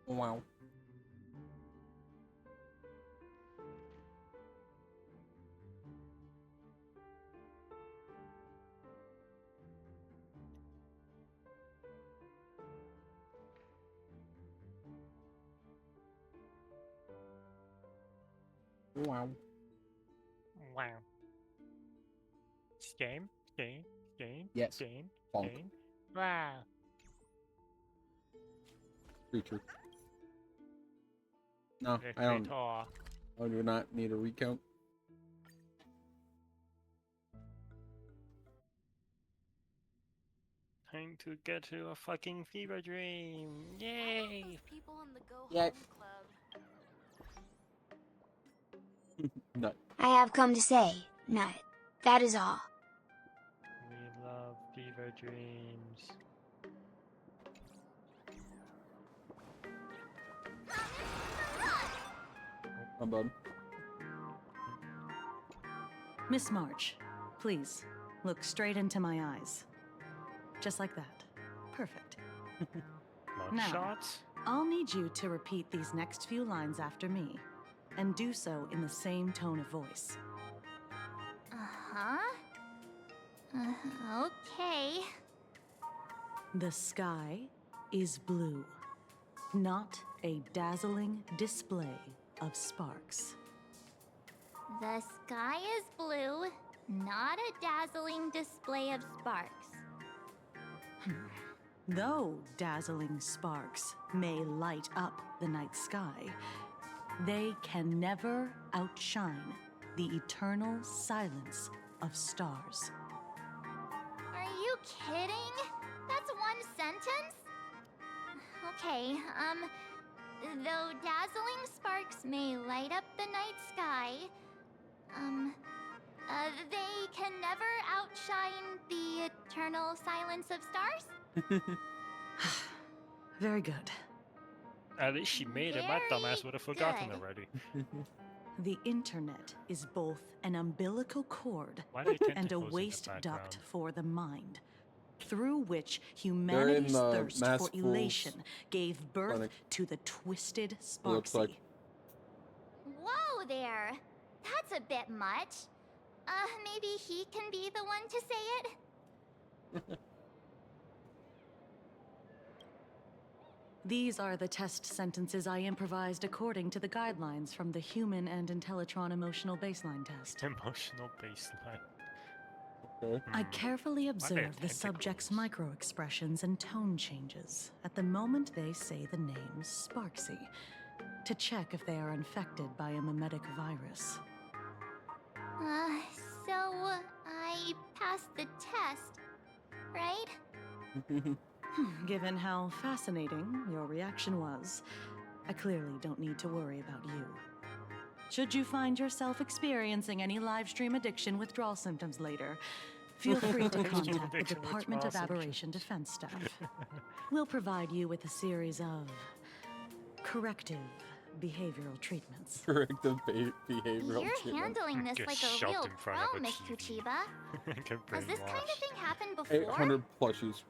Wow. Wow. Wow. Game. Yes. Bonk. Game. Wow. Creature. No, I don't. I do not need a recount. Time to get to a fucking fever dream. Yay! People in the Go Yeah. Home Club. Nut. I have come to say, Nut. That is all. We love fever dreams. My bud. Miss March, please, look straight into my eyes. Just like that. Perfect. Love Now. shots? I'll need you to repeat these next few lines after me, and do so in the same tone of voice. Uh-huh. Okay. The sky is blue, not a dazzling display of sparks. The sky is blue, not a dazzling display of sparks. Though dazzling sparks may light up the night sky, they can never outshine the eternal silence of stars. Are you kidding? That's one sentence? Okay, though dazzling sparks may light up the night sky, they can never outshine the eternal silence of stars? Very good. At least she made it. My Very dumbass would have forgotten good. already. The internet is both an umbilical cord Why are there and a tentacles in the waste background? duct for the mind, through which humanity's the thirst Mass for Fools elation gave birth clinic. to the twisted looks Sparksy. like. Whoa there! That's a bit much. Maybe he can be the one to say it? These are the test sentences I improvised according to the guidelines from the Human and Intellitron Emotional Baseline Test. Emotional baseline. Okay. I carefully observe the tentacles? subject's micro-expressions and tone changes at the moment they say the name Sparksy, to check if they are infected by a mimetic virus. So I passed the test, right? Given how fascinating your reaction was, I clearly don't need to worry about you. Should you find yourself experiencing any live stream addiction withdrawal symptoms later, feel free to contact the Addiction Department of withdrawal Aberration Defense staff. We'll provide you with a series of corrective behavioral treatments. Corrective behavioral You're treatment. handling this Get like shoved a real in front pro, of a Mr. TV. Chiba. Get Has this kind of brainwashed. thing happened before? 800 plushies.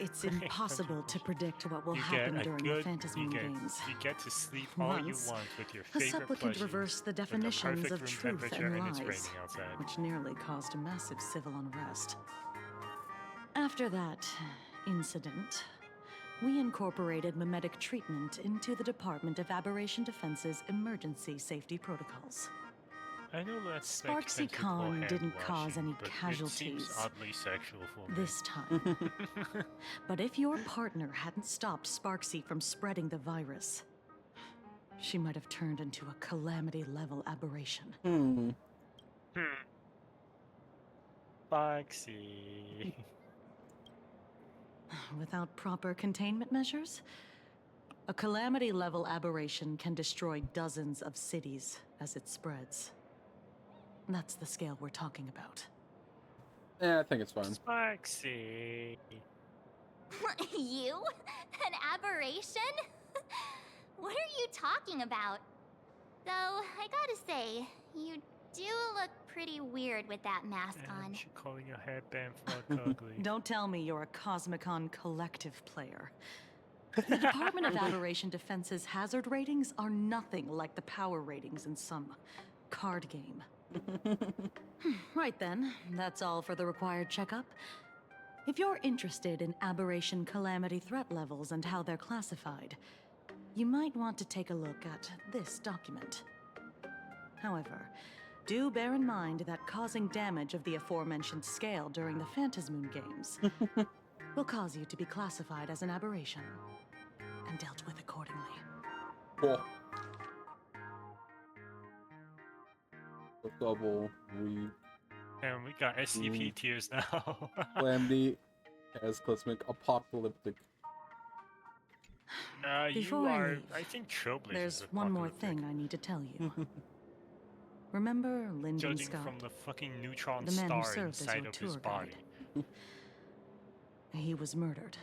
It's impossible to predict what will You get happen a during good, the Phantasmoon games. You get to sleep all you Once, want with your A favorite supplicant plushies, reversed the with the definitions perfect of room truth temperature, and it's lies, raining outside. which nearly caused a massive civil unrest. After that incident, we incorporated mimetic treatment into the Department of Aberration Defense's emergency safety protocols. I know that's Sparksy Khan didn't cause any It casualties seems oddly sexual for me. this time. But if your partner hadn't stopped Sparksy from spreading the virus, she might have turned into a calamity-level aberration. Sparksy. Without proper containment measures, a calamity-level aberration can destroy dozens of cities as it spreads. That's the scale we're talking about. Yeah, I think it's fine. Sparksy. You? An aberration? What are you talking about? Though, I gotta say, you do look pretty weird with that mask on. You're calling your headband fuck ugly. Don't tell me you're a Cosmicon collective player. The Department of Aberration Defense's hazard ratings are nothing like the power ratings in some card game. Right then, that's all for the required checkup. If you're interested in aberration calamity threat levels and how they're classified, you might want to take a look at this document. However, do bear in mind that causing damage of the aforementioned scale during the Phantasmoon games will cause you to be classified as an aberration and dealt with accordingly. Cool. Double we And we got SCP tiers now. Calamity, cataclysmic, apocalyptic. You Before I are, leave, I think, Trailblazers. There's is one more apocalyptic. thing I need to tell you. Remember Lyndon Judging Scott? from the fucking neutron the man who star served as inside your of his tour body. guide. He was murdered.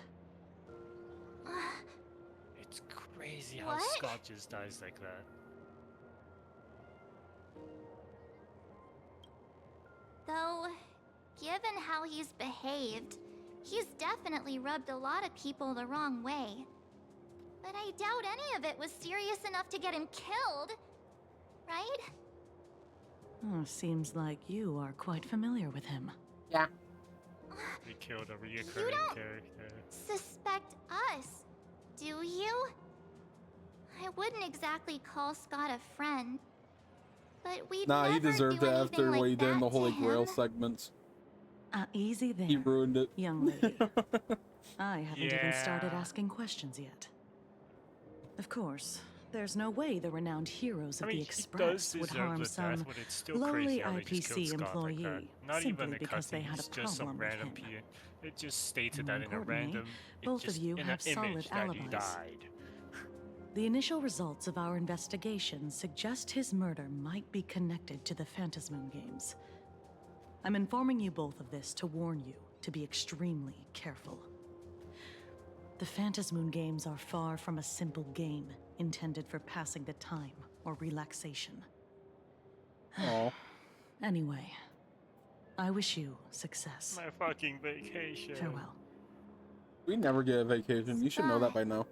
It's crazy how What? Scott just dies like that. Though, given how he's behaved, he's definitely rubbed a lot of people the wrong way. But I doubt any of it was serious enough to get him killed. Right? Oh, seems like you are quite familiar with him. Yeah. He killed a You reoccurring don't- character. Suspect us, do you? I wouldn't exactly call Scott a friend. But we'd Nah, never he deserved do it anything after like what he did in the that to Holy Grail him. segments. Easy there, He ruined it. young lady. I haven't even started Yeah. asking questions yet. Of course, there's no way the renowned heroes of I mean, the he does Express would deserve harm the some death, but it's still lowly crazy how they just IPC killed Scott employee like that. Not simply even a because they cutscene, had a it's just some problem with random him. It just stated that in a Importantly, random, both of you in have an solid image that he alibis. died. The initial results of our investigation suggest his murder might be connected to the Phantasmoon games. I'm informing you both of this to warn you to be extremely careful. The Phantasmoon games are far from a simple game intended for passing the time or relaxation. Oh. Anyway, I wish you success. My fucking vacation. Farewell. We never get a vacation. You should know that by now.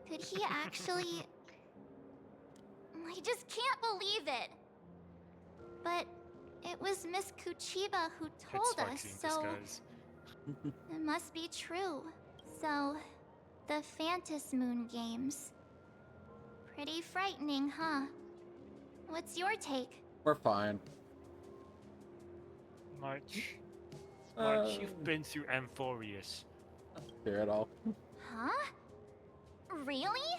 Could he actually... I just can't believe it. But it was Miss Kuchiba who It's told us, Foxy in so disguise. it must be true. So, the Phantasmoon games. Pretty frightening, huh? What's your take? We're fine. March, Uh, you've been through Amphorius. I don't care at all. Huh? Really?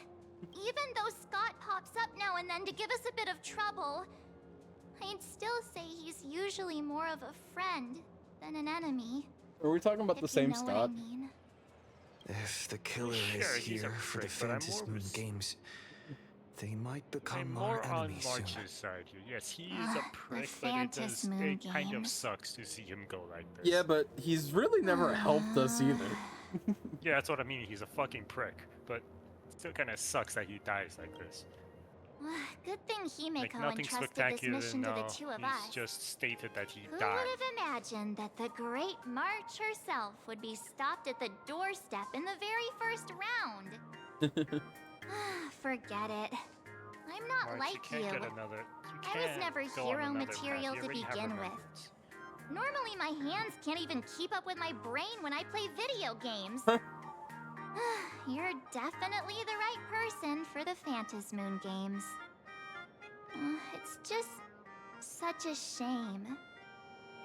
Even though Scott pops up now and then to give us a bit of trouble, I'd still say he's usually more of a friend than an enemy. Are we talking about the if you same know what I Scott? mean. If the killer Sure, is he's a here for the prick, but I'm more Phantasmoon games, they might I'm become more our on enemies soon. March's side here. Yes, he is Ah, a the prick, but Phantasmoon it kind of games. sucks to see him go like this. Yeah, but he's really never helped us either. Yeah, that's what I mean. He's a fucking prick, but it still kind of sucks that he dies like this. Good thing Like Himeko nothing entrusted this spectacular. mission No, to the two of he's us. just stated that he Who died. would have imagined that the great March herself would be stopped at the doorstep in the very first round? Forget it. I'm not March, like you you. can't get another. You I was can't never go on hero another material path. You to already have begin with. remembrance. Normally my hands can't even keep up with my brain when I play video games. You're definitely the right person for the Phantasmoon games. It's just such a shame.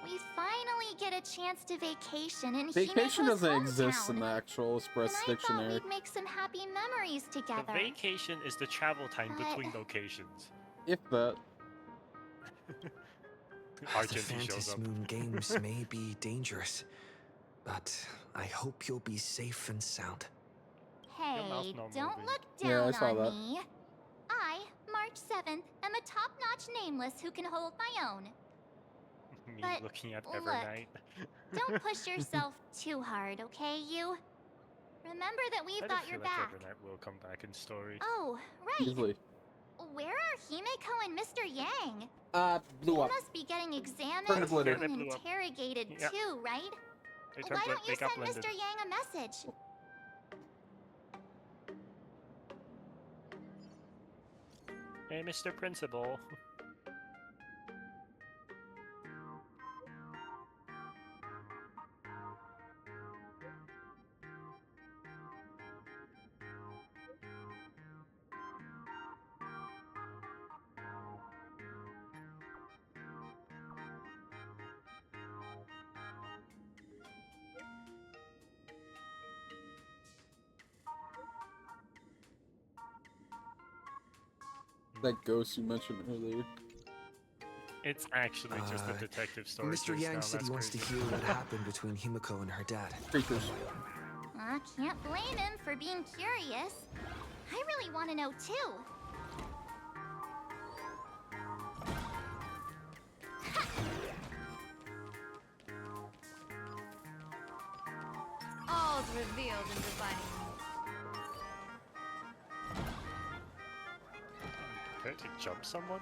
We finally get a chance to vacation in Vacation Himeko's doesn't exist in hometown. the actual Express And I thought dictionary. we'd make some happy memories The together. vacation is the travel time But- between locations. If that. The Argentine shows up. Phantasmoon games may be dangerous, but I hope you'll be safe and sound. mouth Hey, no don't moving. look Yeah, down I saw on that. me. I, March 7th, am a top-notch nameless who can hold my own. Me But looking at look, Evernight. Don't push yourself too hard, okay, you? Remember that we've I got feel your like back. Evernight will come back in story. Oh, right. Easily. Where are Himeko and Mr. Yang? Blew They up. must be getting examined Turned glitter. and Yeah, they blew up. interrogated Yeah. too, right? They Why don't they you got send blended. Mr. Yang a message? Hey, Mr. Principal. That ghost you mentioned earlier. It's actually just a detective story. Mr. just Yang now, said he that's wants to crazy. hear what happened between Himiko and her dad. Creatures. I can't blame him for being curious. I really want to know too. All's revealed in divining. Prepared to jump someone?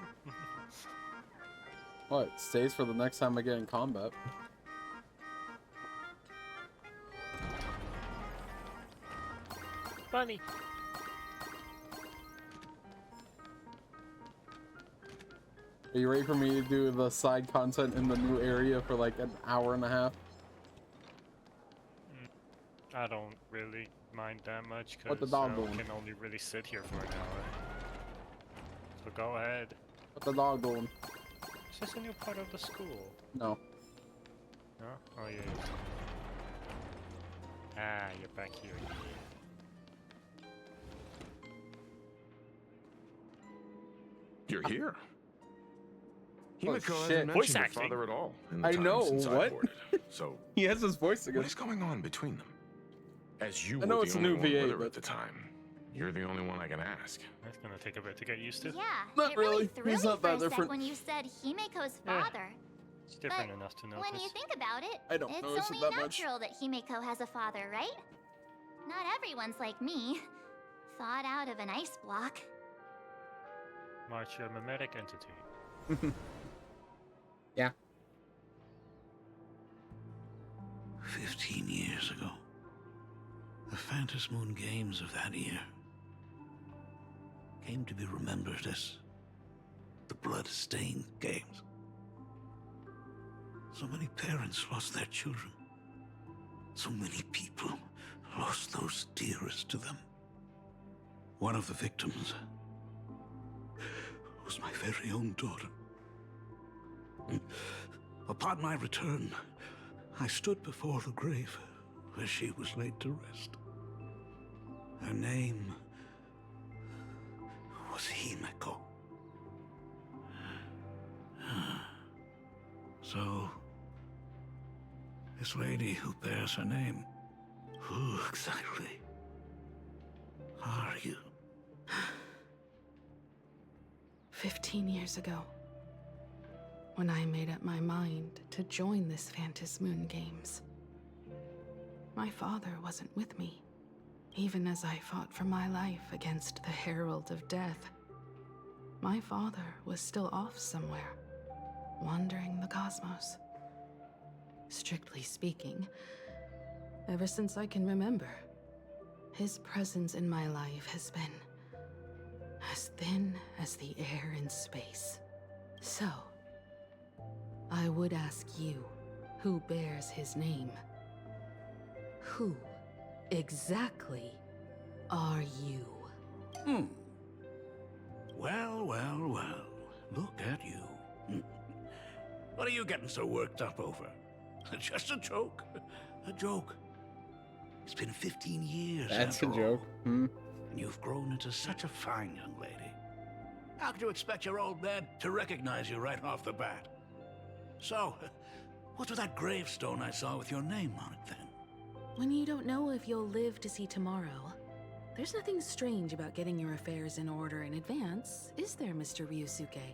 Well, it stays for the next time I get in combat. Bunny. Are you ready for me to do the side content in the new area for like an hour and a half? I don't really mind that much What the because dog I doing? can only really sit here for an hour. So go ahead. What the dog doing? Is this a new part of the school? No. No? Oh yeah. Ah, you're back here. You're here. Oh, Himiko shit. hasn't Voice mentioned your acting. father at all in the I time know, since I what? boarded. So, He has his voice what again. is going on between them? As you I know were it's the a only new one VA, with her but- at the time, you're the only one I can ask. That's gonna take a bit to get used to. Yeah, Not it really really. threw He's me not for that a sec different. when you said Himiko's Yeah. father. It's different But enough to notice. When you think about it, I don't it's notice it only that much. natural that Himiko has a father, right? Not everyone's like me, thawed out of an ice block. March your mimetic entity. Yeah. 15 years ago. The Phantom Moon Games of that year came to be remembered as the Blood-Stained Games. So many parents lost their children. So many people lost those dearest to them. One of the victims was my very own daughter. Upon my return, I stood before the grave where she was laid to rest. Her name was Himiko. So, this lady who bears her name, who exactly are you? 15 years ago, when I made up my mind to join this Phantom Moon Games. My father wasn't with me, even as I fought for my life against the Herald of Death. My father was still off somewhere, wandering the cosmos. Strictly speaking, ever since I can remember, his presence in my life has been as thin as the air in space. So, I would ask you, who bears his name? Who exactly are you? Well, well, well. Look at you. What are you getting so worked up over? Just a joke. A joke. It's been 15 years. That's a after joke. all, and you've grown into such a fine young lady. How could you expect your old man to recognize you right off the bat? So, what's with that gravestone I saw with your name on it then? When you don't know if you'll live to see tomorrow, there's nothing strange about getting your affairs in order in advance, is there, Mr. Ryusuke?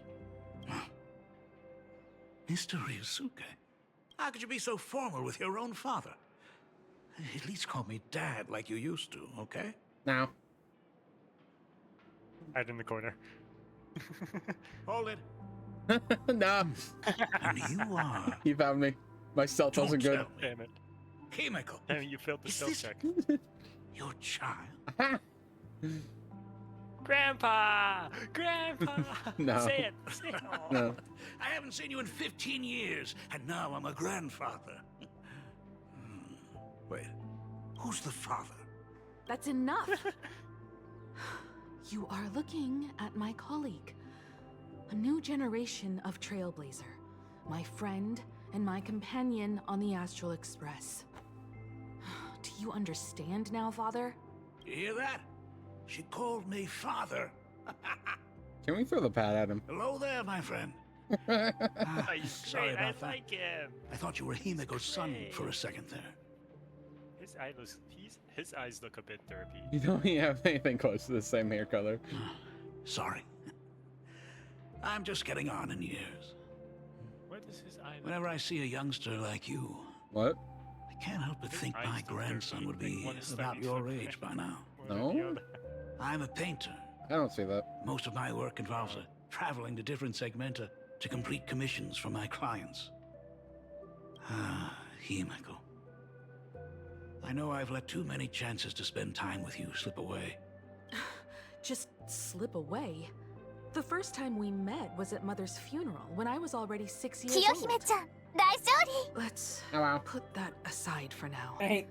Mr. Ryusuke? How could you be so formal with your own father? At least call me Dad like you used to, okay? Now. Hide in the corner. Hold it. Nah. And you are... He found me. My stealth Don't wasn't good. tell me. Damn it. Himiko, Damn, you failed the Is stealth this- check. your child? Aha! Grandpa! Grandpa! No. Say it! Say it! No. I haven't seen you in 15 years, and now I'm a grandfather. Wait, who's the father? That's enough. You are looking at my colleague, a new generation of trailblazer, my friend and my companion on the Astral Express. Do you understand now, Father? You hear that? She called me father. Can we throw the pad at him? Hello there, my friend. Oh, Ah, he's sorry great. about I that. like him. I thought you were Himiko's son great. for a second there. His eyes look a bit derpy. You don't even have anything close to the same hair color. Sorry. I'm just getting on in years. What does his eye look Whenever I see a youngster like you, What? I can't help but His think eyes my look grandson derpy, would like be one is about starting to your look age by now. more than the No? other. I'm a painter. I don't see that. Most of my work involves traveling to different segmenta to complete commissions for my clients. Ah, Himiko. I know I've let too many chances to spend time with you slip away. Just slip away? The first time we met was at Mother's funeral, when I was already 6 years old. 清姫ちゃん、大丈夫 Let's Oh wow. put that aside for now. Hey.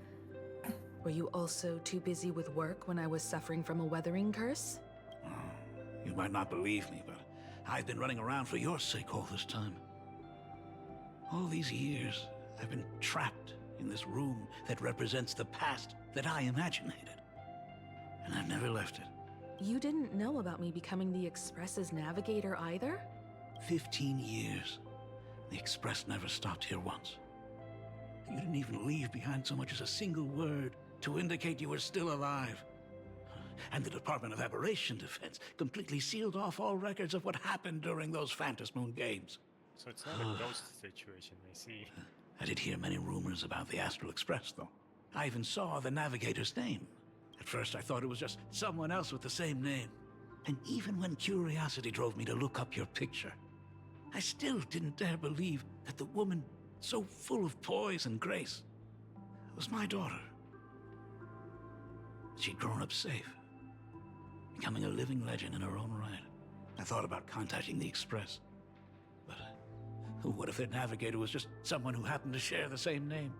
Were you also too busy with work when I was suffering from a weathering curse? Oh, you might not believe me, but I've been running around for your sake all this time. All these years, I've been trapped in this room that represents the past that I imaginated. And I've never left it. You didn't know about me becoming the Express's navigator either? 15 years. The Express never stopped here once. You didn't even leave behind so much as a single word to indicate you were still alive. And the Department of Aberration Defense completely sealed off all records of what happened during those Phantom Moon games. So it's not a ghost situation, I see. I did hear many rumors about the Astral Express, though. I even saw the navigator's name. At first, I thought it was just someone else with the same name. And even when curiosity drove me to look up your picture, I still didn't dare believe that the woman so full of poise and grace was my daughter. She'd grown up safe, becoming a living legend in her own right. I thought about contacting the Express, but what if their navigator was just someone who happened to share the same name?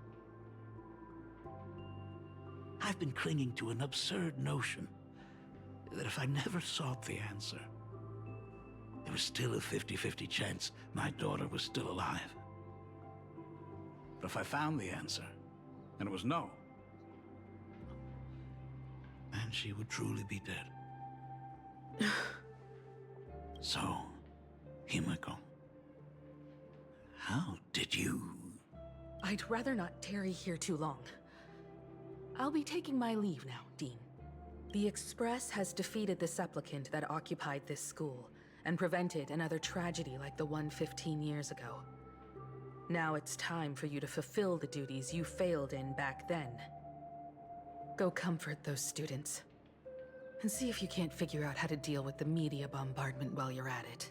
I've been clinging to an absurd notion that if I never sought the answer, there was still a 50-50 chance my daughter was still alive. But if I found the answer, and it was no, then she would truly be dead. So, Himiko, how did you... I'd rather not tarry here too long. I'll be taking my leave now, Dean. The Express has defeated the supplicant that occupied this school and prevented another tragedy like the one 15 years ago. Now it's time for you to fulfill the duties you failed in back then. Go comfort those students, and see if you can't figure out how to deal with the media bombardment while you're at it.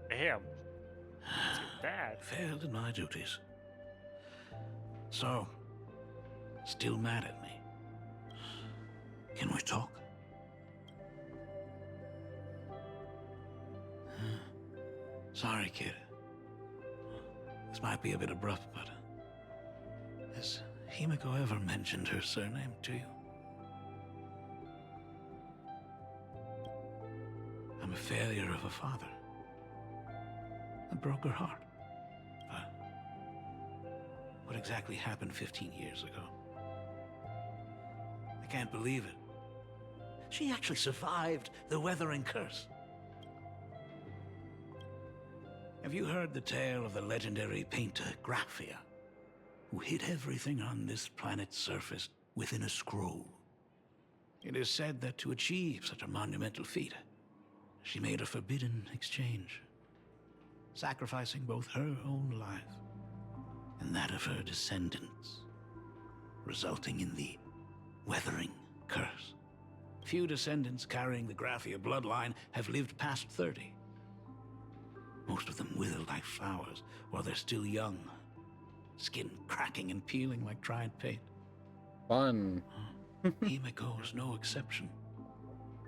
Damn. Too bad. Failed in my duties. So, still mad at me? Can we talk? Sorry, kid. This might be a bit abrupt, but... has Himiko ever mentioned her surname to you? I'm a failure of a father. I broke her heart. But what exactly happened 15 years ago? I can't believe it. She actually survived the weathering curse. Have you heard the tale of the legendary painter Graphia, who hid everything on this planet's surface within a scroll? It is said that to achieve such a monumental feat, she made a forbidden exchange, sacrificing both her own life and that of her descendants, resulting in the weathering curse. Few descendants carrying the Graphia bloodline have lived past 30. Most of them wither like flowers while they're still young, skin cracking and peeling like dried paint. Fun. Himeko was no exception.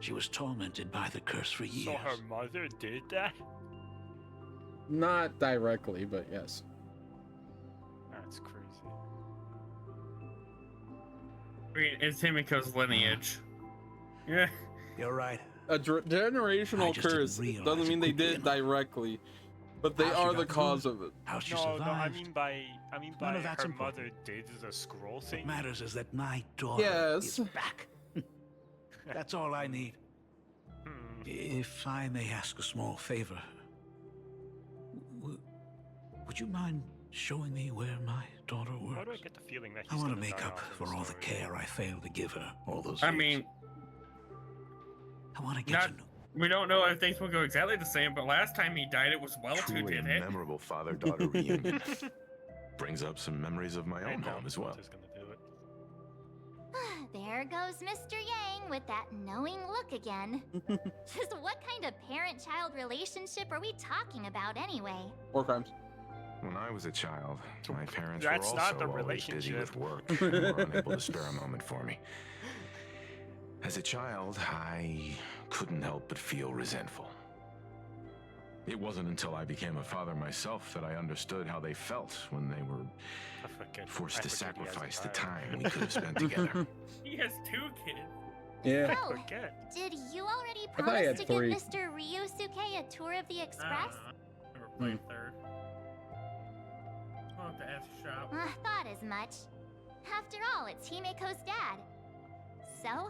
She was tormented by the curse for years. So her mother did that? Not directly, but yes. That's crazy. I mean, it's Himiko's lineage. Yeah. You're right. A I generational just didn't curse realize doesn't it mean they quickly did enough. directly, but they How she are got the through cause it. of it. How she No, survived. I mean by None of her that's important. mother did the scroll What thing. matters is that my daughter Yes. is back. That's all I need. Hmm. If I may ask a small favor, would you mind showing me where my daughter works? Why do I get the feeling that I he's want to gonna make die up off in for all the story? care I failed to give her all those I years. mean, I want to get not- to know. we don't know if things will go exactly the same, but last time he died, it was Welch who Truly a did it. memorable father-daughter reunion. Brings up some memories of my I own know home as well. Walter's gonna do it. There goes Mr. Yang with that knowing look again. Just what kind of parent-child relationship are we talking about anyway? War crimes. When I was a child, my parents That's were not also the always busy with relationship. work and were unable to spare a moment for me. As a child, I couldn't help but feel resentful. It wasn't until I became a father myself that I understood how they felt when they were forced to sacrifice the time we could have spent together. He has 2 kids. Yeah. Oh, Forget. did you already I thought I had promise to give 3. Mr. Ryusuke a tour of the Express? Never played third. I'll have to ask shop. Thought as much. After all, it's Himeko's dad. So,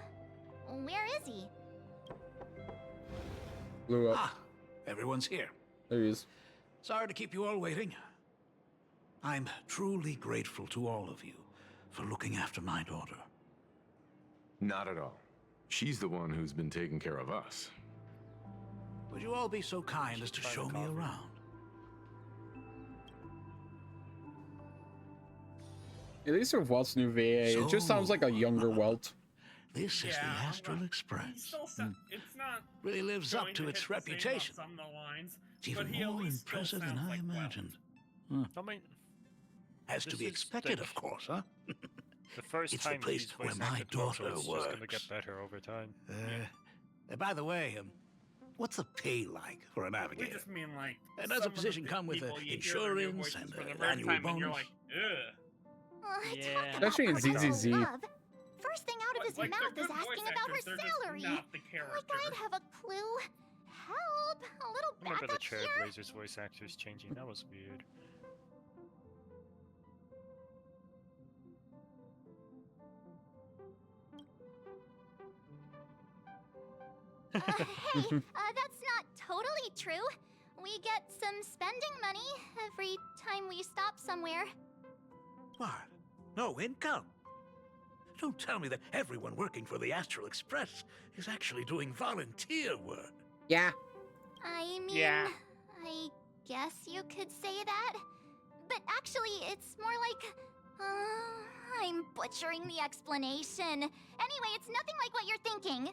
where is he? Blew up. Ah, everyone's here. There he is. Sorry to keep you all waiting. I'm truly grateful to all of you for looking after my daughter. Not at all. She's the one who's been taking care of us. Would you all be so kind as to She's show me trying to around? At least with Welt's new VA, it just sounds like a younger Welt. This is the Yeah, Astral but Express. It's not Really lives up going to hit its the same on reputation. some of the lines, It's even but he at more least still impressive than sounds I like Welch. imagined. I mean, As to This be is expected, like- of course, huh? the first It's the time place he's where voice my acted well, so daughter it's just gonna works. get better over time. By the way, what's the pay like for a We navigator? just mean like. And does some a of the position big come with people, you hear their insurance voices and for the an first annual time and you're bonus? like, ugh. Yeah. Talk about Especially in parental ZZZ. love. First thing out of his Like, they're mouth is good voice asking about her actors, they're just salary. not the Like character. I'd have a clue. Help! A little I remember the backup here. Trailblazers voice actors changing. That was weird. Hey, that's not totally true. We get some spending money every time we stop somewhere. What? No income? Don't tell me that everyone working for the Astral Express is actually doing volunteer work. Yeah. I mean, Yeah. I guess you could say that. But actually, it's more like. I'm butchering the explanation. Anyway, it's nothing like what you're thinking.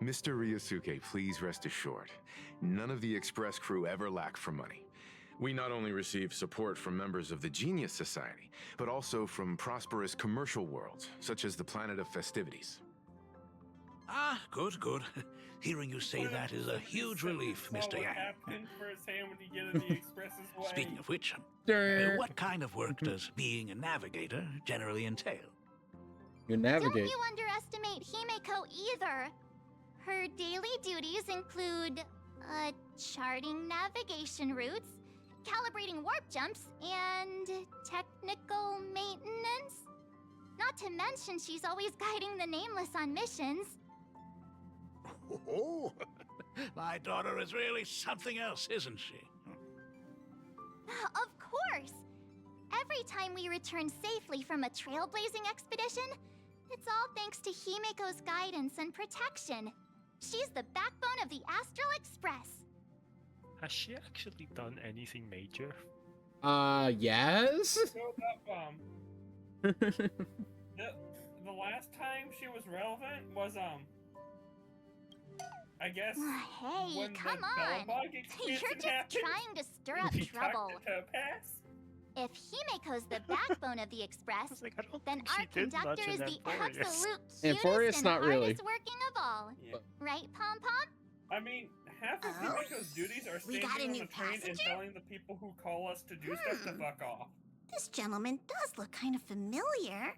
Mr. Ryusuke, please rest assured. None of the Express crew ever lack for money. We not only receive support from members of the Genius Society, but also from prosperous commercial worlds, such as the Planet of Festivities. Ah, good, good. Hearing you say that is a huge relief, Mr. Yang. For his hand when he get in the Express's way. Speaking of which, Durr. what kind of work does being a navigator generally entail? You Don't navigate. you underestimate Himeko either. Her daily duties include charting navigation routes, calibrating warp jumps, and technical maintenance. Not to mention she's always guiding the Nameless on missions. Oh, my daughter is really something else, isn't she? Of course! Every time we return safely from a trailblazing expedition, it's all thanks to Himeko's guidance and protection. She's the backbone of the Astral Express. Has she actually done anything major? Yes? Showed up, the last time she was relevant was I guess Hey, when come the on! Bellabog You're expansion just happened, trying to stir up he trouble. talked to Topaz. If Himiko's the backbone of the Express, like, I don't then think our she did much conductor in is that the Furious. absolute In cutest Furious, and not really. hardest working of all. Yeah. Right, Pom Pom? I mean, half of Oh, Himiko's duties are we standing got a on new the train and passenger? telling the people who call us to do stuff to fuck off. This gentleman does look kind of familiar.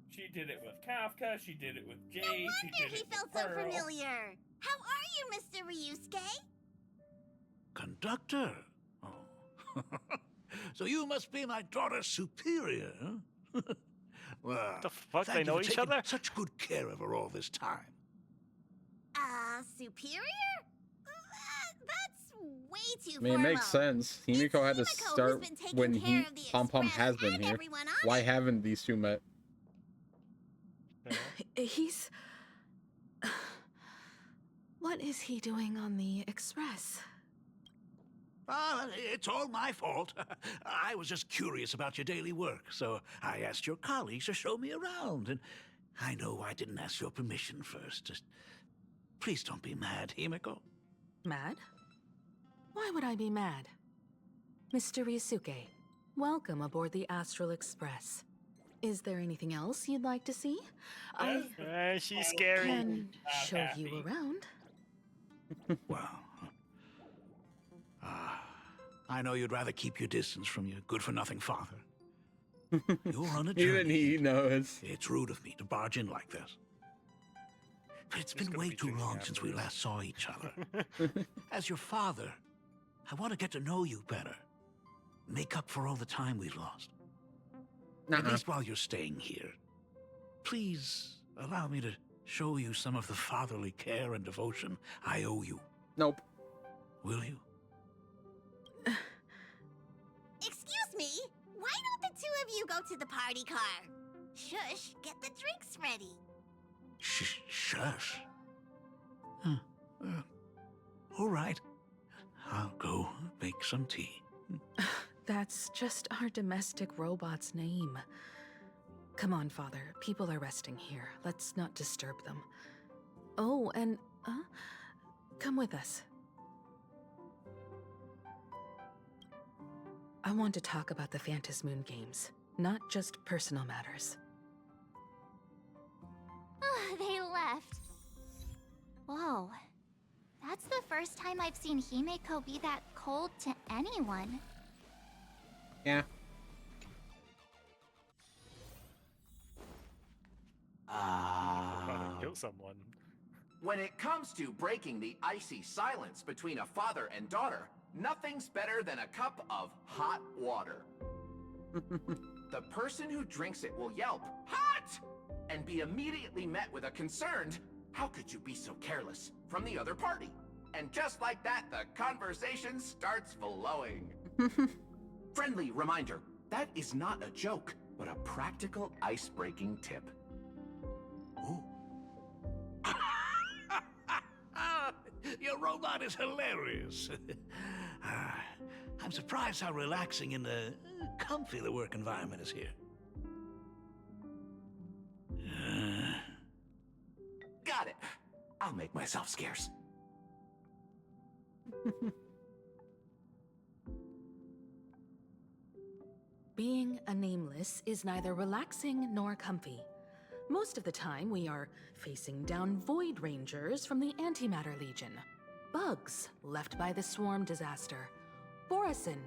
She did it with Kafka, she did it with Jade, No she wonder did he it felt with so Pearl. familiar. How are you, Mr. Ryusuke? Conductor? Oh. So you must be my daughter's superior, huh? Well, The fuck, thank they you know for each taking other? such good care of her all this time. Superior? That's way too I mean, it formal. makes sense. Himiko had to start when Pom Pom has been here. Why haven't these two met? He's... What is he doing on the Express? It's all my fault. I was just curious about your daily work, so I asked your colleagues to show me around. And I know I didn't ask your permission first. Just please don't be mad, Himiko. Mad? Why would I be mad? Mr. Ryusuke, welcome aboard the Astral Express. Is there anything else you'd like to see? I She's scary. can show you around. Well, I know you'd rather keep your distance from your good-for-nothing father. You're on a journey. Even he knows. It's rude of me to barge in like this. But it's been way too long since we last saw each other. As your father, I want to get to know you better. Make up for all the time we've lost. At least while you're staying here. Please allow me to show you some of the fatherly care and devotion I owe you. Nope. Will you? Excuse me, why don't the two of you go to the party car? Shush, get the drinks ready. Shush. Huh. All right. I'll go make some tea. That's just our domestic robot's name. Come on, Father. People are resting here. Let's not disturb them. Oh, and, come with us. I want to talk about the Phantom Moon games, not just personal matters. They left. Whoa. That's the first time I've seen Himeko be that cold to anyone. Yeah. Kill someone. When it comes to breaking the icy silence between a father and daughter, nothing's better than a cup of hot water. The person who drinks it will yelp, "Hot!" and be immediately met with a concerned, "How could you be so careless?" from the other party. And just like that, the conversation starts flowing. Friendly reminder, that is not a joke, but a practical ice-breaking tip. Ooh. Your robot is hilarious. I'm surprised how relaxing and comfy the work environment is here. Got it. I'll make myself scarce. Being a nameless is neither relaxing nor comfy. Most of the time, we are facing down Void Rangers from the Antimatter Legion, bugs left by the Swarm disaster, Borisin,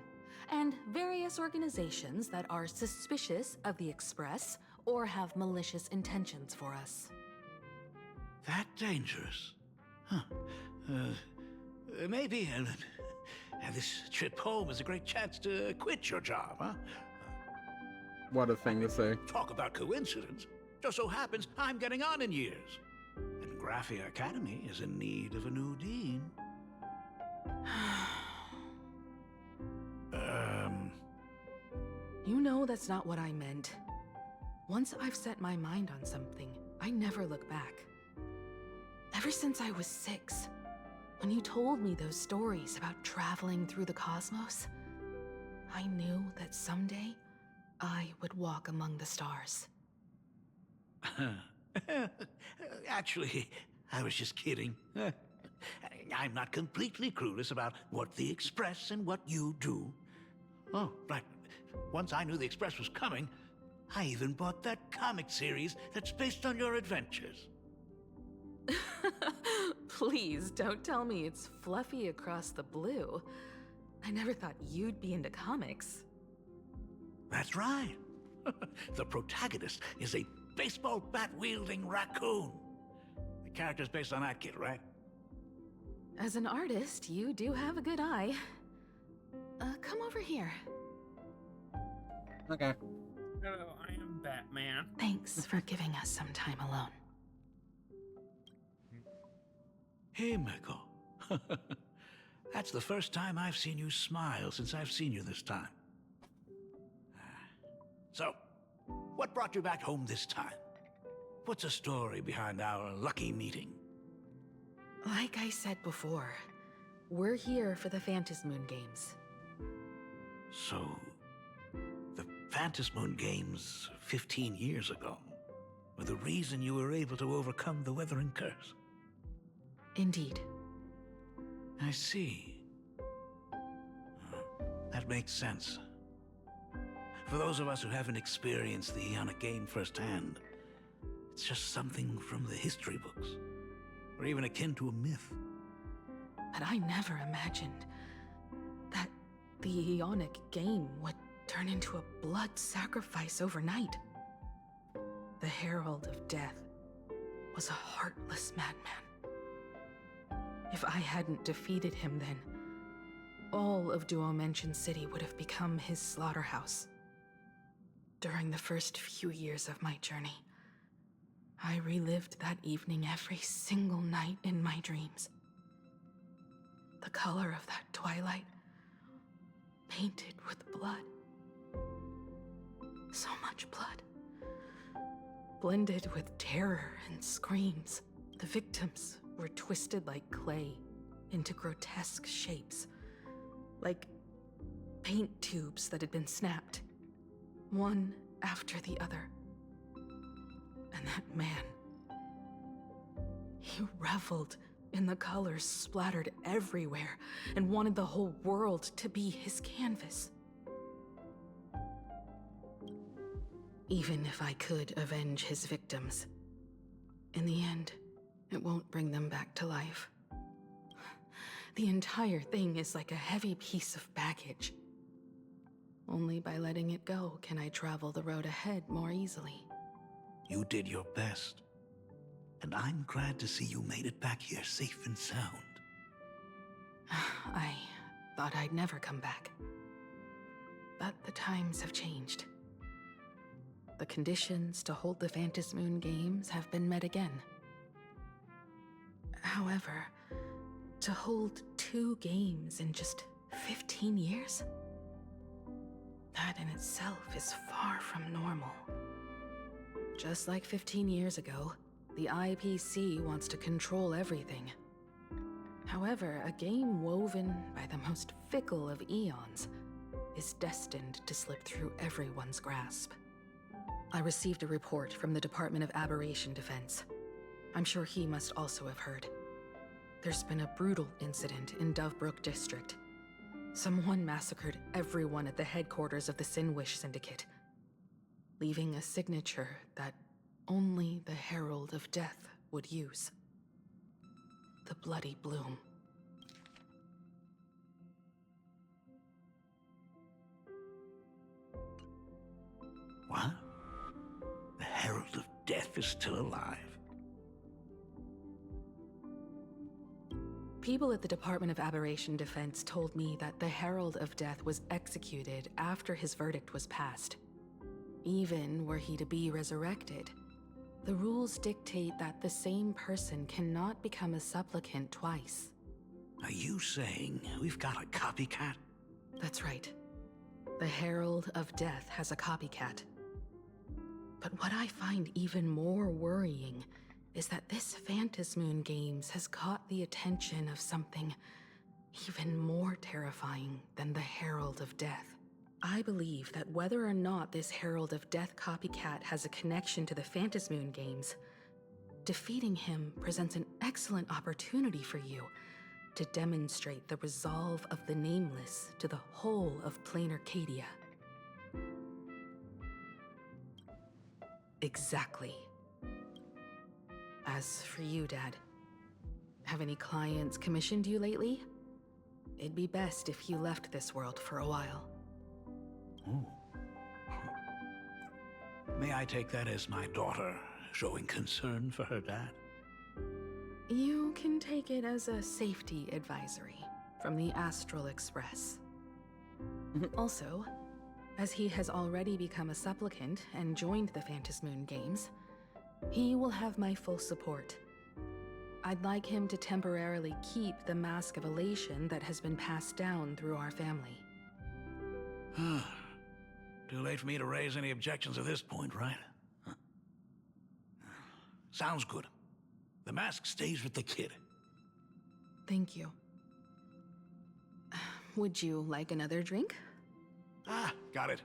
and various organizations that are suspicious of the Express or have malicious intentions for us. That dangerous? Huh. Maybe this trip home is a great chance to quit your job, huh? What a thing to say. Talk about coincidence. Just so happens I'm getting on in years. And Graphia Academy is in need of a new dean. You know that's not what I meant. Once I've set my mind on something, I never look back. Ever since I was 6, when you told me those stories about traveling through the cosmos, I knew that someday I would walk among the stars. Actually, I was just kidding. I'm not completely clueless about what the Express and what you do. Oh, right. Once I knew the Express was coming, I even bought that comic series that's based on your adventures. Please don't tell me it's fluffy across the blue. I never thought you'd be into comics. That's right. The protagonist is a baseball bat-wielding raccoon. The character's based on that kid, right? As an artist, you do have a good eye. Come over here. Okay. Oh, I am Batman. Thanks for giving us some time alone. Hey, Michael. That's the first time I've seen you smile since I've seen you this time. So, what brought you back home this time? What's the story behind our lucky meeting? Like I said before, we're here for the Phantasmoon Games. So, the Phantasmoon Games 15 years ago were the reason you were able to overcome the Weathering Curse? Indeed. I see. That makes sense. For those of us who haven't experienced the Ionic game firsthand, it's just something from the history books, or even akin to a myth. But I never imagined that the Ionic game would turn into a blood sacrifice overnight. The Herald of Death was a heartless madman. If I hadn't defeated him then, all of Duomension City would have become his slaughterhouse. During the first few years of my journey, I relived that evening every single night in my dreams. The color of that twilight, painted with blood. So much blood. Blended with terror and screams, the victims were twisted like clay into grotesque shapes, like paint tubes that had been snapped, one after the other. And that man, he reveled in the colors splattered everywhere and wanted the whole world to be his canvas. Even if I could avenge his victims, in the end, it won't bring them back to life. The entire thing is like a heavy piece of baggage. Only by letting it go can I travel the road ahead more easily. You did your best, and I'm glad to see you made it back here safe and sound. I thought I'd never come back. But the times have changed. The conditions to hold the Phantasmoon Games have been met again. However, to hold 2 games in just 15 years? That in itself is far from normal. Just like 15 years ago, the IPC wants to control everything. However, a game woven by the most fickle of eons is destined to slip through everyone's grasp. I received a report from the Department of Aberration Defense. I'm sure he must also have heard. There's been a brutal incident in Dovebrook District. Someone massacred everyone at the headquarters of the Sinwish Syndicate, leaving a signature that only the Herald of Death would use. The Bloody Bloom. What? The Herald of Death is still alive? People at the Department of Aberration Defense told me that the Herald of Death was executed after his verdict was passed. Even were he to be resurrected, the rules dictate that the same person cannot become a supplicant twice. Are you saying we've got a copycat? That's right. The Herald of Death has a copycat. But what I find even more worrying is that this Phantasmoon Games has caught the attention of something even more terrifying than the Herald of Death. I believe that whether or not this Herald of Death copycat has a connection to the Phantasmoon Games, defeating him presents an excellent opportunity for you to demonstrate the resolve of the Nameless to the whole of plain Arcadia. Exactly. As for you, Dad, have any clients commissioned you lately? It'd be best if you left this world for a while. Oh. May I take that as my daughter showing concern for her dad? You can take it as a safety advisory from the Astral Express. Also, as he has already become a supplicant and joined the Phantasmoon Games, he will have my full support. I'd like him to temporarily keep the Mask of Elation that has been passed down through our family. Too late for me to raise any objections at this point, right? Huh. Sounds good. The mask stays with the kid. Thank you. Would you like another drink? Ah, got it.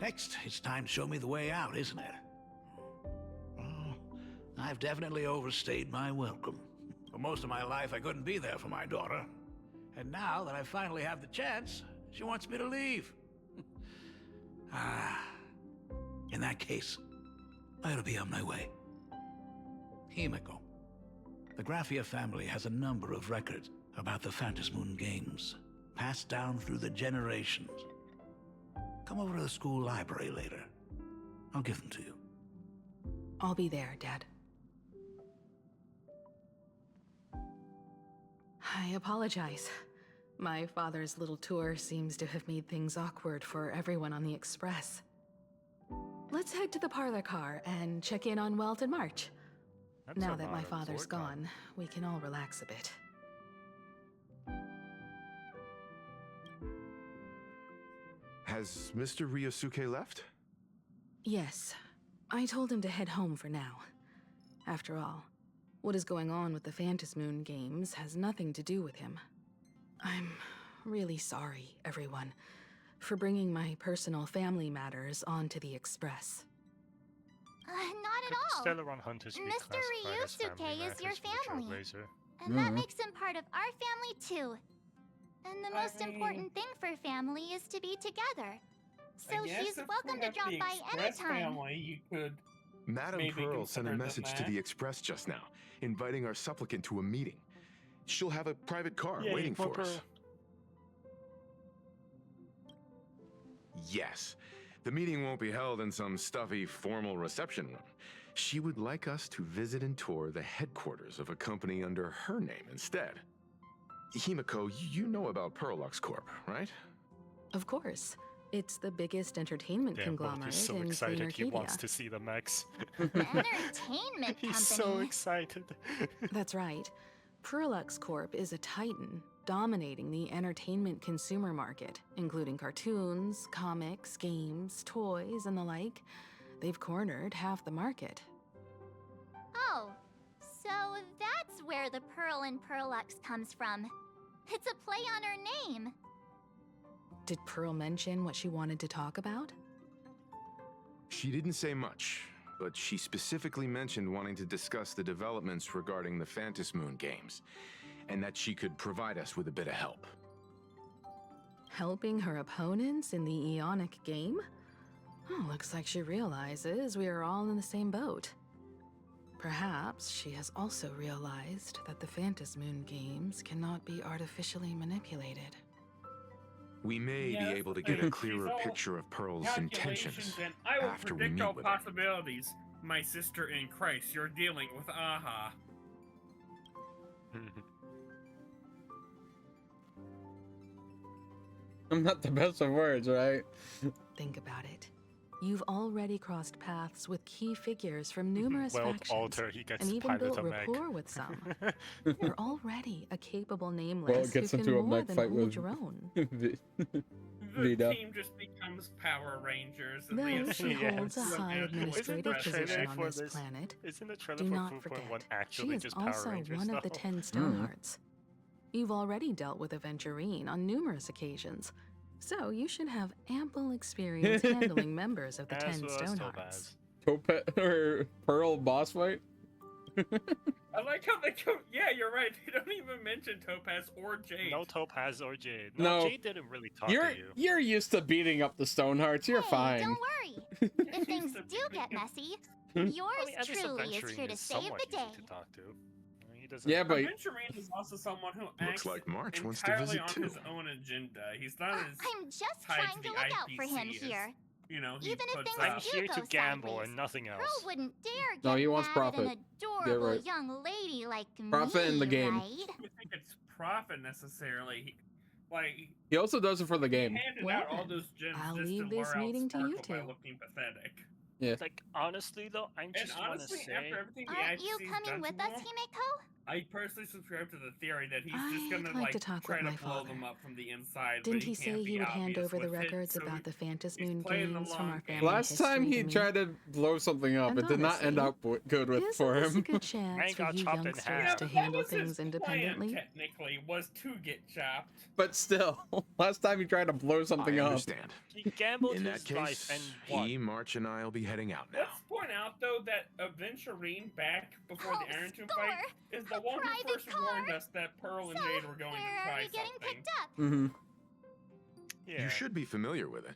Next, it's time to show me the way out, isn't it? Oh, I've definitely overstayed my welcome. For most of my life, I couldn't be there for my daughter. And now that I finally have the chance, she wants me to leave. In that case, I ought to be on my way. Himiko, the Graphia family has a number of records about the Phantasmoon Games, passed down through the generations. Come over to the school library later. I'll give them to you. I'll be there, Dad. I apologize. My father's little tour seems to have made things awkward for everyone on the Express. Let's head to the parlor car and check in on Welt and March. Now that my father's gone, we can all relax a bit. Has Mr. Ryosuke left? Yes. I told him to head home for now. After all, what is going on with the Phantasmoon Games has nothing to do with him. I'm really sorry, everyone, for bringing my personal family matters onto the Express. Not at all. Stellaron Hunters Mr. Ryosuke is your family. And Mm-hmm. that makes him part of our family too. And the most important thing for family is to be together. So he's welcome to drop by anytime. Family, you could Madame maybe Pearl sent a consider message to that. the Express just now, inviting our supplicant to a meeting. She'll have a private car Yay, waiting more for us. Pearl. Yes. The meeting won't be held in some stuffy, formal reception room. She would like us to visit and tour the headquarters of a company under her name instead. Himiko, you know about Pearlux Corp, right? Of course. It's the biggest entertainment Damn, conglomerate he's so in plain excited he Arcadia. wants to see the Max. Entertainment company. He's so excited. That's right. Pearlux Corp is a titan, dominating the entertainment consumer market, including cartoons, comics, games, toys, and the like. They've cornered half the market. Oh, so that's where the Pearl in Pearlux comes from. It's a play on her name. Did Pearl mention what she wanted to talk about? She didn't say much, but she specifically mentioned wanting to discuss the developments regarding the Phantasmoon Games, and that she could provide us with a bit of help. Helping her opponents in the Eonic game? Oh, looks like she realizes we are all in the same boat. Perhaps she has also realized that the Phantasmoon Games cannot be artificially manipulated. We may be able to get a clearer picture of Pearl's intentions And I will after we predict meet all with her. possibilities. My sister in Christ, you're dealing with Aha. I'm not the best of words, right? Think about it. You've already crossed paths with key figures from numerous Well, factions, Alter, he gets and even pilot built a mech. rapport with some. You're already a capable nameless Well, it gets who can into a more mech than fight hold with your own. The Vita. team just becomes Power Rangers. And Those who Yes. holds a high Isn't administrative the trailer position on for this this- planet, Isn't the trailer do for not 4.1 forget, she actually is just Power also Rangers one of the though? 10 Stonehearts. You've already dealt with Aventurine on numerous occasions, so you should have ample experience handling members of the 10 As well as Stonehearts. Topet or Pearl boss fight? I like how they go. Yeah, you're right. They don't even mention Topaz or Jade. No Topaz or Jade. No. Jade didn't really talk to you. You're used to beating up the Stonehearts. You're fine. Don't worry. If things do get messy, yours at least truly is Adventuring here to is save somewhat the day. easy to talk to. He doesn't. Yeah, but Adventuring is also someone who acts Looks like March wants to entirely visit on too. his own agenda. He's not as I'm just tied trying to to the look out for him IPC as, here. You know, he Even if puts things I'm do here go to gamble sideways, and nothing else. Pearl wouldn't dare get No, he wants mad profit. at an Yeah, adorable right. young lady like Profit me, in the game. right? I don't think it's profit necessarily. Like He also does it for the he game. handed Well out all then, those gems I'll just leave to this lure out meeting to you Sparkle by two. looking pathetic. Yeah. Like honestly though, I And just want to honestly, say. after everything the Aren't you IPC's coming done with to us, him, Himeko? I personally subscribe to the theory that he's just I'd gonna like to talk try with to my blow father. them up from the inside. Didn't but he can't say be he would hand obvious over the with it, records so about the Fantasy he's Moon playing the games from long our game. family Last time history he to me? tried to blow something up, And it did not end honestly, up good with for Isn't this a him. good chance for got you chopped in youngsters half. to but handle that was his things independently? Plan, technically, was to get chopped. But still, last time he tried to blow something I up. understand. He gambled In that his life case, and won. he, March, and I'll be heading out now. Let's point out, though, that Aventurine back before the Iron Tomb fight is the A one who private first car! warned us that Pearl and So, Jade were going where to are try we getting something. picked up? Mm-hmm. Yeah. You should be familiar with it.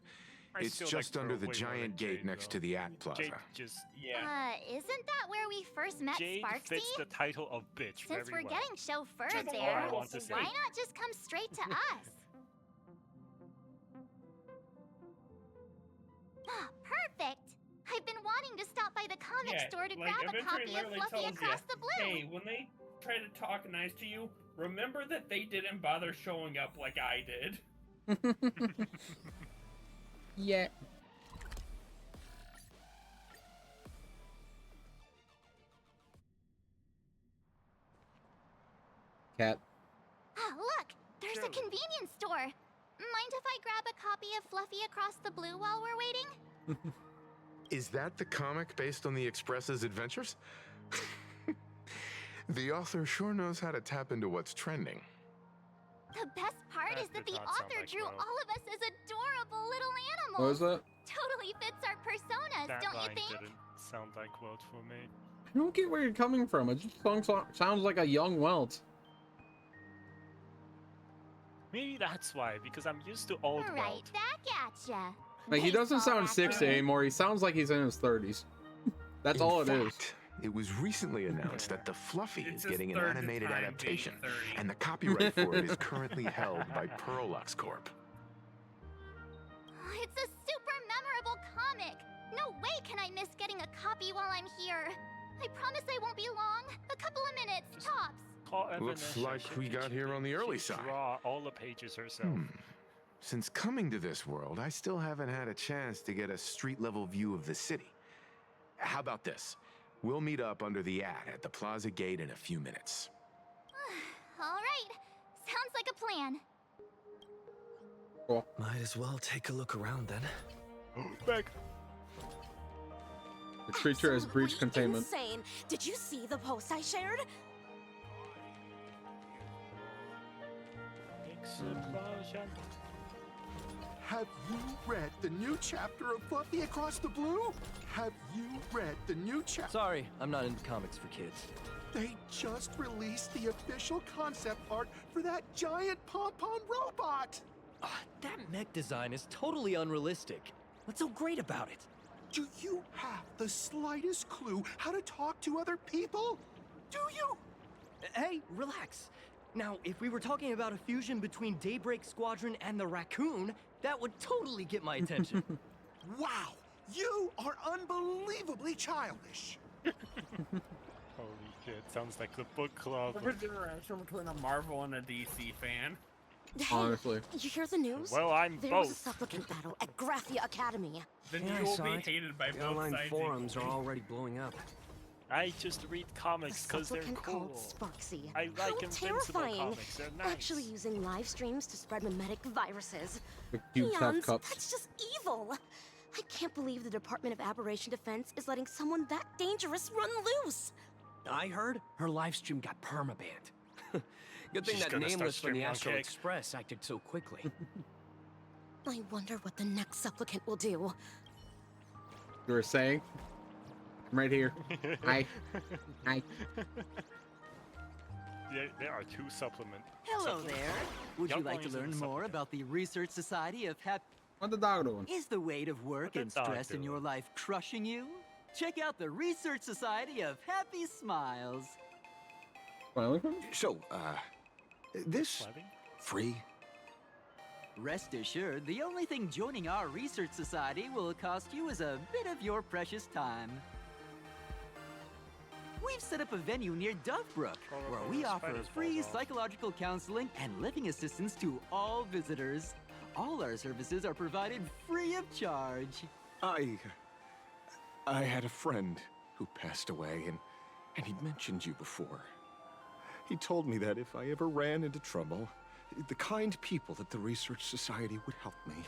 I It's still just like under Pearl the way more giant than gate Jade, next though. to the At Plaza. Jade just Yeah. Isn't that where we first met Jade Sparksy? fits the title of bitch Since very we're well. getting chauffeured That's all there, I want to say. why not just come straight to us? Ah, perfect! I've been wanting to stop by the comic store to like, grab a Aventurine copy of literally Fluffy tells Across ya, the Blue. Hey, when they try to talk nice to you, remember that they didn't bother showing up like I did. Yeah. Cat. Ah, look! There's a convenience store! Mind if I grab a copy of Fluffy Across the Blue while we're waiting? Is that the comic based on the Express's adventures? The author sure knows how to tap into what's trending. The best part That is that did the not sound author like drew Will. all of us as adorable little animals. What was that? Totally fits our personas, That don't you line think? didn't sound like quote for me. I don't get where you're coming from. It just sounds like a young Welt. Maybe that's why, because I'm used to old Right Welt. back at ya. Like, he doesn't Baseball sound 60 actor. anymore. He sounds like he's in his 30s. That's all it is. It was recently announced that the Fluffy It's is getting his an third animated time adaptation, being 30. and the copyright for it is currently held by Pearlux Corp. It's a super memorable comic. No way can I miss getting a copy while I'm here. I promise I won't be long. A couple of minutes, tops. Call Looks Evanescence, like we got here on the early side. Draw all the pages herself. Since coming to this world, I still haven't had a chance to get a street-level view of the city. How about this? We'll meet up under the at the Plaza Gate in a few minutes. All right. Sounds like a plan. Cool. Might as well take a look around then. Back. The creature has breached containment. Insane. Did you see the post I shared? Explosion. Have you read the new chapter of Fluffy Across the Blue? Have you read the new chapter? Sorry, I'm not into comics for kids. They just released the official concept art for that giant pom-pom robot! That mech design is totally unrealistic. What's so great about it? Do you have the slightest clue how to talk to other people? Do you? Hey, relax. Now, if we were talking about a fusion between Daybreak Squadron and the Raccoon, that would totally get my attention. Wow! You are unbelievably childish! Holy shit, sounds like the book club. There's an interaction between a Marvel and a DC fan. Hey, Honestly. you hear the news? Well, I'm there was a both. supplicant battle at Graphia Academy. Then Yeah, you I will saw be it. hated by The both online sides forums are equally. already blowing up. I just read comics The because they're supplicant cool. called Sparksy. I like How Invincible terrifying! comics, they're nice. Actually using live streams to spread mimetic viruses. The cubes have Eons, cups. that's just evil. I can't believe the Department of Aberration Defense is letting someone that dangerous run loose. I heard her live stream got permabanned. Good thing She's that gonna start Nameless from the streaming on Astro Cake. Express acted so quickly. I wonder what the next supplicant will do. You were saying? I'm right here. Hi. Hi. There are 2 supplements. Hello there. Would you like to learn more about the Research Society of What the dog doing? Is the weight of work and stress in your life crushing you? Check out the Research Society of Happy Smiles. So, this free? Rest assured, the only thing joining our Research Society will cost you is a bit of your precious time. We've set up a venue near Dovebrook, where we offer free psychological counseling and living assistance to all visitors. All our services are provided free of charge. I had a friend who passed away, and he'd mentioned you before. He told me that if I ever ran into trouble, the kind people at the Research Society would help me.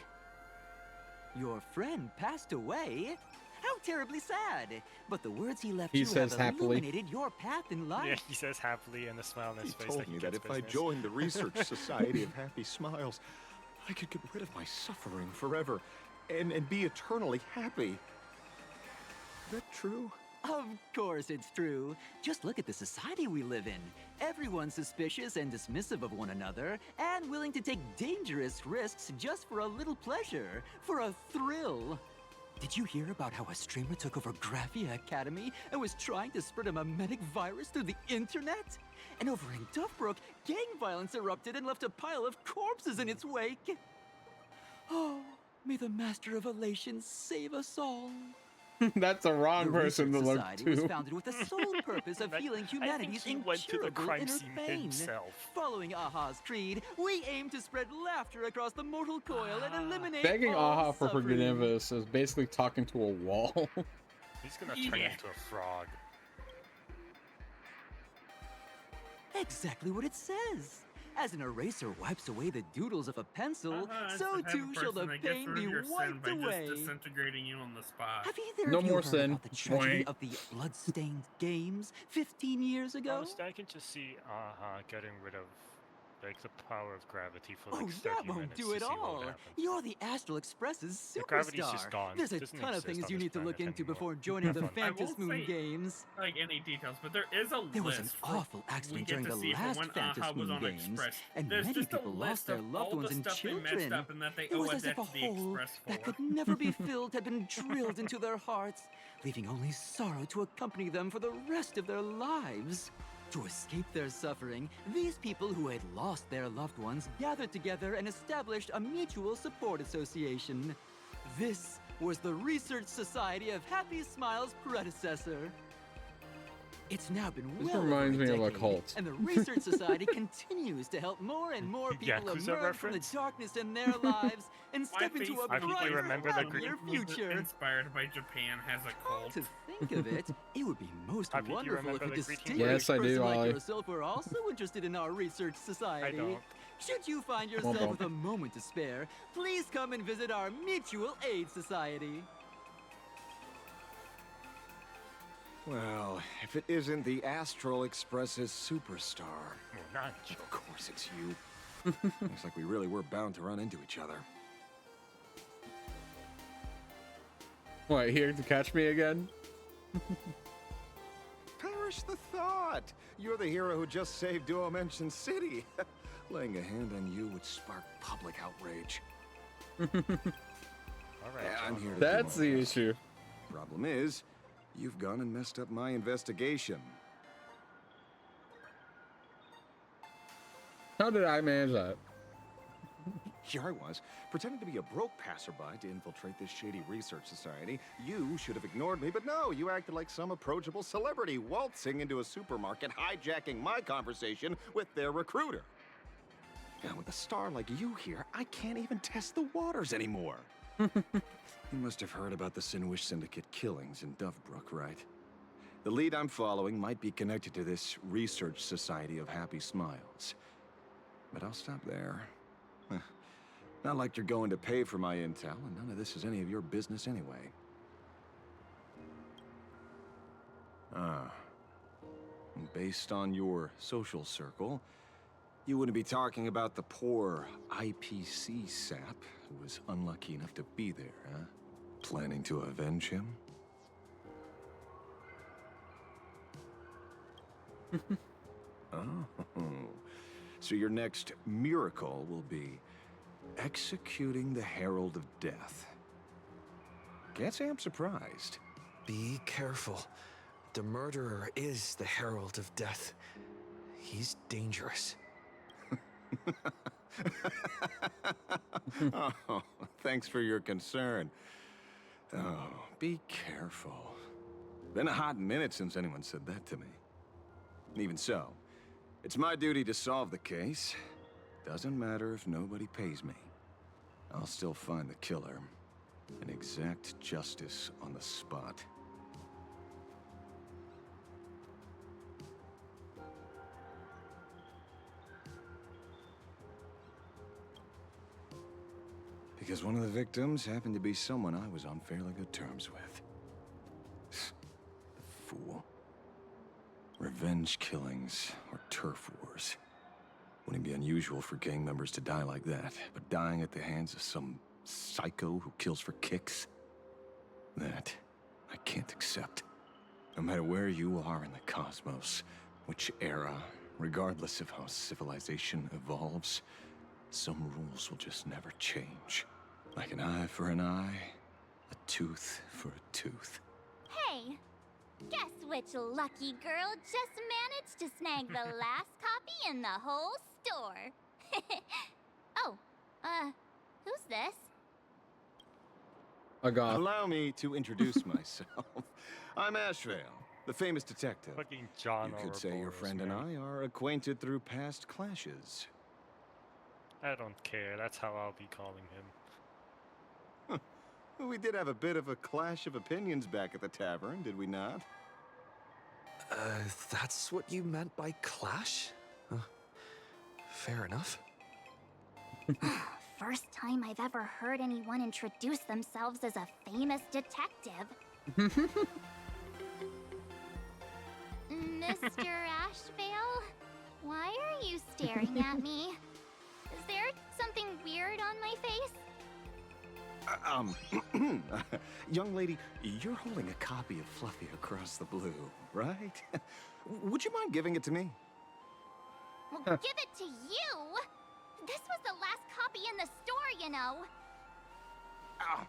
Your friend passed away? How terribly sad! But the words he left He you says have happily. illuminated your path in life. Yeah, he says happily and a smile on his face. He told me that if I joined the Research Society of Happy Smiles, I could get rid of my suffering forever and be eternally happy. Is that true? Of course it's true. Just look at the society we live in. Everyone's suspicious and dismissive of one another, and willing to take dangerous risks just for a little pleasure, for a thrill. Did you hear about how a streamer took over Graphia Academy and was trying to spread a mimetic virus through the internet? And over in Dovebrook, gang violence erupted and left a pile of corpses in its wake. Oh, may the Master of Elation save us all. That's the wrong person to look Society was to. founded with the sole purpose of healing humanity's incurable inner pain. Following Aha's creed, we aim to spread laughter across the mortal coil and eliminate Begging all Aha for suffering. forgiveness is basically talking to a wall. He's gonna turn into a frog. Exactly what it says. As an eraser wipes away the doodles of a pencil, so too shall the pain be wiped away. Just disintegrating you on the spot. Have either No of you more heard sin. about the tragedy Boing. of the blood-stained games 15 years ago? Honestly, I can just see getting rid of like the power of gravity for like Oh, 30 that won't minutes do to it see what all. would happen. You're the Astral Express's The superstar. gravity's just gone. There's a Doesn't ton of exist things on you this need to look planet into anymore. before joining the I Phantom won't Moon say, Games. like any details, but there is a There was an list awful we accident get during to the see for last when Phantom Aha was Moon on Games, Express. and There's many just a people list lost their of loved all ones the and stuff they messed children. up and that they It was owe a as debt if a to the hole Express that for. could never be filled had been drilled into their hearts, leaving only sorrow to accompany them for the rest of their lives. To escape their suffering, these people who had lost their loved ones gathered together and established a mutual support association. This was the Research Society of Happy Smiles' predecessor. It's now been This well reminds over a me of a decade, cult. and the Research Society continues to help more and more people Yakuza emerge from the reference? darkness in their lives and step into a I think you brighter, remember the happier green- future. Inspired by Japan has a cult. To think of it, it would be most Happy, do you wonderful if remember a the Greek distinguished Yes, I do, person like Ollie. yourself were also interested in our research society. don't. Should you find yourself bump. with a moment to spare, please come and visit our Mutual Aid Society. Well, if it isn't the Astral Express's superstar. Well, not you. Of course it's you. Looks like we really were bound to run into each other. What, here to catch me again? Perish the thought! You're the hero who just saved Duo Mention City. Laying a hand on you would spark public outrage. All right. I'm here to That's do my the best. issue. Problem is, you've gone and messed up my investigation. How did I manage that? Here I was, pretending to be a broke passerby to infiltrate this shady research society. You should have ignored me, but no, you acted like some approachable celebrity waltzing into a supermarket, hijacking my conversation with their recruiter. Now, with a star like you here, I can't even test the waters anymore. You must have heard about the Sinwish Syndicate killings in Dovebrook, right? The lead I'm following might be connected to this Research Society of Happy Smiles. But I'll stop there. Not like you're going to pay for my intel, and none of this is any of your business anyway. And based on your social circle, you wouldn't be talking about the poor IPC sap who was unlucky enough to be there, huh? Planning to avenge him? Oh. So your next miracle will be executing the Herald of Death. Can't say I'm surprised. Be careful. The murderer is the Herald of Death. He's dangerous. Oh, thanks for your concern. Oh, be careful. Been a hot minute since anyone said that to me. Even so, it's my duty to solve the case. Doesn't matter if nobody pays me. I'll still find the killer and exact justice on the spot. Because one of the victims happened to be someone I was on fairly good terms with. The fool. Revenge killings or turf wars. Wouldn't be unusual for gang members to die like that, but dying at the hands of some psycho who kills for kicks? That I can't accept. No matter where you are in the cosmos, which era, regardless of how civilization evolves, some rules will just never change. Like an eye for an eye, a tooth for a tooth. Hey, guess which lucky girl just managed to snag the last copy in the whole store? Oh, who's this? A god. Allow me to introduce myself. I'm Ashvale, the famous detective. Fucking John You could say your Ouroboros, friend and I are acquainted through past clashes. I don't care. That's how I'll be calling him. We did have a bit of a clash of opinions back at the tavern, did we not? That's what you meant by clash? Fair enough. First time I've ever heard anyone introduce themselves as a famous detective. Mr. Ashvale, why are you staring at me? Is there something weird on my face? Young lady, you're holding a copy of Fluffy Across the Blue, right? Would you mind giving it to me? Well, give it to you! This was the last copy in the store, you know.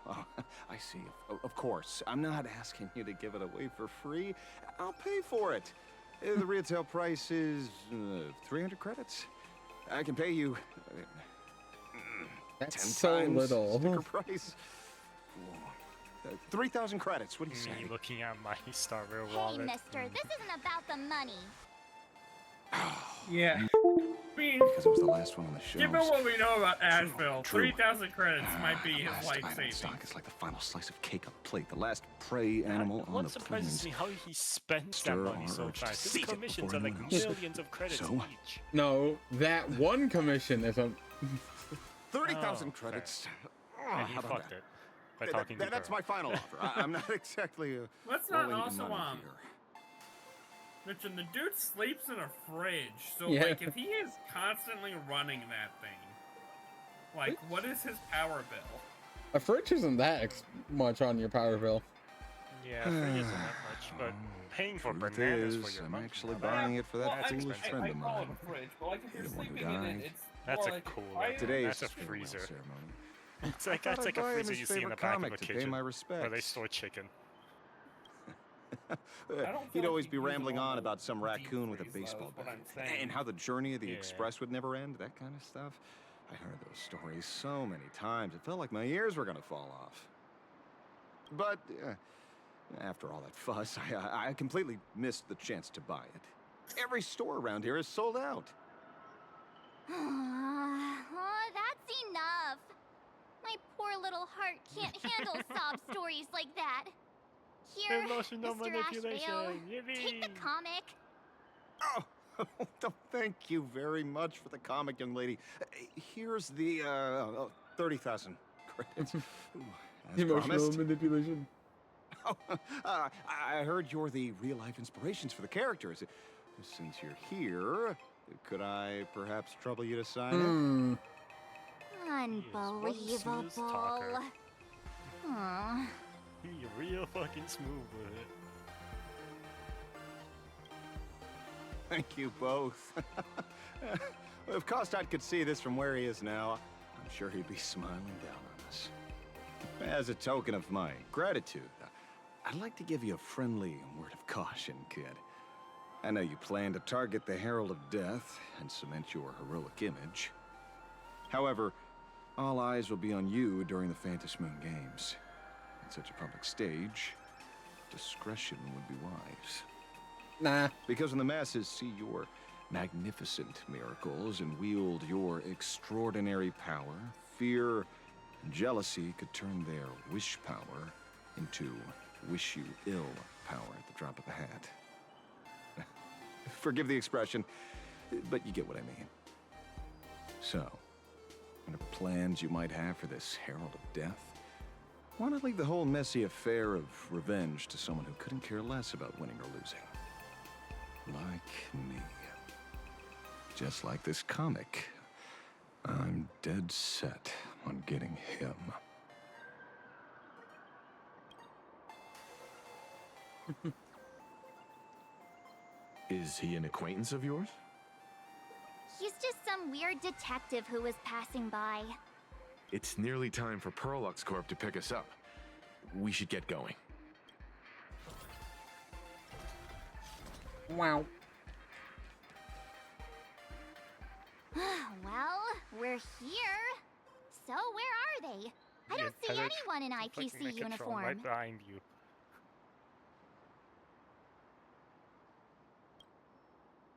Oh, I see. Of course. I'm not asking you to give it away for free. I'll pay for it. The retail price is 300 credits. I can pay you That's 10 so times little. sticker price. 3,000 credits. What do you say? Me looking at my Star Rail Hey, wallet. mister, this isn't about the money. Yeah. I mean, Because it was the last one on the shelves. given what we know about Asheville, True. 3,000 credits might be his Last life item in saving. stock is like the final slice of cake on a plate. The last prey animal on What the surprises plains. me how he spends that Stir money our so urge to fast. His seize it commissions before are like anyone else. millions of credits So? each. No, that one commission isn't. 30,000 Oh, credits. And he How about fucked that? it by talking to That's girl. my final offer. I'm not exactly Let's not rolling in also, money here. Mitchum, the dude sleeps in a fridge, so Yeah. like if he is constantly running that thing, like what is his power bill? A fridge isn't that much on your power bill. Yeah, free isn't that much, but paying for Truth bananas is, for your I'm money. actually buying it for that Well, foolish friend I of call it mine. a fridge, but like if you're The one who sleeping in died. it, it's That's more a like cooler. fire. Today That's is a the farewell freezer. ceremony. It's like I that's thought like I'd a buy him freezer his you see in the favorite back of a comic to pay kitchen my where they respects. store chicken. He'd feel always like be you use rambling it on on about some deep raccoon with a freeze, though, baseball is what bat, I'm saying. and how the journey of the Yeah. express would never end, that kind of stuff. I heard those stories so many times, it felt like my ears were gonna fall off. But after all that fuss, I completely missed the chance to buy it. Every store around here is sold out. Oh, that's enough. My poor little heart can't handle sob stories like that. Here, Emotional Mr. manipulation. Ashvale, Yippee. take the comic. Oh, thank you very much for the comic, young lady. Here's the 30,000 credits. Ooh, as Emotional promised. manipulation. Oh, I heard you're the real-life inspirations for the characters. Since you're here, could I perhaps trouble you to sign it? Unbelievable. talker. Aw. You're real fucking smooth with it. Thank you both. If Kostat could see this from where he is now, I'm sure he'd be smiling down on us. As a token of my gratitude, I'd like to give you a friendly word of caution, kid. I know you plan to target the Herald of Death and cement your heroic image. However, all eyes will be on you during the Phantom Moon Games. On such a public stage, discretion would be wise. Nah, because when the masses see your magnificent miracles and wield your extraordinary power, fear and jealousy could turn their wish power into wish you ill power at the drop of a hat. Forgive the expression, but you get what I mean. So, whatever plans you might have for this Herald of Death, why not leave the whole messy affair of revenge to someone who couldn't care less about winning or losing? Like me. Just like this comic, I'm dead set on getting him. Is he an acquaintance of yours? He's just some weird detective who was passing by. It's nearly time for Perlux Corp to pick us up. We should get going. Wow. Well, we're here. So where are they? I don't see anyone in IPC uniform. Right behind you.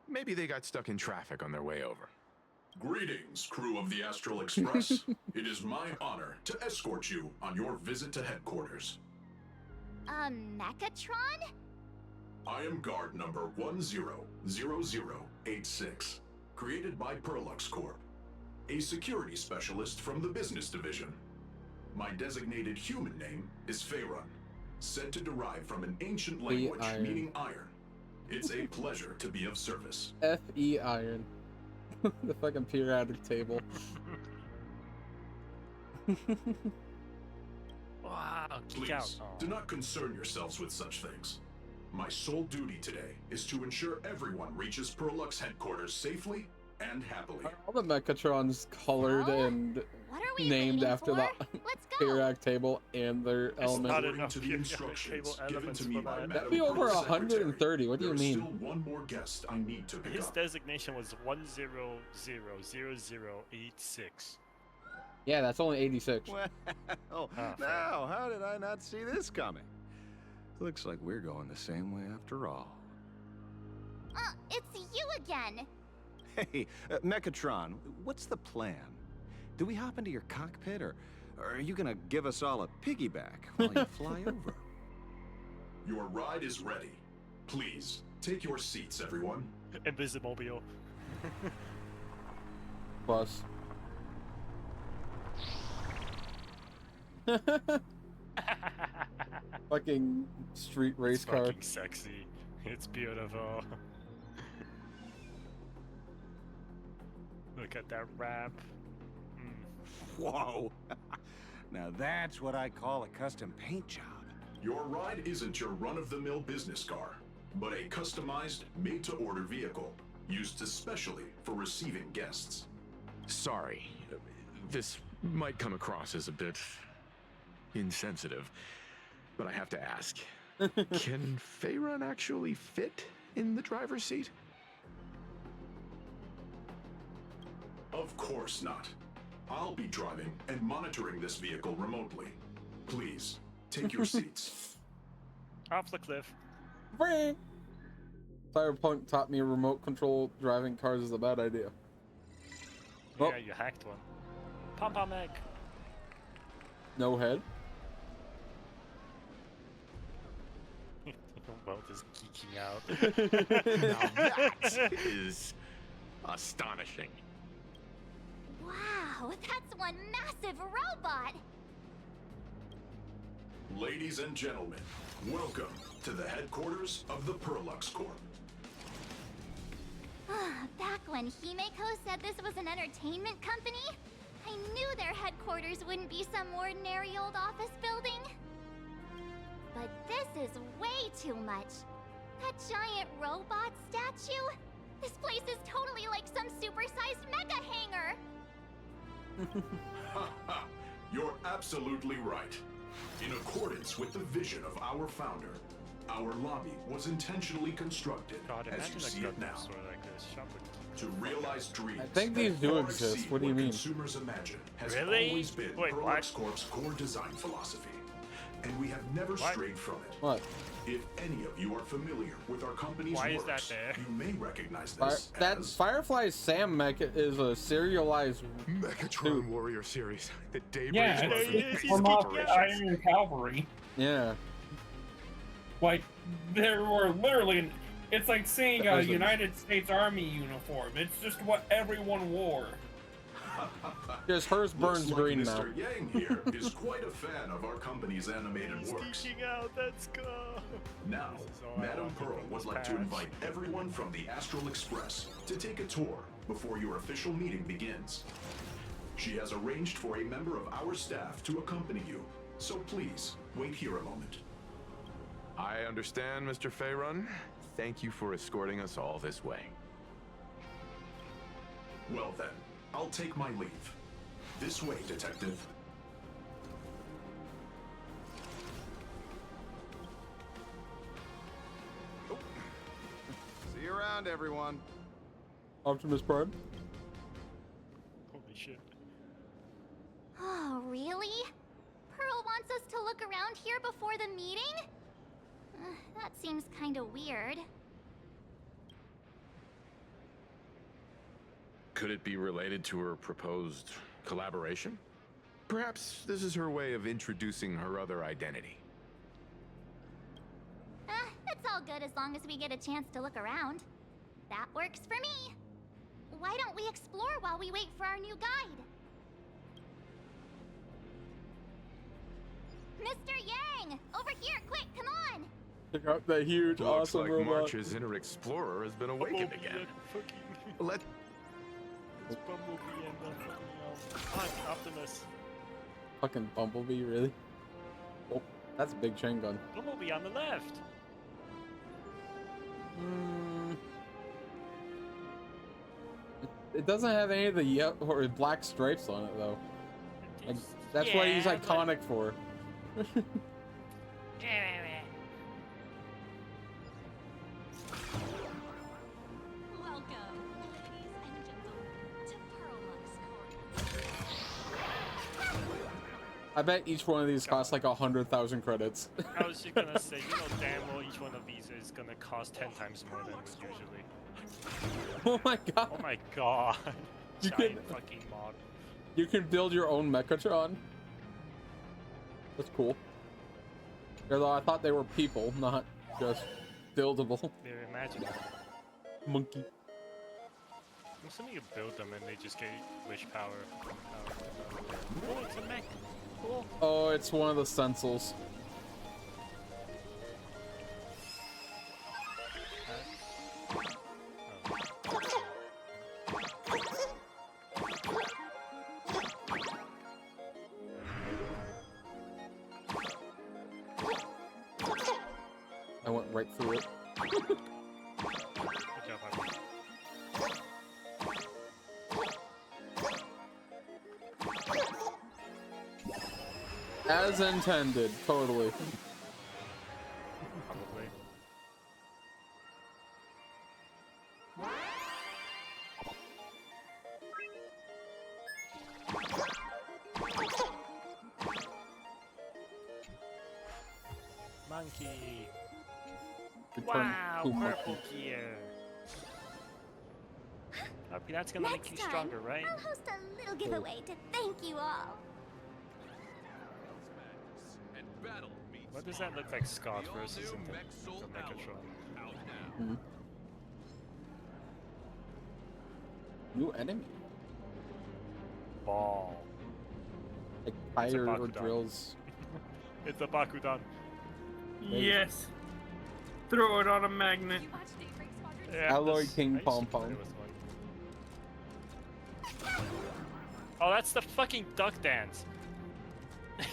Maybe they got stuck in traffic on their way over. Greetings, crew of the Astral Express. It is my honor to escort you on your visit to headquarters. Mechatron? I am guard number 100086, created by Perlux Corp, a security specialist from the business division. My designated human name is Faerun, said to derive from an ancient language meaning iron. It's a pleasure to be of service. F.E. Iron. The fucking periodic table. Wow, Please, do not concern yourselves with such things. My sole duty today is to ensure everyone reaches Perlux headquarters safely and happily. All the Mechatrons colored and named after the periodic table and their elements. According to the instructions given to me by That'd be over 130. What do you mean? Still one more guest I need to pick His up. designation was 1000086. Yeah, that's only 86. Well, now, how did I not see this coming? Looks like we're going the same way after all. It's you again. Hey, Mechatron, what's the plan? Do we hop into your cockpit, or are you gonna give us all a piggyback while you fly over? Your ride is ready. Please, take your seats, everyone. Invisible. Bus. Fucking street race It's car. fucking sexy. It's beautiful. Look at that wrap. Whoa! Now that's what I call a custom paint job. Your ride isn't your run-of-the-mill business car, but a customized, made-to-order vehicle, used especially for receiving guests. Sorry, this might come across as a bit insensitive, but I have to ask. Can Faerun actually fit in the driver's seat? Of course not. I'll be driving and monitoring this vehicle remotely. Please, take your seats. Off the cliff. Cyberpunk taught me remote control driving cars is a bad idea. Yeah, you hacked one. Pom-pom egg. No head. World is geeking out. Now that is astonishing. Wow, that's one massive robot. Ladies and gentlemen, welcome to the headquarters of the Perlux Corp. Back when Himeko said this was an entertainment company, I knew their headquarters wouldn't be some ordinary old office building. But this is way too much. That giant robot statue? This place is totally like some supersized mega hangar. You're absolutely right. In accordance with the vision of our founder, our lobby was intentionally constructed as you see it now. To realize dreams I think these that do far exist. exceed What do you mean? consumers imagine has Really? always been Wait, Perlex Corp's core design philosophy. And we have never strayed from it. What? If any of you are familiar with our company's Why is works, that there? you may recognize this That as Firefly's Sam mech is a serialized Megatron Warrior series. The Daybreak Yeah, it's from off the Iron Cavalry. Yeah. Like, there were literally... It's like seeing a That was a- United States Army uniform. It's just what everyone wore. Just hers burns Looks like green now. Mr. Yang here is quite a fan of our company's animated works. Out, let's go. Now, Madame Pearl would like to invite everyone from the Astral Express to take a tour before your official meeting begins. She has arranged for a member of our staff to accompany you, so please, wait here a moment. I understand, Mr. Faerun. Thank you for escorting us all this way. Well then, I'll take my leave. This way, Detective. See you around, everyone. Optimus Prime. Holy shit. Oh, really? Pearl wants us to look around here before the meeting? That seems kinda weird. Could it be related to her proposed collaboration? Perhaps this is her way of introducing her other identity. It's all good as long as we get a chance to look around. That works for me. Why don't we explore while we wait for our new guide? Mr. Yang! Over here, quick, come on! Check out that huge, Looks awesome like robot. March's inner explorer has been awakened again. Let It's Bumblebee and I'm Optimus. Fucking Bumblebee, really? Oh, that's a big chain gun. Bumblebee on the left. It doesn't have any of the yellow or black stripes on it though. Like, that's what he's Yeah, iconic for. Welcome, ladies and gentlemen, to Perlex Corp. I bet each one of these costs like 100,000 credits. I was just gonna say, you know damn well each one of these is gonna cost 10 times more than usually. Oh my god. Oh my god. You Giant can- fucking mod. You can build your own Mechatron. That's cool. Although I thought they were people, not just buildable. They're imaginary. Monkey. I'm assuming you build them and they just get wish power. Oh, it's a mech. Cool. Oh, it's one of the stencils. I went right through it. Good job, Harvey. As intended, totally. Probably. Monkey. Wow, Cool purple monkey. gear. Harvey, that's gonna make you Next time, stronger, right? I'll host a little giveaway to thank you all. What does that look like, Scott versus the Megatron? Hmm. New enemy. Ball. Like It's a fire or Bakudan. drills. It's a Bakudan. Yes. Throw it on a magnet. Yeah, Alloy that's- King I used to Pom play Pom. with one. Oh, that's the fucking duck dance. You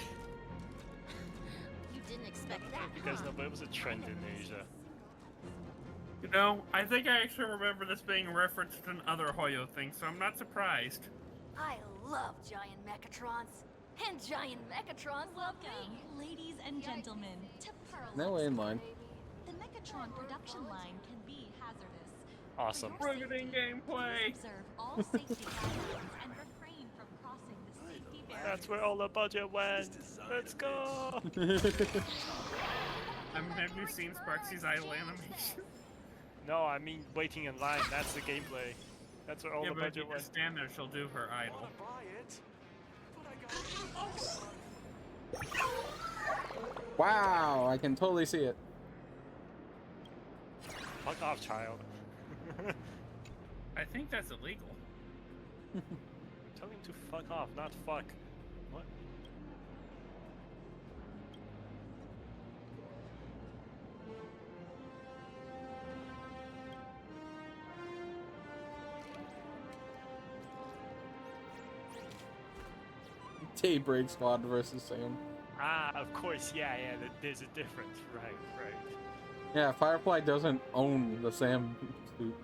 didn't expect that, You guys huh? know, but it was a trend in Asia. No, I think I actually remember this being referenced in other Hoyo things, so I'm not surprised. I love giant Mechatrons. And giant Mechatrons love me. Ladies and gentlemen, to Pearl. No way in line. The Mechatron production line can be hazardous. Awesome. Riveting gameplay. Observe all safety guidelines and refrain from crossing the safety barriers. That's where all the budget went. Let's go. Have you seen Sparksy's idle animation? No, I mean waiting in line. That's the gameplay. That's where all Yeah, the but if you budget went. just stand there, she'll do her idle. Wow, I can totally see it. Fuck off, child. I think that's illegal. Tell him to fuck off, not fuck. What? Daybreak Squad versus Sam. Ah, of course, yeah, there's a difference. Right. Yeah, Firefly doesn't own the Sam suit.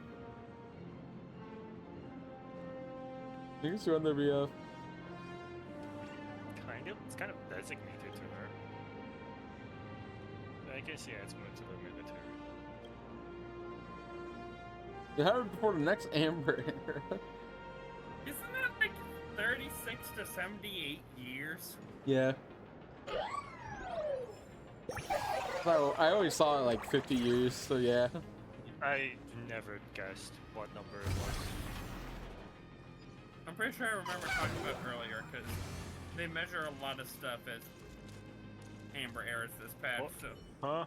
You can surrender VF. Kind of. It's kind of designated to her. But I guess, yeah, it's more to the military. You have it before the next Amber era. Isn't that like 36 to 78 years? Yeah. So I always saw it like 50 years, so yeah. I never guessed what number it was. I'm pretty sure I remember talking about it earlier, because they measure a lot of stuff as Amber eras this patch, so... Huh?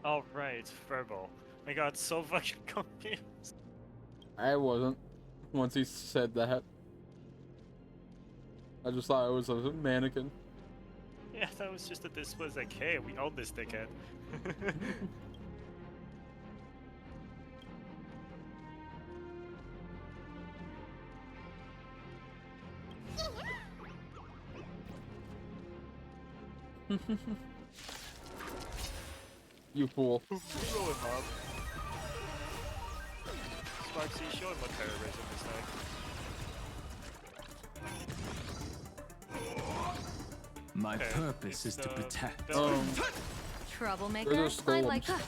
Oh, right, it's verbal. I got so fucking confused. I wasn't. Once he said that. I just thought it was a mannequin. Yeah, that was just that this was like, hey, we own this dickhead. You fool. Roll him up. Sparksy, show him what terrorism is like. My Okay, purpose is it's, to protect. Troublemaker? I like that.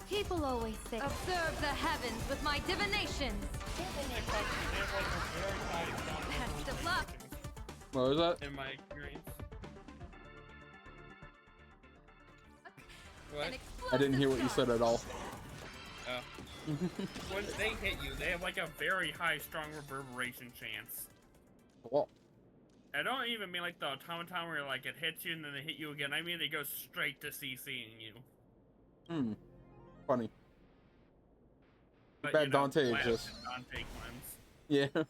People always say, observe the heavens with my divinations. Best of luck. What was that? In my experience. What? I didn't hear what you said at all. Oh. When they hit you, they have like a very high, strong reverberation chance. Well, I don't even mean like the automaton where like it hits you and then they hit you again. I mean they go straight to CCing you. Funny. But, Bad you know, Dante classic exists. Dante cleanse. Yeah.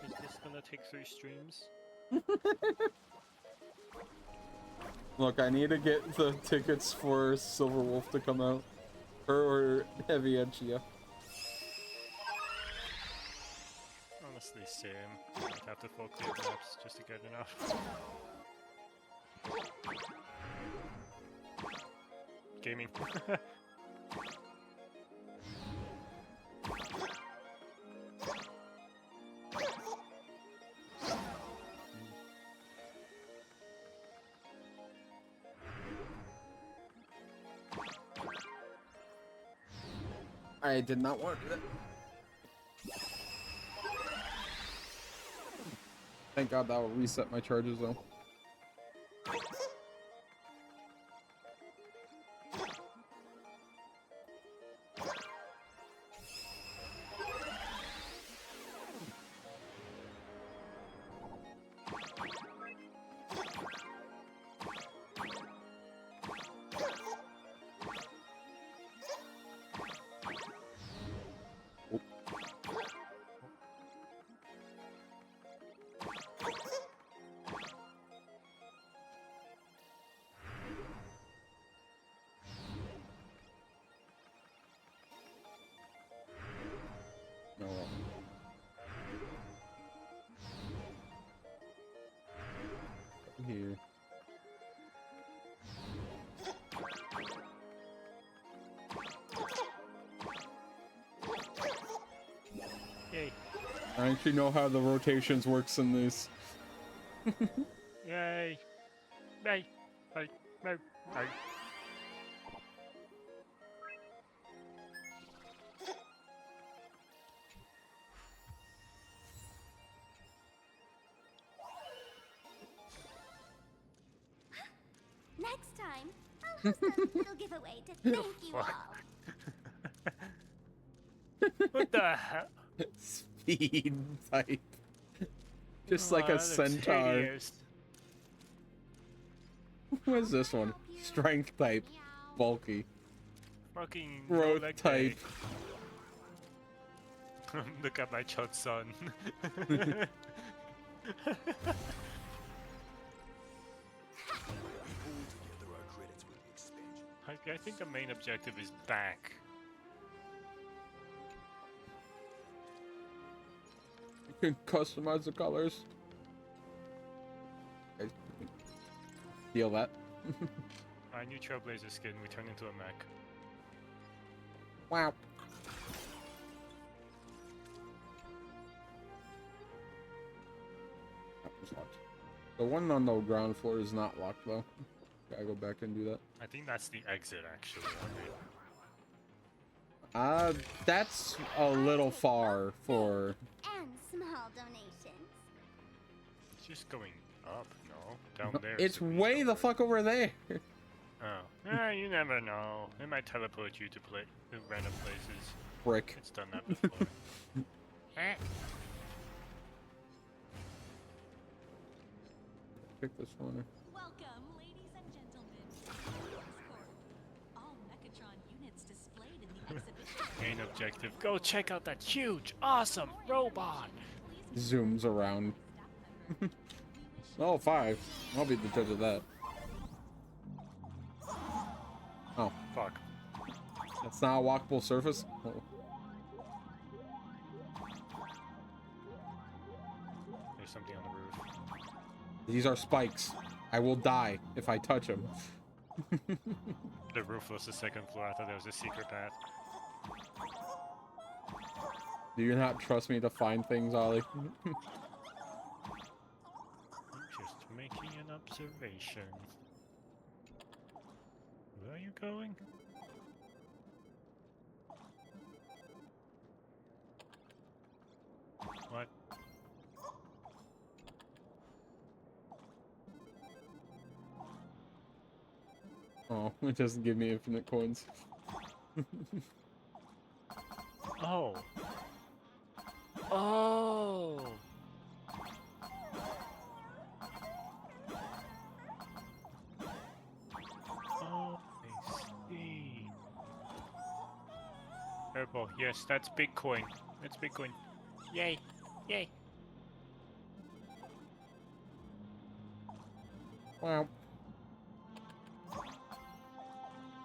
Is this gonna take 3 streams? Look, I need to get the tickets for Silver Wolf to come out. Or Heavy and Chia. Honestly, same. I'd have to full clear maps just to get enough. Gaming. I did not want that. Thank God that will reset my charges though. here. Yay. I actually know how the rotations works in this. Yay. Yay. Hey. No. Hey. Next time, I'll host a little giveaway to thank you all. What the hell? Speed type. Just like a that looks centaur. hideous. What is this one? Strength type. Bulky. Fucking Growth no leg type. day. Look at my chud son. I think the main objective is back. You can customize the colors. Feel that? My new Trailblazer skin, we turn into a mech. Wow. That was locked. The one on the ground floor is not locked though. Gotta go back and do that. I think that's the exit, actually. That's a little far for... And small donations. It's just going up, no? Down there. It's way the fuck over there. Oh. You never know. It might teleport you to random places. Brick. It's done that before. Pick this one. Welcome, ladies and gentlemen. All Mechatron units displayed in the exhibition. Main objective. Go check out that huge, awesome robot. Zooms around. Oh, 5. I'll be the judge of that. Oh. Fuck. That's not a walkable surface? Oh. There's something on the roof. These are spikes. I will die if I touch them. The roof was the second floor. I thought there was a secret path. Do you not trust me to find things, Ollie? I'm just making an observation. Where are you going? What? Oh, it doesn't give me infinite coins. Oh. Oh. Oh, I see. Purple. Yes, that's Bitcoin. That's Bitcoin. Yay. Yay. Wow.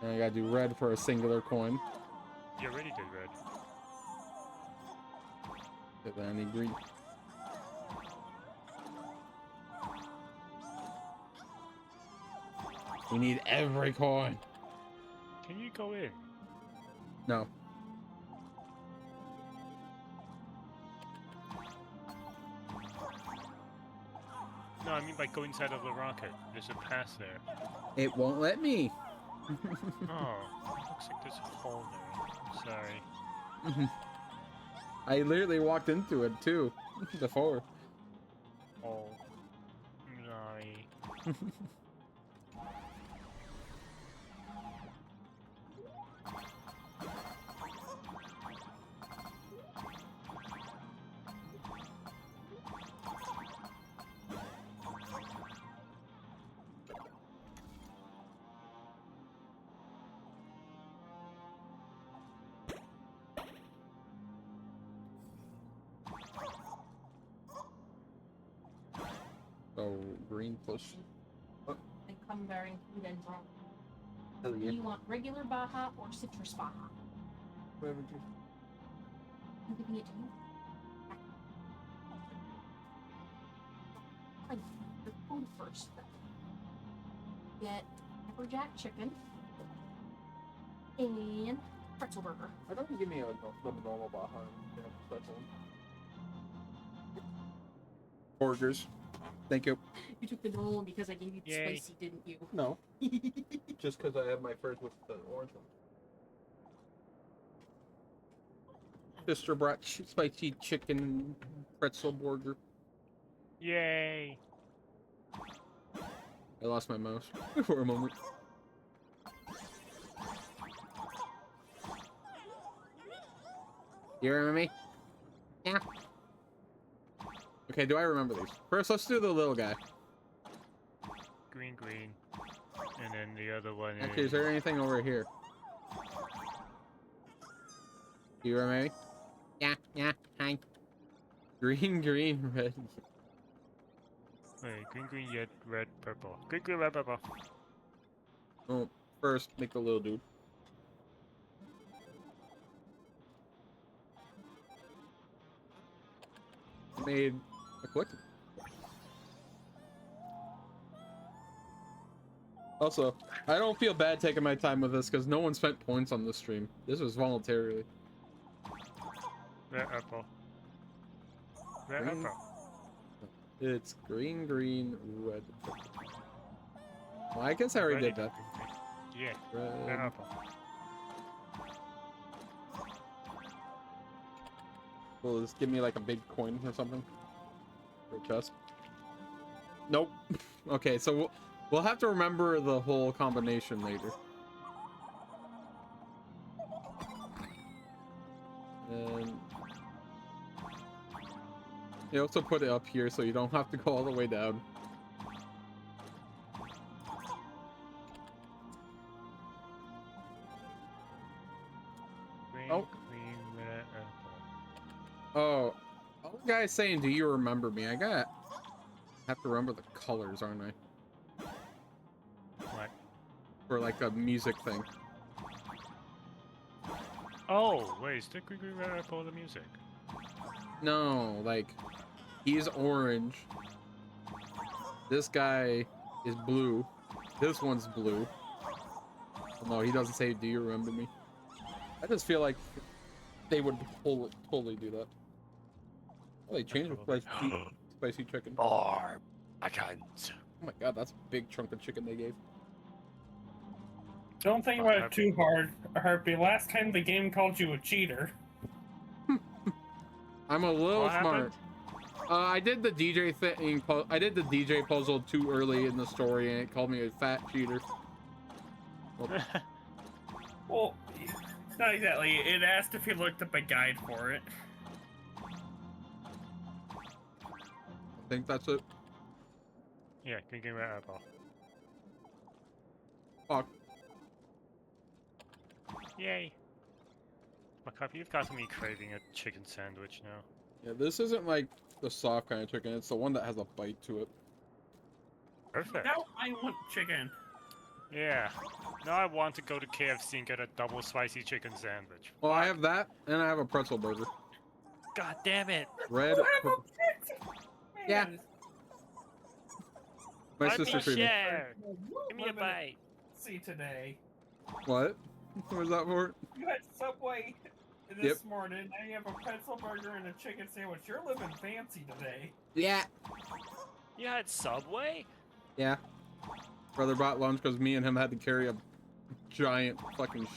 And I gotta do red for a singular coin. You already did red. Then I need green. We need every coin. Can you go in? No. No, I mean like go inside of the rocket. There's a pass there. It won't let me. Oh, looks like there's a hole there. Sorry. I literally walked into it too before. Oh, sorry. So green push. They come bearing food and drink. Oh, Do you want regular Baja or citrus Baja? Whatever. I'm giving it to you. Like, the food first, then. get pepperjack chicken and pretzel burger. I don't give me a normal Baja. Special. Burgers. Thank you. You took the normal one because I gave you the Yay. spicy, didn't you? No. Just because I have my first with the orange one. Sister brought spicy chicken pretzel burger. Yay! I lost my mouse for a moment. You remember me? Yeah. Okay, do I remember these? First, let's do the little guy. Green, green. And then the other one Actually, is there anything over here? Do you remember me? Yeah, hi. Green, green, red. Wait, green, green, yet red, purple. Green, green, red, purple. Oh, first, make the little dude. Made a collectible. Also, I don't feel bad taking my time with this because no one spent points on this stream. This was voluntarily. Red, apple. Red, Green. apple. It's green, green, red. Well, I guess I already did that. Yeah, Red. red, apple. Will this give me like a big coin or something? For a chest? Nope. Okay, so we'll have to remember the whole combination later. And you also put it up here so you don't have to go all the way down. Green, Oh. green, red, apple. Oh, all the guys saying, "Do you remember me?" I have to remember the colors, aren't I? What? For like a music thing. Oh, wait, is the green, green, red, apple the music? No, like he's orange. This guy is blue. This one's blue. No, he doesn't say, "Do you remember me?" I just feel like they would totally do that. Oh, they changed the spicy chicken. Or I can't. Oh my god, that's a big chunk of chicken they gave. Don't think about it too hard, Harpy. Last time the game called you a cheater. I'm a little What smart. I did the DJ thing. I did the DJ puzzle too early in the story, and it called me a fat cheater. Well, it's not exactly. It asked if you looked up a guide for it. I think that's it. Yeah, green, green, red, apple. Fuck. Yay. Macabre, you've got me craving a chicken sandwich now. Yeah, this isn't like the soft kind of chicken. It's the one that has a bite to it. Perfect. Now I want chicken. Yeah. Now I want to go to KFC and get a double spicy chicken sandwich. Well, I have that, and I have a pretzel burger. God damn it. Red. Yeah. My Let sister me treated me. share. Give me a bite. See today. What? What was that for? You had Subway this morning. Now you have a pretzel burger and a chicken sandwich. You're living fancy today. Yeah. You had Subway? Yeah. Brother bought lunch because me and him had to carry a giant fucking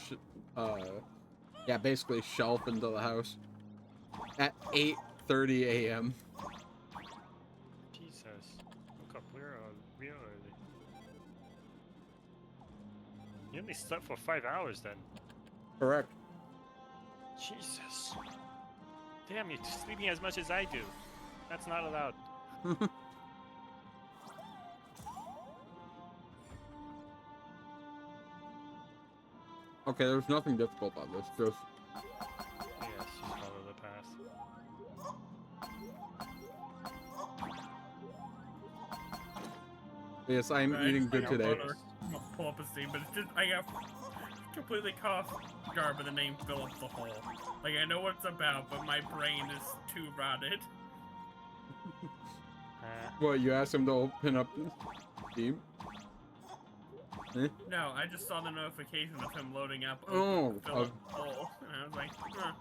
yeah, basically shelf into the house at 8:30 a.m. Jesus. Woke up real early. You only slept for 5 hours then. Correct. Jesus. Damn, you're sleeping as much as I do. That's not allowed. Okay, there's nothing difficult about this. Just Yes, just follow the path. yes, I'm eating good today. I'll pull up a scene, but it's just I got completely caught off guard by the name Philip the Hole. Like I know what it's about, but my brain is too rotted. What, you asked him to open up Steam? No, I just saw the notification of him loading up. Oh, Philip Bull, and I was like, huh.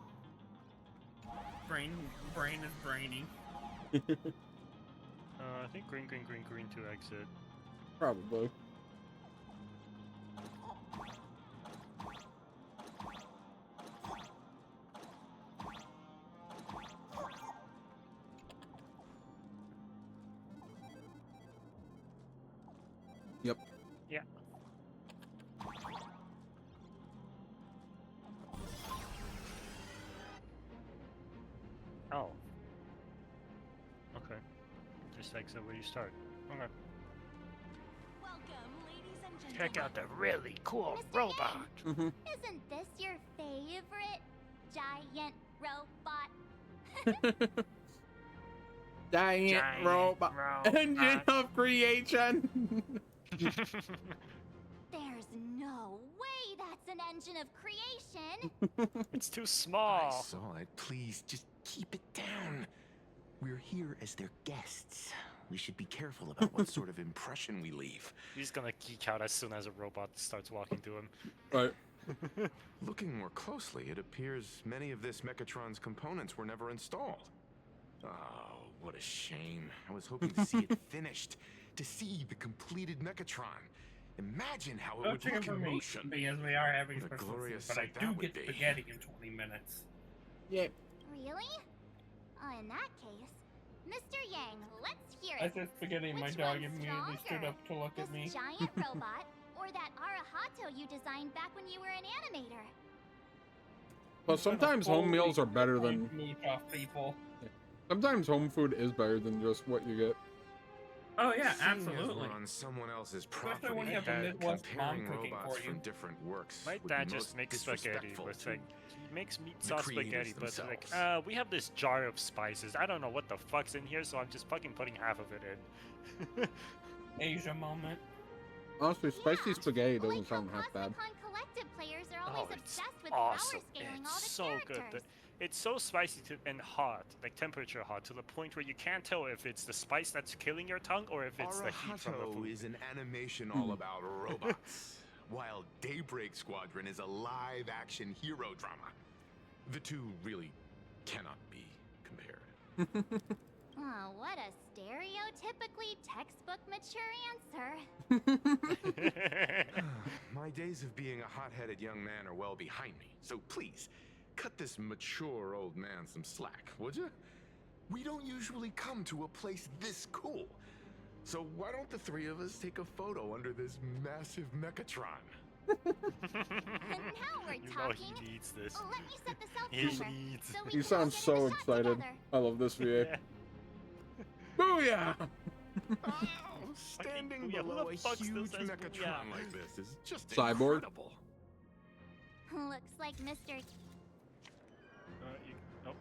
Brain is braining. I think green to exit. Probably. Yep. Yeah. Oh. Okay. Just exit where you start. Okay. Check out the really cool Mr. robot. Yang, isn't this your favorite giant robot? Giant robot. Engine of creation. There's no way that's an engine of creation. It's too small. I saw it. Please, just keep it down. We're here as their guests. We should be careful about what sort of impression we leave. He's gonna geek out as soon as a robot starts walking to him. Right. Looking more closely, it appears many of this Mechatron's components were never installed. Oh, what a shame. I was hoping to see it finished, to see the completed Mechatron. Imagine how it No would chicken look for in me, motion. because we are having What a special glorious food, but I sight do that would get be. spaghetti in 20 minutes. Yep. Really? Oh, in that case, Mr. Yang, let's hear I it. said spaghetti and my Which dog one's immediately stood stronger? up to look This at me. giant robot or that Arahato you designed back when you were an animator? Well, sometimes home meals are better than. Mooch off people. Sometimes home food is better than just what you get. Oh yeah, Seeing as absolutely. we're on someone else's Especially property, when you have a Midwest mom comparing cooking robots for you. from different works My would dad be just most makes spaghetti disrespectful with to like he makes meat the sauce creators spaghetti, but like themselves. we have this jar of spices. I don't know what the fuck's in here, so I'm just fucking putting half of it in. Asia moment. Honestly, spicy spaghetti doesn't sound half bad. Con Collective players are always Oh, it's obsessed with awesome. power scaling all It's the so characters. good. It's so spicy and hot, like temperature hot, to the point where you can't tell if it's the spice that's killing your tongue or if it's the heat from the Arahato food. is an animation all about robots, while Daybreak Squadron is a live-action hero drama. The two really cannot be compared. Oh, what a stereotypically textbook mature answer. My days of being a hot-headed young man are well behind me, so please, cut this mature old man some slack, would you? We don't usually come to a place this cool. So why don't the three of us take a photo under this massive Mechatron? Now we're You know talking. he needs this. Let me set the self He timer. needs So we You can sound all get so in the shot excited. together. I love this VA. Booyah! Standing Booyah, who below the a fuck still huge says Mechatron booyah? like this is just Cyborg? incredible. Looks like Mr. Oh.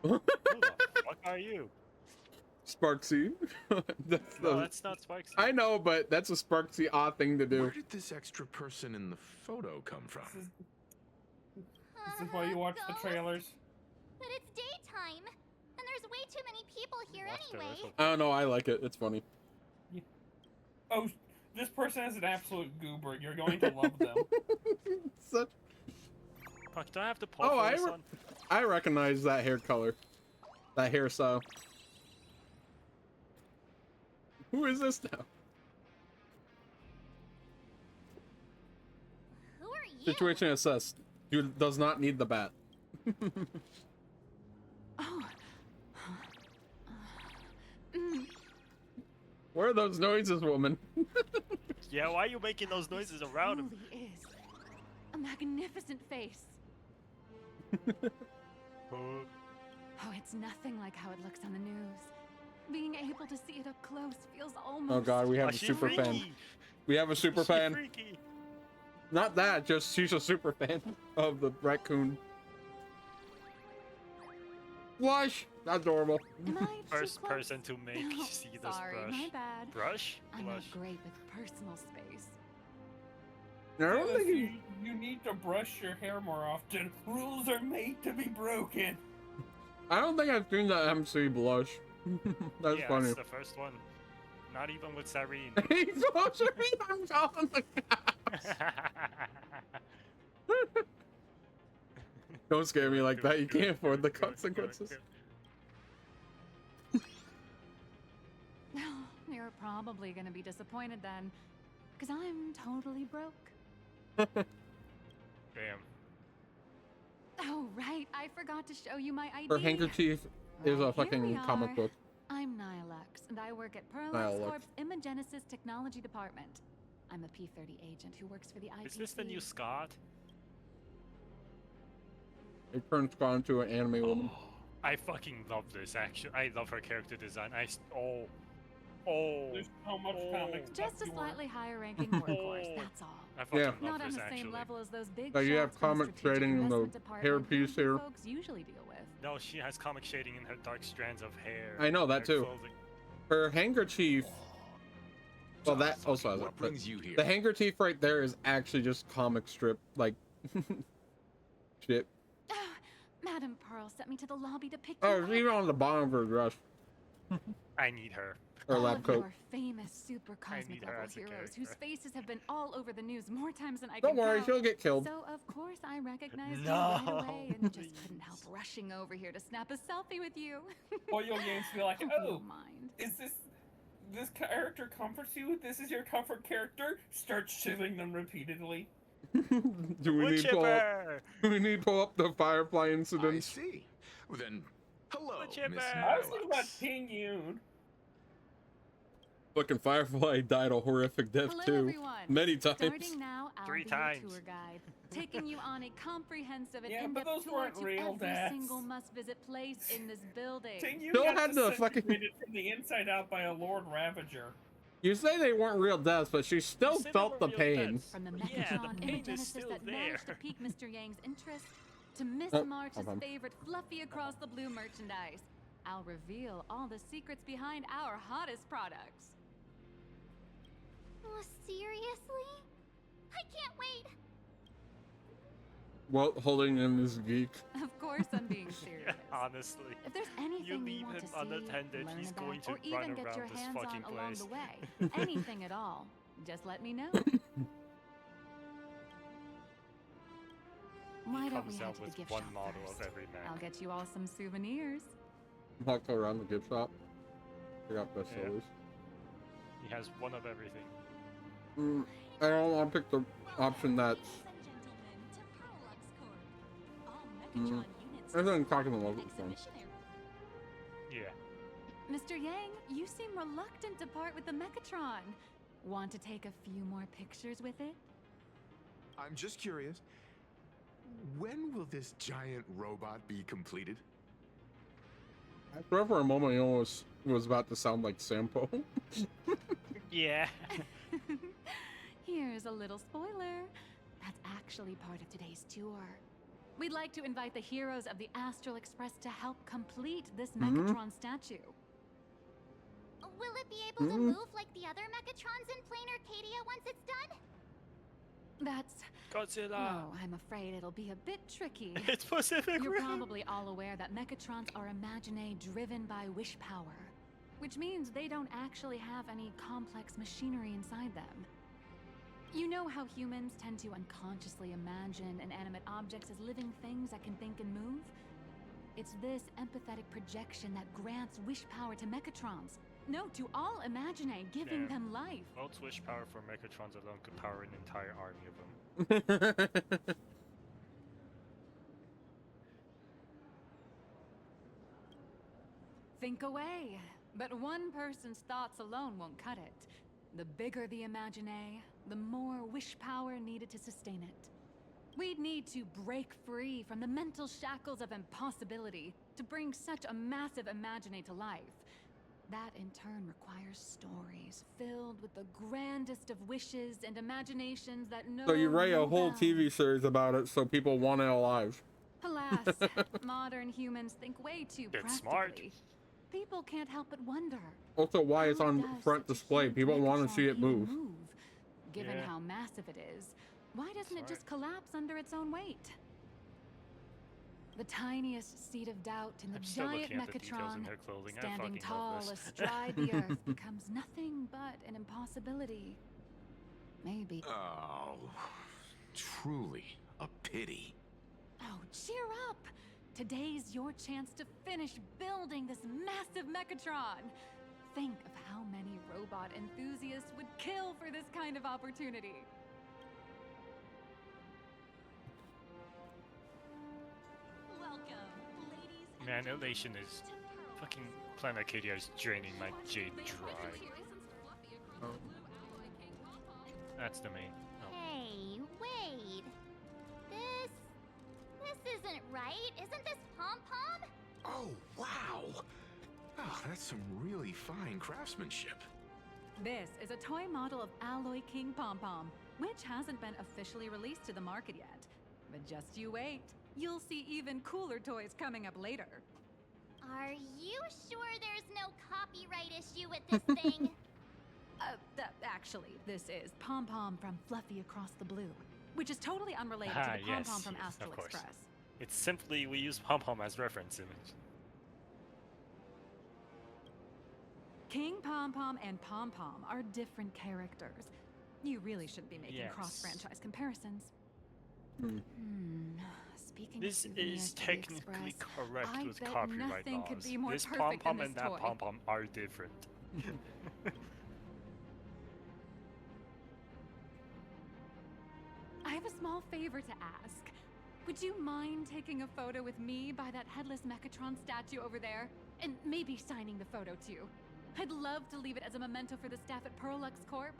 Who the fuck are you? Sparksy. No, that's not Spikes. I know, but that's a Sparksy odd thing to do. Where did this extra person in the photo come from? This is why you watch the trailers. But it's daytime, and there's way too many people here anyway. I don't know. I like it. It's funny. Oh, this person is an absolute goober. You're going to love them. Such... Fuck, do I have to pause Oh, for this one? I recognize that hair color, that hairstyle. Who is this now? Who are you? Situation assessed. Dude does not need the bat. What are those noises, woman? Yeah, why are you making those noises around him? Truly is a magnificent face. Oh, it's nothing like how it looks on the news. Being able to see it up close feels almost. Oh god, we have a super fan. We have a super fan. Freaky. Not that, just she's a super fan of the raccoon. Blush! Adorable. First person to make Oh, see this sorry, brush. my bad. Brush? I'm Blush. not great with personal space. I don't Yes, think you need to brush your hair more often. Rules are made to be broken. I don't think I've seen that MC blush. That's Yeah, funny. that's the first one. Not even with Cyrene. He's closer. I'm calling the cow. Don't scare me like that. You can't afford the consequences. Well, you're probably gonna be disappointed then, because I'm totally broke. Damn. Oh, right. I forgot to show you my ID. Her handkerchief is a Here fucking we comic are. book. I'm Nihilux, and I work at Perlux Nihilux. Corp's Imagenesis Technology Department. I'm a P-30 agent who works for the IPC. Is this the new Scott? It turns Scott into an anime woman. I fucking love this, actually. I love her character design. There's so much comics. Just a slightly higher ranking workhorse, that's all. I fucking Yeah. love Not on this, the actually. same level as those big So you have shots from the comic strategic shading in the investment department hairpiece you here. folks usually deal with. No, she has comic shading in her dark strands of hair. I know that her too. clothing. Her handkerchief. Well, that also has what it. but brings you here? The handkerchief right there is actually just comic strip, like shit. Madam Pearl sent me to the lobby to pick Oh, you it's up. even on the bottom of her dress. I need her. Her All lab of coat. your famous super cosmic need her level as a heroes character. whose faces have been all over the news more times than I Don't can worry, count. she'll get killed. So of course I recognized No, you right away and just couldn't help rushing over here to snap a selfie with you. Or you'll games be like, Oh, oh, don't mind. is this character comforts you? This is your comfort character? Start shilling them repeatedly. Do we need pull up? Do we need pull up the Firefly incident? I see. Well, then, hello, Miss I was thinking about Nihilux. King Yoon. Fucking Firefly died a horrific death Hello, too. everyone. Many times. Starting now, I'll 3 be your times. tour guide, taking you on a comprehensive and Yeah, but in-depth those tour weren't to real every deaths. single must-visit place in this building. King Yoon Still got had the fucking- disintegrated from the inside out by a Lord Ravager. You say they weren't real deaths, but she still said they felt the were real pain. deaths. From the Yeah, Megatron the pain is Imagenesis still that there. managed to pique Mr. Yang's interest, to Miss Oh, March's hold on. favorite fluffy across the blue merchandise, I'll reveal all the secrets behind our hottest products. Oh, seriously? I can't wait. Well, holding in this geek. Of course I'm being serious. Honestly. If there's anything you leave want him to see, unattended, learn he's about, going to or even run get around your this hands on fucking along place. the way, anything at all, just let me know. Why don't we Comes head out to the with gift one shop model first? of every Mac. I'll get you all some souvenirs. Walk around the gift shop. I got best Yeah. sellers. He has one of everything. I don't want to pick the option that's. I think talking to the local phone. Yeah. Mr. Yang, you seem reluctant to part with the Megatron. Want to take a few more pictures with it? I'm just curious. When will this giant robot be completed? I swear for a moment, it almost was about to sound like Sampo. Yeah. Here's a little spoiler. That's actually part of today's tour. We'd like to invite the heroes of the Astral Express to help complete this Megatron statue. Will it be able to move like the other Megatrons in Plain Arcadia once it's done? That's... Godzilla. No, I'm afraid it'll be a bit tricky. It's Pacific You're Rim. probably all aware that Megatrons are Imaginae driven by wish power, which means they don't actually have any complex machinery inside them. You know how humans tend to unconsciously imagine inanimate objects as living things that can think and move? It's this empathetic projection that grants wish power to Megatrons. No, to all Imaginae, giving Damn. them life. Volt's wish power for Megatrons alone could power an entire army of them. Think away. But one person's thoughts alone won't cut it. The bigger the Imaginae, the more wish power needed to sustain it. We'd need to break free from the mental shackles of impossibility to bring such a massive Imaginae to life. That in turn requires stories filled with the grandest of wishes and imaginations that know So you write a no whole bounds. TV series about it so people want it alive. Alas, modern humans think way too It's practically. smart. People can't help but wonder, Also, why it's on front display. People want to see it move. given Yeah. how massive it is, why doesn't it just collapse under its own weight? The tiniest seed of doubt in the I'm still giant looking at the details in Megatron, her clothing. I standing fucking tall love this. astride the earth, becomes nothing but an impossibility. maybe. Oh, truly a pity. Oh, cheer up! Today's your chance to finish building this massive Mechatron. Think of how many robot enthusiasts would kill for this kind of opportunity. Man, Elation is fucking Planet Arcadia is draining my jade dry. Oh. That's the main. Oh. Hey, wait. This isn't right. Isn't this Pom Pom? Oh, wow. Oh, that's some really fine craftsmanship. This is a toy model of Alloy King Pom Pom, which hasn't been officially released to the market yet. But just you wait. You'll see even cooler toys coming up later. Are you sure there's no copyright issue with this thing? Actually, this is Pom Pom from Fluffy Across the Blue, which is totally unrelated to the Pom Pom from Astral of course. Express. It's simply we use Pom Pom as reference image. King Pom Pom and Pom Pom are different characters. You really shouldn't be making cross-franchise comparisons. Speaking This of is technically correct with copyright nothing could laws. be more This Pom perfect Pom than and this that toy. Pom Pom are different. I have a small favor to ask. Would you mind taking a photo with me by that headless Mechatron statue over there? And maybe signing the photo too. I'd love to leave it as a memento for the staff at Perlux Corp.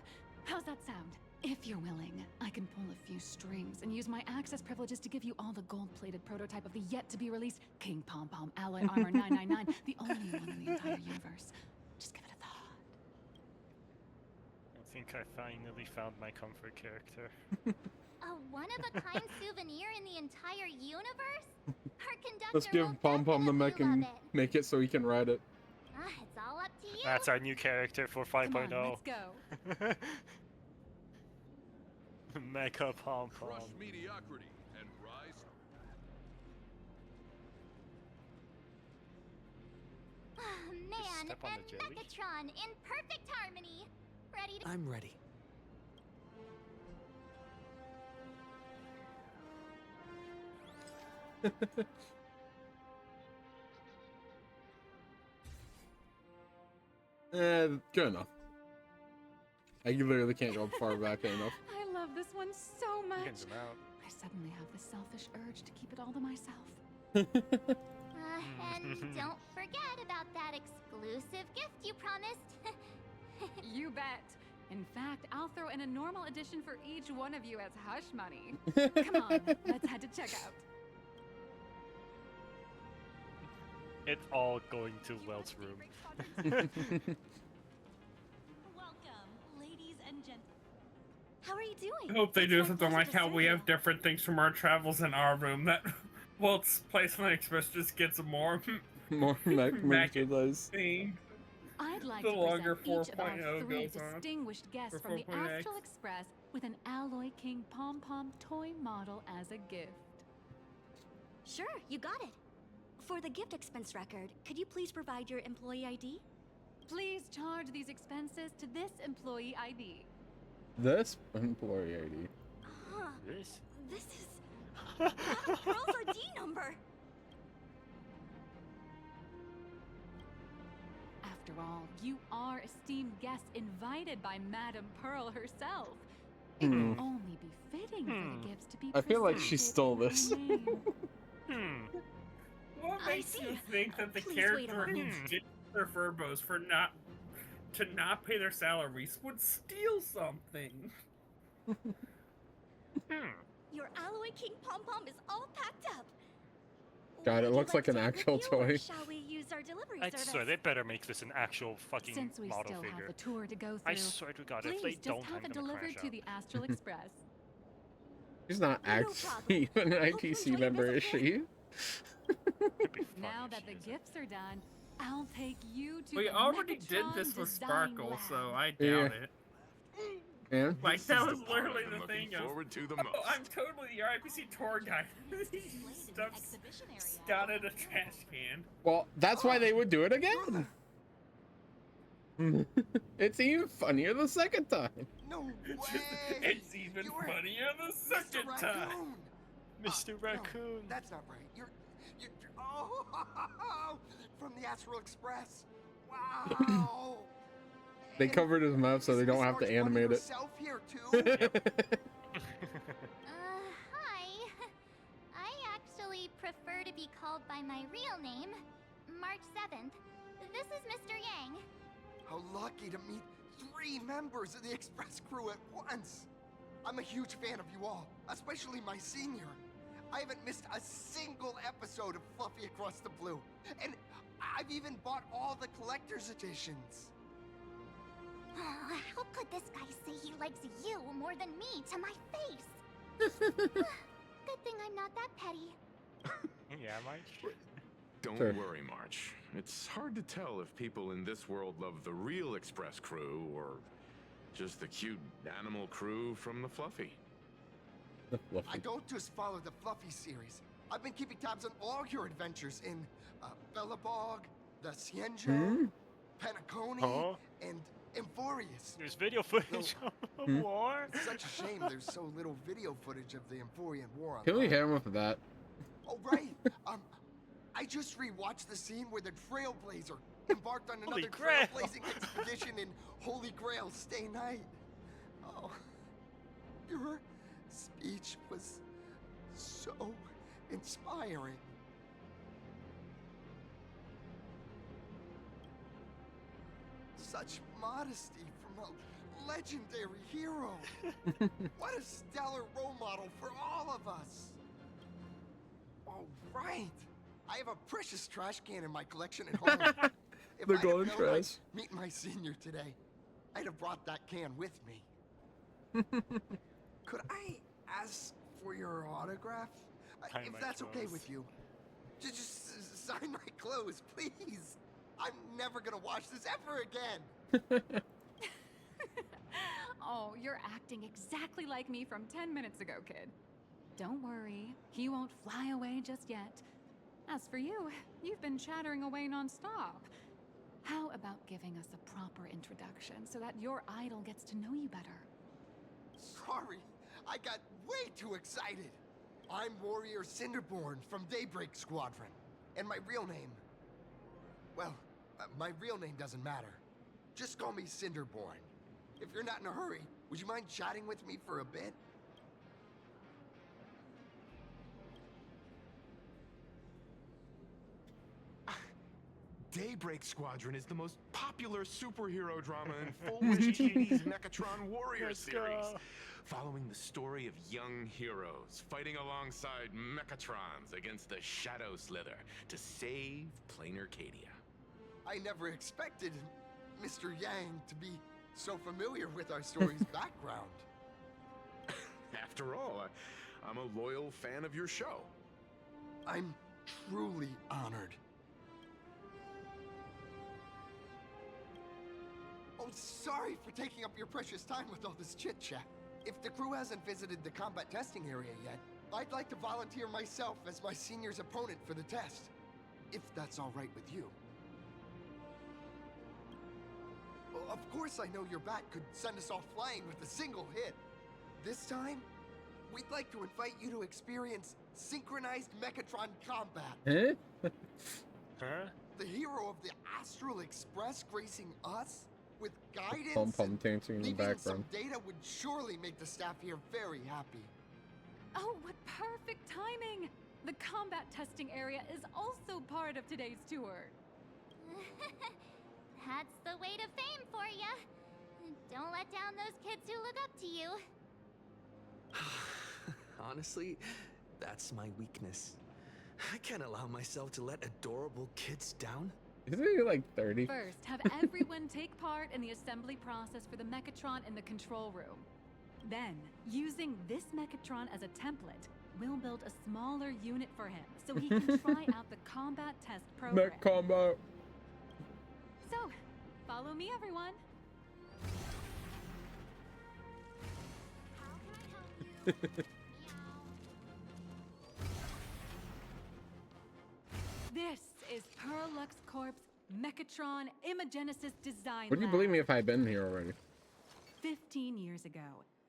How's that sound? If you're willing, I can pull a few strings and use my access privileges to give you all the gold-plated prototype of the yet-to-be-released King Pom Pom Alloy Armor 999, the only one in the entire universe. Just give it a thought. I think I finally found my comfort character. A one-of-a-kind souvenir in the entire universe? Our conductor Let's give will Pom Pom the mech definitely and love it. make it so he can ride it. It's all up to you. That's our new character for 5.0. Come on, let's go. Mecha Pom Pom. Crush mediocrity and rise. Man, step on and the jelly? Mechatron in perfect harmony. Ready to... I'm ready. Good enough. I literally can't go far back enough. I love this one so much. You can zoom out. I suddenly have the selfish urge to keep it all to myself. And don't forget about that exclusive gift you promised. You bet. In fact, I'll throw in a normal edition for each one of you as hush money. Come on, let's head to checkout. It's all going to Welt's room. How are you I doing? hope they do It's my something pleasure like to how serve we you. have different things from our travels in our room. That Walt's Placement Express just gets more More mech merchandise. thing. I'd like The to longer present each of our 4.0 three goes on. distinguished guests Or from the 4.x. Astral Express with an Alloy King Pom Pom toy model as a gift. Sure, you got it. For the gift expense record, could you please provide your employee ID? Please charge these expenses to this employee ID. This employee ID. Huh. This? This is Madame Pearl's ID number. After all, you are esteemed guests invited by Madame Pearl herself. It Hmm. will only be fitting for the gifts to be I feel like she presented stole in her this. name. What I makes you see. think that the Please wait a character who moment. did their verbos for not pay their salaries would steal something? Your Alloy King Pom Pom is all packed up. God, Would it you looks like to an take it actual with you, or toy. Shall we use our delivery I service? swear, they better make this an actual fucking Since we model still figure. have the tour to go through, I swear to God, if they please don't, just have I'm it gonna delivered crash to out. the Astral Express. She's not actually an ITC member, is she? Now that the gifts are done, I'll take you to We the already did Mechatron this with Design Sparkle, Lab. so I doubt Yeah. it. Yeah. Like, This that is was the part literally I've the been thing looking of, forward to the "Oh, most." I'm totally your IPC tour guide. Stuff's got in a trash can. Well, that's why they would do it again. It's even funnier the second time. No way! It's even funnier the second time. Mr. Raccoon. No, that's not right. You're oh, from the Astral Express. Wow. They covered his mouth so they don't have to animate it. Hi. I actually prefer to be called by my real name, March 7th. This is Mr. Yang. How lucky to meet 3 members of the Express crew at once. I'm a huge fan of you all, especially my senior. I haven't missed a single episode of Fluffy Across the Blue. And I've even bought all the collector's editions. Oh, how could this guy say he likes you more than me to my face? Good thing I'm not that petty. Yeah, March. Don't Sure. worry, March. It's hard to tell if people in this world love the real Express crew or just the cute animal crew from the Fluffy. I don't just follow the Fluffy series. I've been keeping tabs on all your adventures in Bellabog, the Cienjo, Penacony, and Emphorius. There's video footage of the war. It's such a shame there's so little video footage of the Emphorian War on. Can we hit him with that? Oh, right. I just rewatched the scene where the Trailblazer embarked on another trailblazing expedition in Holy Grail Stay Night. Oh, your speech was so inspiring. Such modesty from a legendary hero. What a stellar role model for all of us. Oh, right. I have a precious trash can in my collection at home. If The I had golden known trash. I'd meet my senior today, I'd have brought that can with me. Could I ask for your autograph? Sign If my that's okay clothes. with you. Just sign my clothes, please. I'm never gonna watch this ever again. Oh, you're acting exactly like me from 10 minutes ago, kid. Don't worry, he won't fly away just yet. As for you, you've been chattering away nonstop. How about giving us a proper introduction so that your idol gets to know you better? Sorry, I got way too excited. I'm Warrior Cinderborn from Daybreak Squadron. And my real name... Well, my real name doesn't matter. Just call me Cinderborn. If you're not in a hurry, would you mind chatting with me for a bit? Daybreak Squadron is the most popular superhero drama in full-fledged 80s Mechatron Warrior Let's series. go. Following the story of young heroes fighting alongside Mechatrons against the Shadow Slither to save Plain Arcadia. I never expected Mr. Yang to be so familiar with our story's background. After all, I'm a loyal fan of your show. I'm truly honored. Oh, sorry for taking up your precious time with all this chit-chat. If the crew hasn't visited the combat testing area yet, I'd like to volunteer myself as my senior's opponent for the test. If that's all right with you. Of course I know your bat could send us all flying with a single hit. This time, we'd like to invite you to experience synchronized Mechatron combat. Huh? The hero of the Astral Express gracing us with guidance Pom-pom dancing in the leaving some background. data would surely make the staff here very happy. Oh, what perfect timing! The combat testing area is also part of today's tour. That's the way to fame for ya. Don't let down those kids who look up to you. Honestly, that's my weakness. I can't allow myself to let adorable kids down. Isn't he like 30? First, have everyone take part in the assembly process for the Mechatron in the control room. Then, using this Mechatron as a template, we'll build a smaller unit for him so he can try out the combat test program. Mech combo. So, follow me, everyone. This is Perlux Corp's Mechatron Imagenesis Design Would you Lab. believe me if I'd been here already? 15 years ago,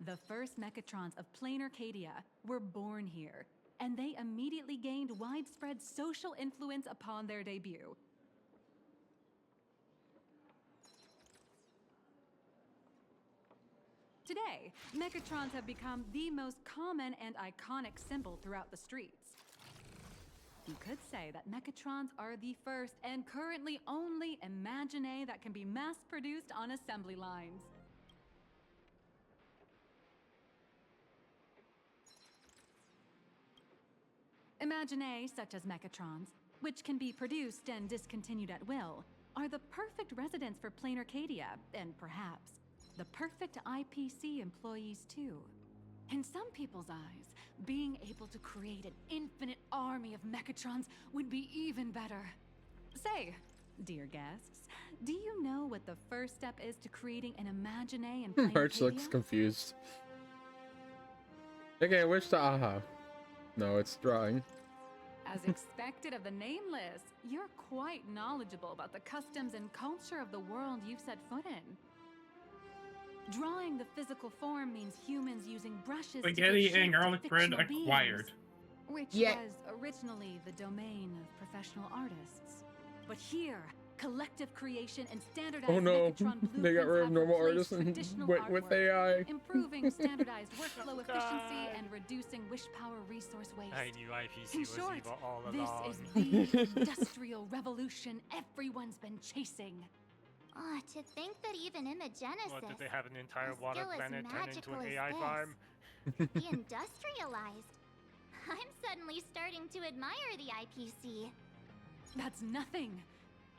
the first Mechatrons of Plain Arcadia were born here, and they immediately gained widespread social influence upon their debut. Today, Mechatrons have become the most common and iconic symbol throughout the streets. You could say that Mechatrons are the first and currently only Imagine that can be mass-produced on assembly lines. Imagine such as Mechatrons, which can be produced and discontinued at will, are the perfect residents for Plain Arcadia, and perhaps the perfect IPC employees too. In some people's eyes, being able to create an infinite army of Mechatrons would be even better. Say, dear guests, do you know what the first step is to creating an Imagine in Plain March Arcadia? looks confused. Okay, which to aha? No, it's drawing. As expected of the Nameless, you're quite knowledgeable about the customs and culture of the world you've set foot in. Drawing the physical form means humans using brushes Spaghetti to give and shape to garlic bread fictional beings, acquired. which Yeah. was originally the domain of professional artists. But here, collective creation and standardized Oh no, Mechatron they got blueprints rid of have normal replaced artists and traditional went with artwork, AI. improving standardized workflow efficiency and reducing wish power resource waste. I knew IPC In was short, evil all this along. is the industrial revolution everyone's been chasing. Oh, to think that even Imagenesis, What, did they have an entire a water skill as planet turned into magical an as AI this, farm? be industrialized? I'm suddenly starting to admire the IPC. That's nothing.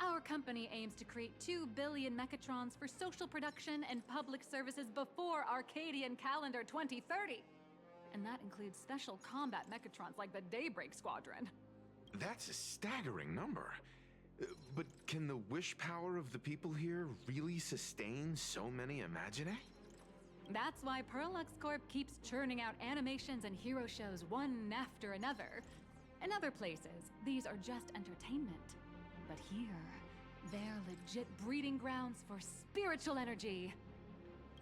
Our company aims to create 2 billion Mechatrons for social production and public services before Arcadian calendar 2030. And that includes special combat Mechatrons like the Daybreak Squadron. That's a staggering number. But can the wish power of the people here really sustain so many Imagine? That's why Perlux Corp keeps churning out animations and hero shows one after another. In other places, these are just entertainment. But here, they're legit breeding grounds for spiritual energy.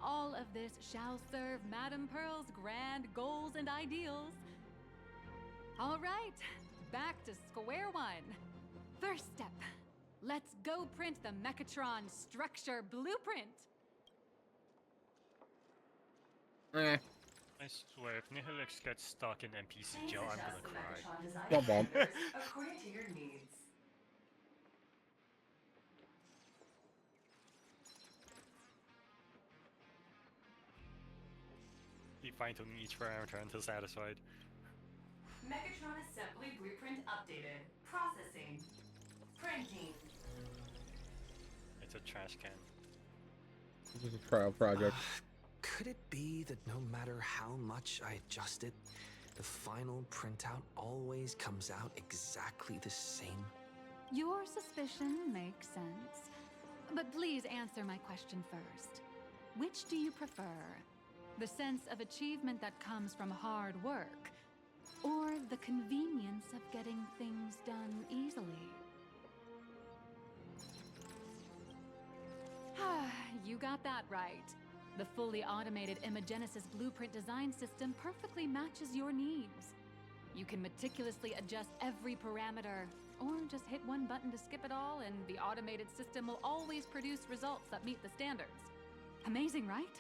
All of this shall serve Madame Pearl's grand goals and ideals. All right, back to square one. First step, let's go print the Mechatron structure blueprint. I swear, if Nihilix gets stuck in NPC jail, I'm gonna cry. Bum, bum. According to your needs. Keep fine-tuning each parameter until satisfied. Mechatron assembly blueprint updated. Processing. Printing. It's a trash can. This is a trial project. Could it be that no matter how much I adjust it, the final printout always comes out exactly the same? Your suspicion makes sense. But please answer my question first. Which do you prefer? The sense of achievement that comes from hard work, or the convenience of getting things done easily? You got that right. The fully automated Imagenesis blueprint design system perfectly matches your needs. You can meticulously adjust every parameter, or just hit one button to skip it all, and the automated system will always produce results that meet the standards. Amazing, right?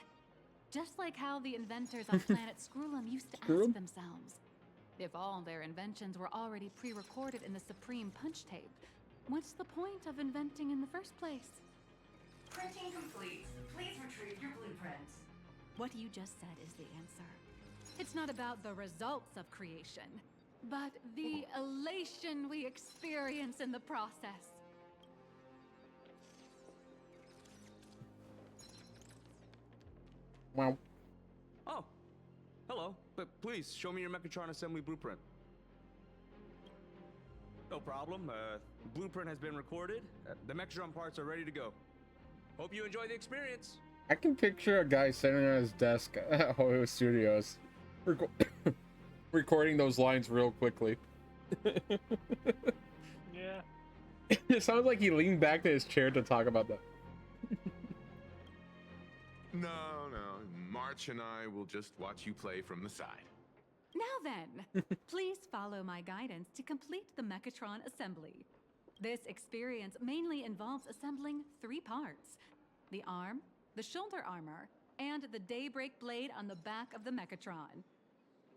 Just like how the inventors on planet Screwlum used to ask themselves, if all their inventions were already pre-recorded in the Supreme Punch Tape, what's the point of inventing in the first place? Printing complete. Please retrieve your blueprint. What you just said is the answer. It's not about the results of creation, but the elation we experience in the process. Wow. Oh, hello. But please, show me your Mechatron assembly blueprint. No problem. Blueprint has been recorded. The Mechatron parts are ready to go. Hope you enjoy the experience. I can picture a guy sitting on his desk at Hollywood Studios, recording those lines real quickly. Yeah. It sounds like he leaned back to his chair to talk about that. No. March and I will just watch you play from the side. Now then, please follow my guidance to complete the Mechatron assembly. This experience mainly involves assembling 3 parts: the arm, the shoulder armor, and the daybreak blade on the back of the Mechatron.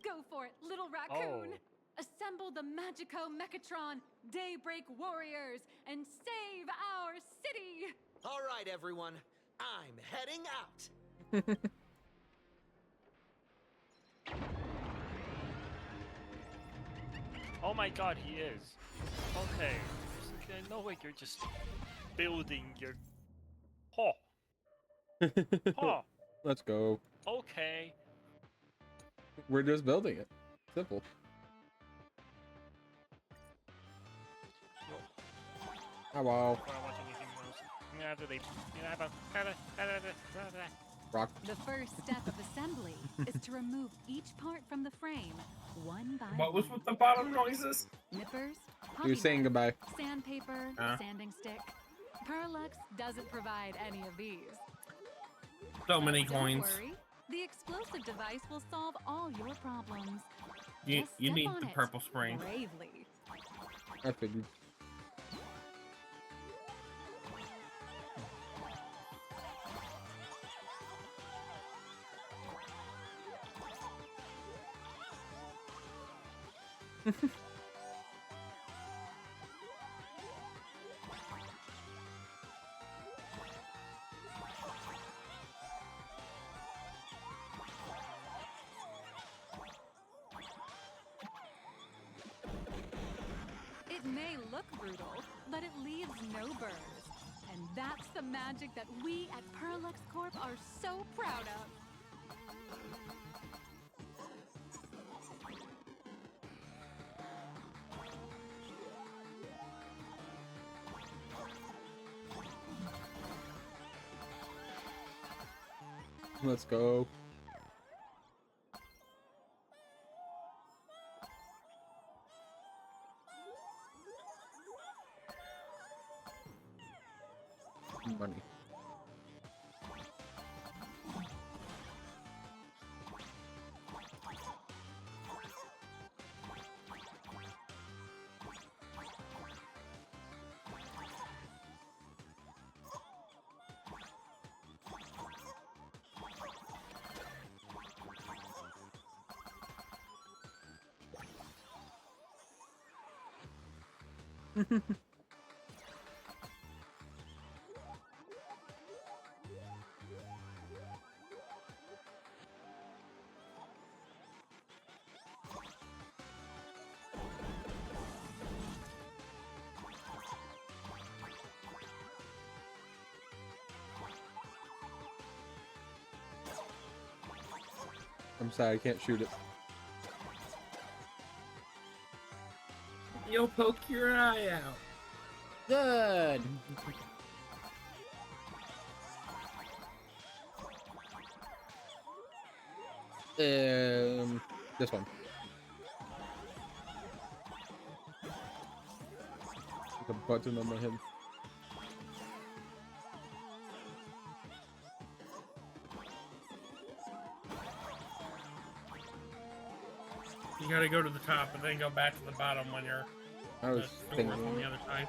Go for it, little raccoon! Oh. Assemble the Magico Mechatron Daybreak Warriors and save our city! All right, everyone. I'm heading out. Oh my god, he is. Okay. No way you're just building your... Oh. Oh. Let's go. Okay. We're just building it. Simple. Oh wow. Rock. The first step of assembly is to remove each part from the frame, one by What was one. with the bottom noises? Nippers, He was saying goodbye. sandpaper, sanding stick. Perlux doesn't provide any of these. So many Don't coins. worry, the explosive device will solve all your problems. You Just you step need on the it purple spring. bravely. I figured. It may look brutal, but it leaves no burrs. And that's the magic that we at Perlux Corp are so proud of. Let's go. Money. I'm sorry, I can't shoot it. You'll poke your eye out. Good. This one. Like a button on my head. You gotta go to the top and then go back to the bottom when you're I was the thinking. doors on the other side.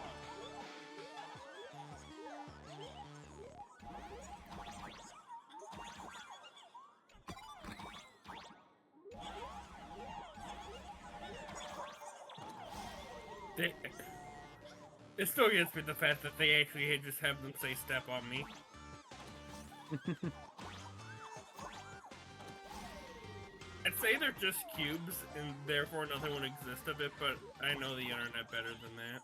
It still gets me the fact that they actually just have them say "step on me." I'd say they're just cubes, and therefore nothing would exist of it, but I know the internet better than that.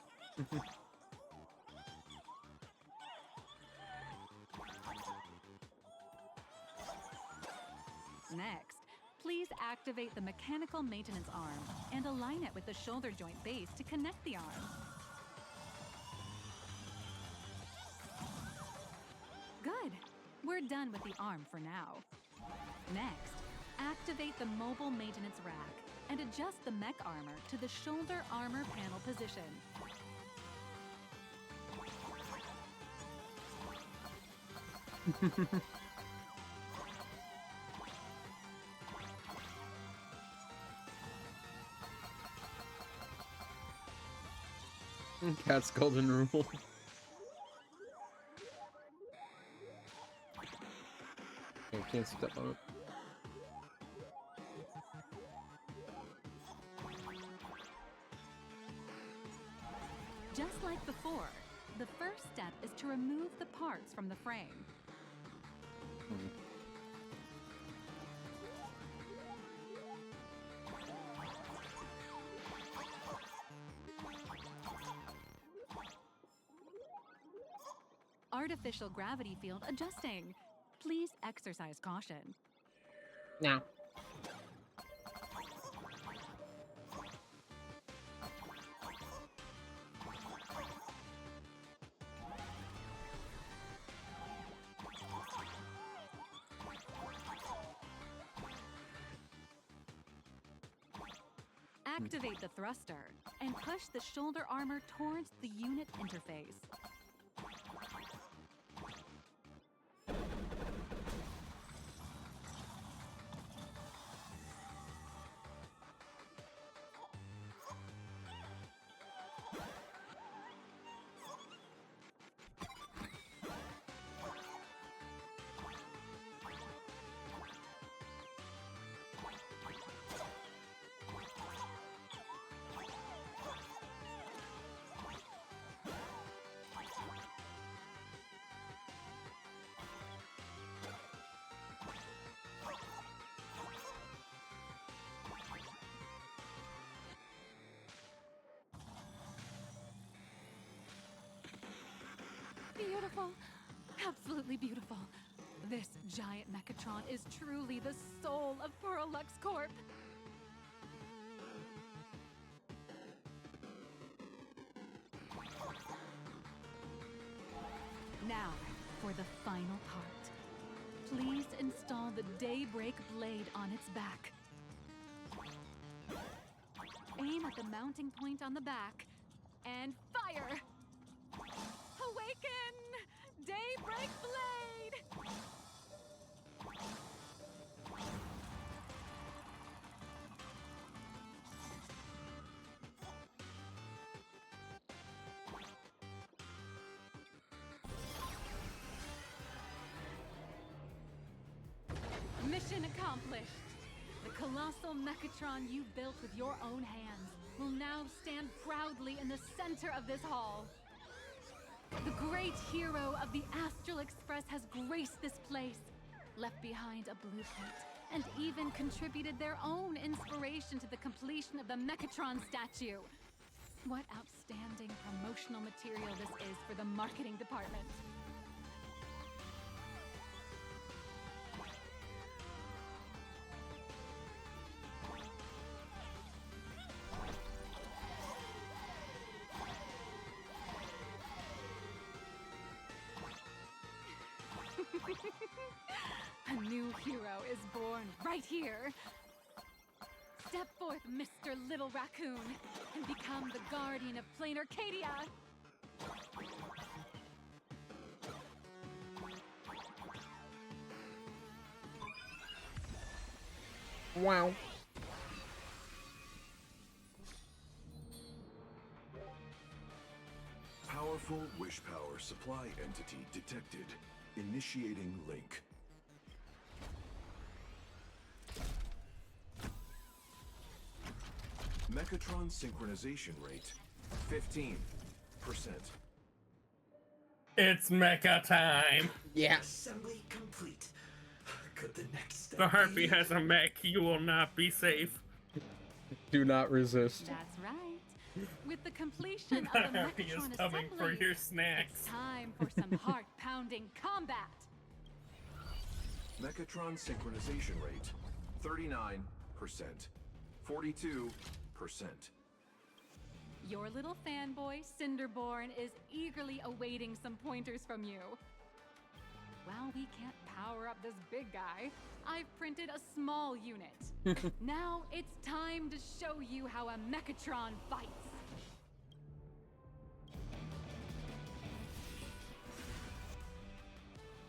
Next, please activate the mechanical maintenance arm and align it with the shoulder joint base to connect the arm. Good. We're done with the arm for now. Next, activate the mobile maintenance rack and adjust the mech armor to the shoulder armor panel position. Cat's golden rule. Okay, can't step on it. Just like before, the first step is to remove the parts from the frame. Artificial gravity field adjusting. Please exercise caution. Now. Activate the thruster and push the shoulder armor towards the unit interface. Beautiful. Absolutely beautiful. This giant Mechatron is truly the soul of Perlux Corp. Now, for the final part. Please install the Daybreak blade on its back. Aim at the mounting point on the back and fire! Awaken! Daybreak blade! Mission accomplished. The colossal Mechatron you built with your own hands will now stand proudly in the center of this hall. The great hero of the Astral Express has graced this place, left behind a blueprint, and even contributed their own inspiration to the completion of the Mechatron statue. What outstanding promotional material this is for the marketing department. A new hero is born right here. Step forth, Mr. Little Raccoon, and become the guardian of Plain Arcadia. Wow. Powerful wish power supply entity detected. Initiating link. Mechatron synchronization rate 15%. It's mecha time. Yeah. Assembly complete. Could the next step The Harpy be- has a mech. You will not be safe. Do not resist. That's right. With the completion The of the Harpy is Mechatron coming for assembly, your snacks. it's time for some heart-pounding combat. Mechatron synchronization rate 39%. 42%. Your little fanboy, Cinderborn, is eagerly awaiting some pointers from you. While we can't power up this big guy, I've printed a small unit. Now it's time to show you how a Mechatron fights.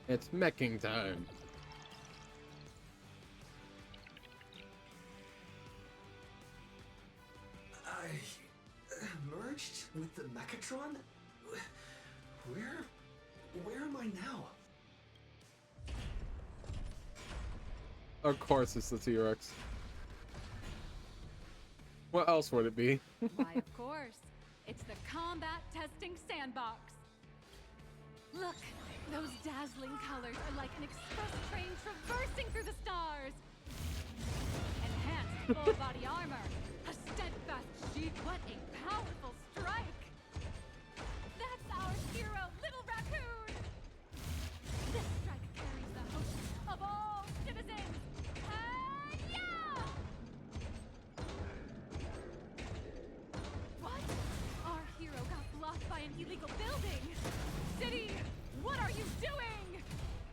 It's meching time. I merged with the Mechatron? Where am I now? Of course it's the T-Rex. What else would it be? Why, of course. It's the combat testing sandbox. Look, those dazzling colors are like an express train traversing through the stars. Enhanced full body armor, a steadfast sheath. What a powerful strike! That's our hero, Little Raccoon! This strike carries the hope of all citizens. Yeah! What? Our hero got blocked by an illegal building. City, what are you doing?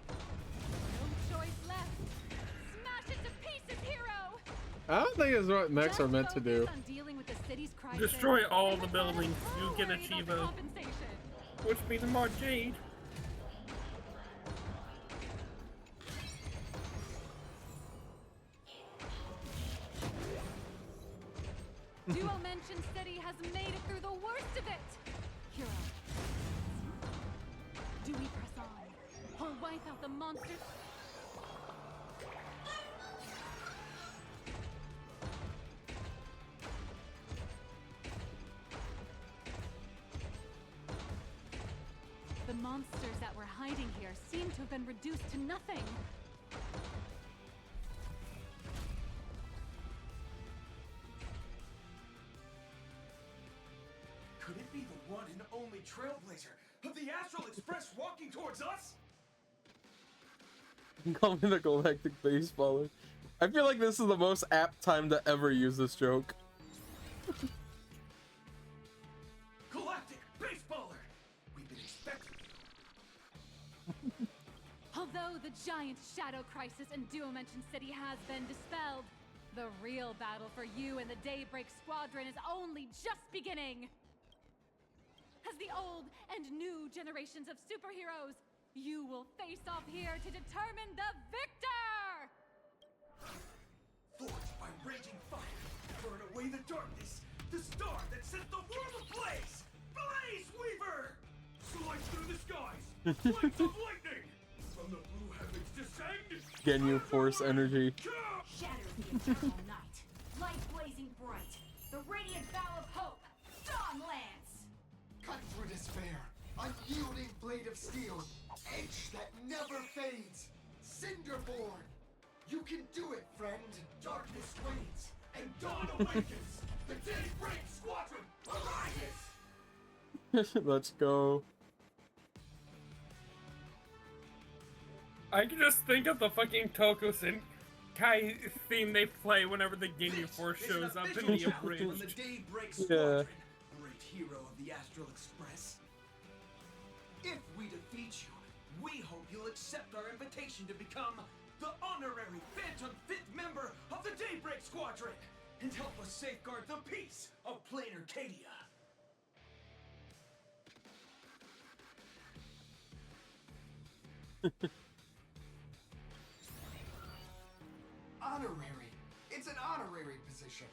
No choice left. Smash it to pieces, hero! I don't think it's what mechs are meant to do. On dealing with the city's crisis. Destroy all the buildings. You get a Chivo. Which means more Jade. Duo Mention City has made it through the worst of it. Hero. Do we press on? Or wipe out the monsters? The monsters that were hiding here seem to have been reduced to nothing. Could it be the one and only Trailblazer of the Astral Express walking towards us? Call me the Galactic Baseballer. I feel like this is the most apt time to ever use this joke. Galactic Baseballer! We've been expecting you. Although the giant shadow crisis in Duo Mention City has been dispelled, the real battle for you and the Daybreak Squadron is only just beginning. As the old and new generations of superheroes, you will face off here to determine the victor! Forged by raging fire, burn away the darkness, the star that set the world ablaze! Blaze Weaver! Slice through the skies, flames of lightning! From the blue heavens descend! Genu Force energy. Shatters the eternal night, light blazing bright, the radiant bow of hope, Dawn Lance! Cut through despair, unyielding blade of steel, edge that never fades, Cinderborn! You can do it, friend! Darkness wanes, and dawn awakens! The Daybreak Squadron arises! Let's go. I can just think of the fucking Tokos and Kai theme they play whenever the Ginyu Force shows up in the From the abridged. Daybreak Yeah. Squadron, great hero of the Astral Express. If we defeat you, we hope you'll accept our invitation to become the honorary Phantom 5th member of the Daybreak Squadron and help us safeguard the peace of Plain Arcadia. Honorary. It's an honorary position.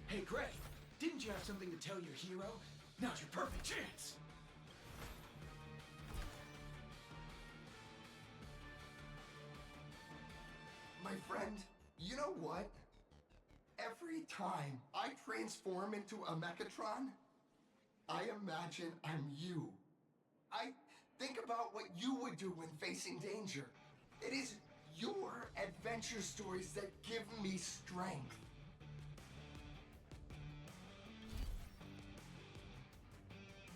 Hey, Gray, didn't you have something to tell your hero? Now's your perfect chance. My friend, you know what? Every time I transform into a Mechatron, I imagine I'm you. I think about what you would do when facing danger. It is your adventure stories that give me strength.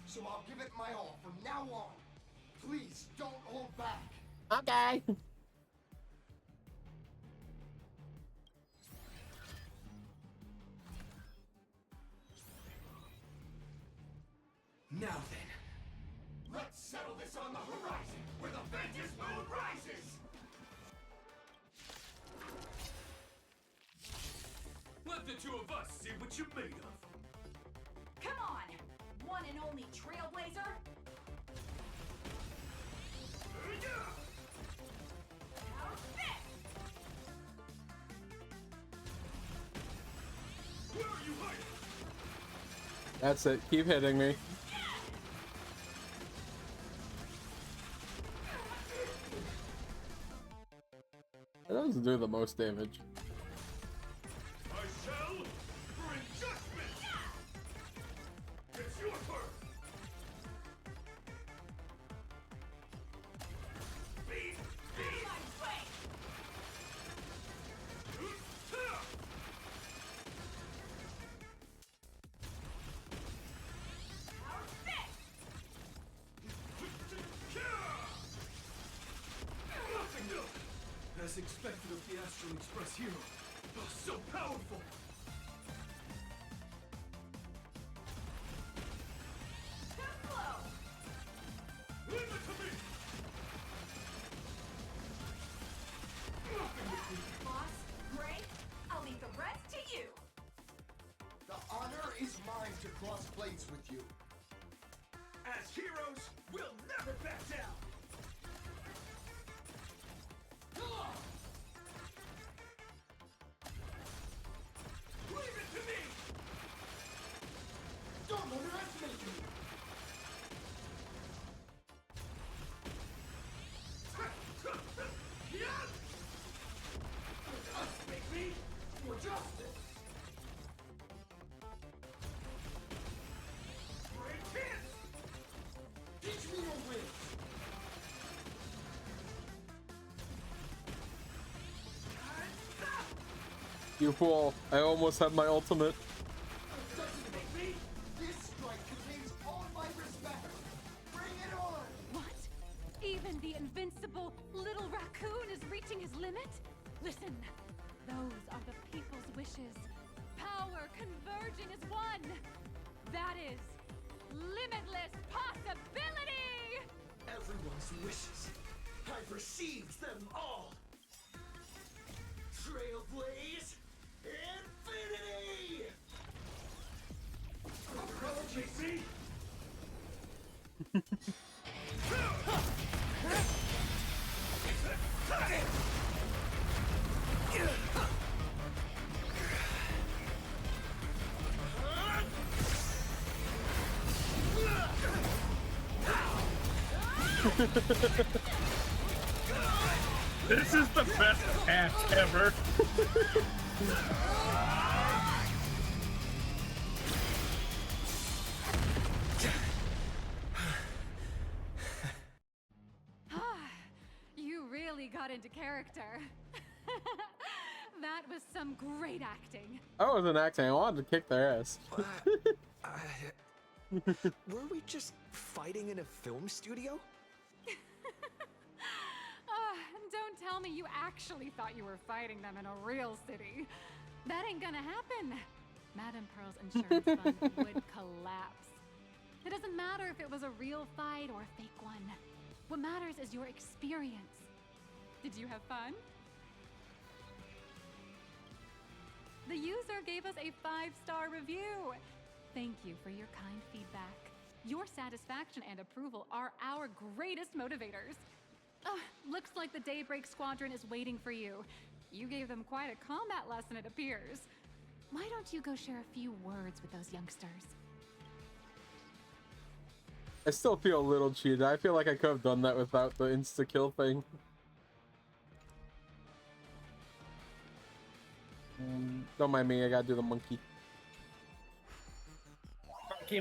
So I'll give it my all from now on. Please don't hold back. Okay. Now then, let's settle this on the horizon, where the Ventus Moon rises! Let the two of us see what you're made of. Come on, one and only Trailblazer! That's it. Keep hitting me. It doesn't do the most damage. I shall bring judgment! It's your turn! Beat! Beat! My way! Nothing new! As expected of the Astral Express hero. Oh, so powerful! Leave it to me! Nothing between you. Boss, Gray, I'll leave the rest to you. The honor is mine to cross blades with you. As heroes, we'll never back down! Leave it to me! Don't underestimate me! Underestimate me for justice! Great chance! Teach me your wins! You fool. I almost had my ultimate. Underestimate me! This strike contains all my respect! Bring it on! What? Even the invincible little raccoon is reaching his limit? Listen, those are the people's wishes. Power converging as one. That is limitless possibility! Everyone's wishes. I've received them all. Trailblaze Infinity! Approach me! This is the best patch ever. You really got into character. That was some great acting. I wasn't acting. I wanted to kick their ass. Were we just fighting in a film studio? Don't tell me you actually thought you were fighting them in a real city. That ain't gonna happen. Madame Pearl's insurance fund would collapse. It doesn't matter if it was a real fight or a fake one. What matters is your experience. Did you have fun? The user gave us a 5-star review. Thank you for your kind feedback. Your satisfaction and approval are our greatest motivators. Looks like the Daybreak Squadron is waiting for you. You gave them quite a combat lesson, it appears. Why don't you go share a few words with those youngsters? I still feel a little cheated. I feel like I could have done that without the insta-kill thing. Don't mind me, I gotta do the monkey.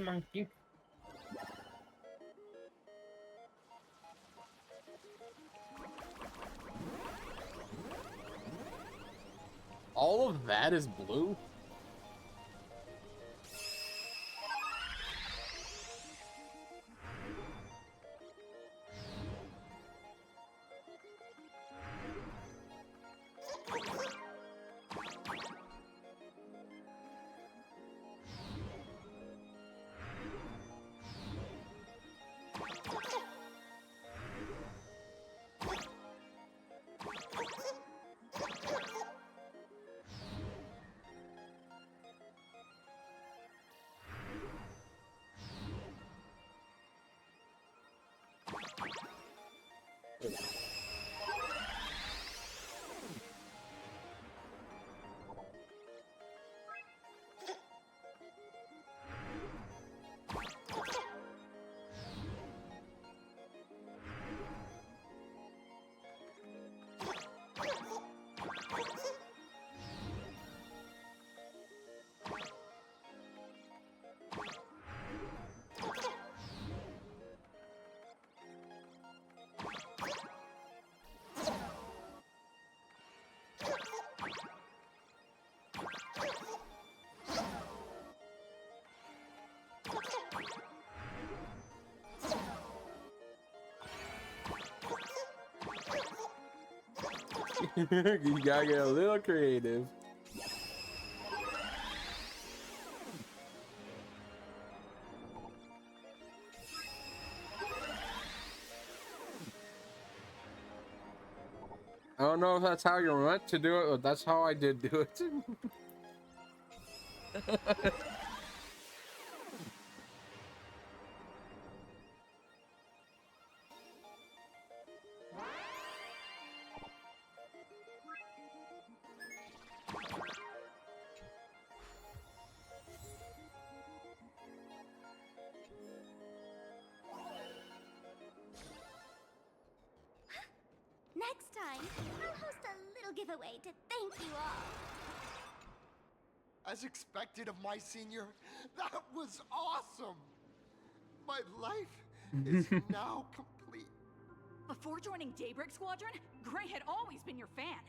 Monkey. All of that is blue? You gotta get a little creative. I don't know if that's how you're meant to do it, but that's how I did do it. Next time, I'll host a little giveaway to thank you all. As expected of my senior, that was awesome! My life is now complete. Before joining Daybreak Squadron, Gray had always been your fan.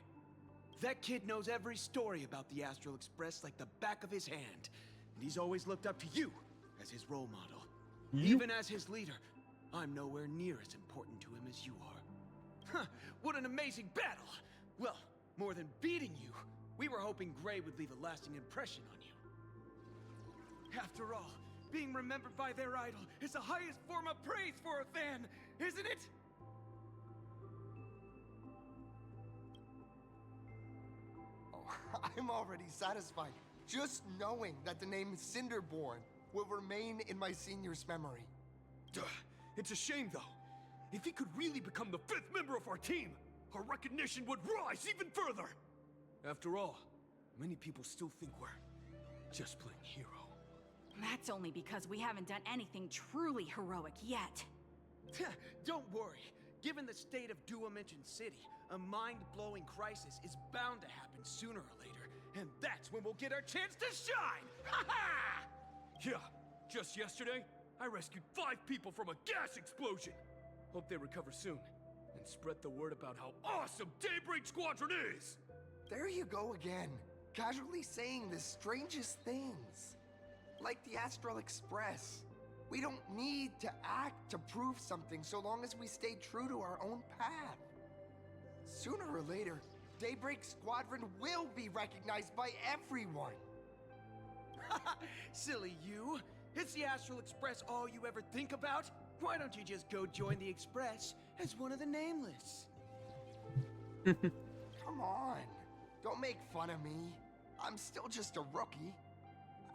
That kid knows every story about the Astral Express like the back of his hand. And he's always looked up to you as his role model. Even as his leader, I'm nowhere near as important to him as you are. Huh, what an amazing battle! Well, more than beating you, we were hoping Gray would leave a lasting impression on you. After all, being remembered by their idol is the highest form of praise for a fan, isn't it? Oh, I'm already satisfied, just knowing that the name Cinderborn will remain in my senior's memory. It's a shame, though. If he could really become the 5th member of our team, our recognition would rise even further. After all, many people still think we're just playing hero. That's only because we haven't done anything truly heroic yet. Don't worry. Given the state of Duomension City, a mind-blowing crisis is bound to happen sooner or later, and that's when we'll get our chance to shine! Ha ha! Yeah, just yesterday, I rescued 5 people from a gas explosion. Hope they recover soon, and spread the word about how awesome Daybreak Squadron is! There you go again, casually saying the strangest things. Like the Astral Express. We don't need to act to prove something so long as we stay true to our own path. Sooner or later, Daybreak Squadron will be recognized by everyone. Silly you! Is the Astral Express all you ever think about? Why don't you just go join the Express as one of the Nameless? Come on, don't make fun of me. I'm still just a rookie.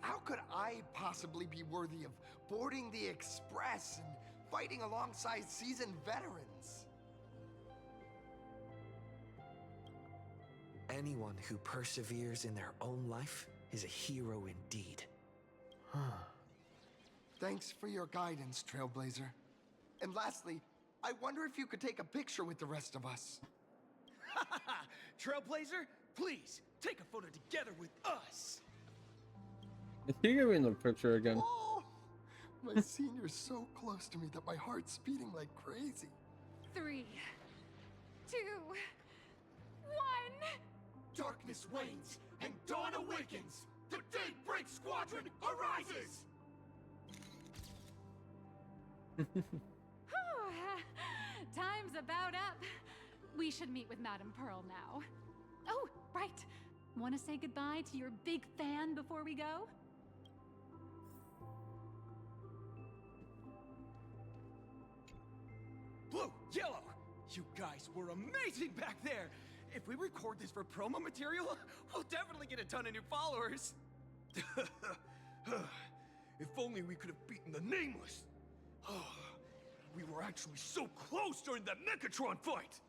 How could I possibly be worthy of boarding the Express and fighting alongside seasoned veterans? Anyone who perseveres in their own life is a hero indeed. Thanks for your guidance, Trailblazer. And lastly, I wonder if you could take a picture with the rest of us. Trailblazer, please, take a photo together with us! If you give me the picture again. Oh, my senior's so close to me that my heart's beating like crazy. 3, 2, 1. Darkness wanes and dawn awakens. The Daybreak Squadron arises. Time's about up. We should meet with Madame Pearl now. Oh, right. Want to say goodbye to your big fan before we go? Blue, yellow, you guys were amazing back there. If we record this for promo material, we'll definitely get a ton of new followers. If only we could have beaten the Nameless. We were actually so close during that Mechatron fight.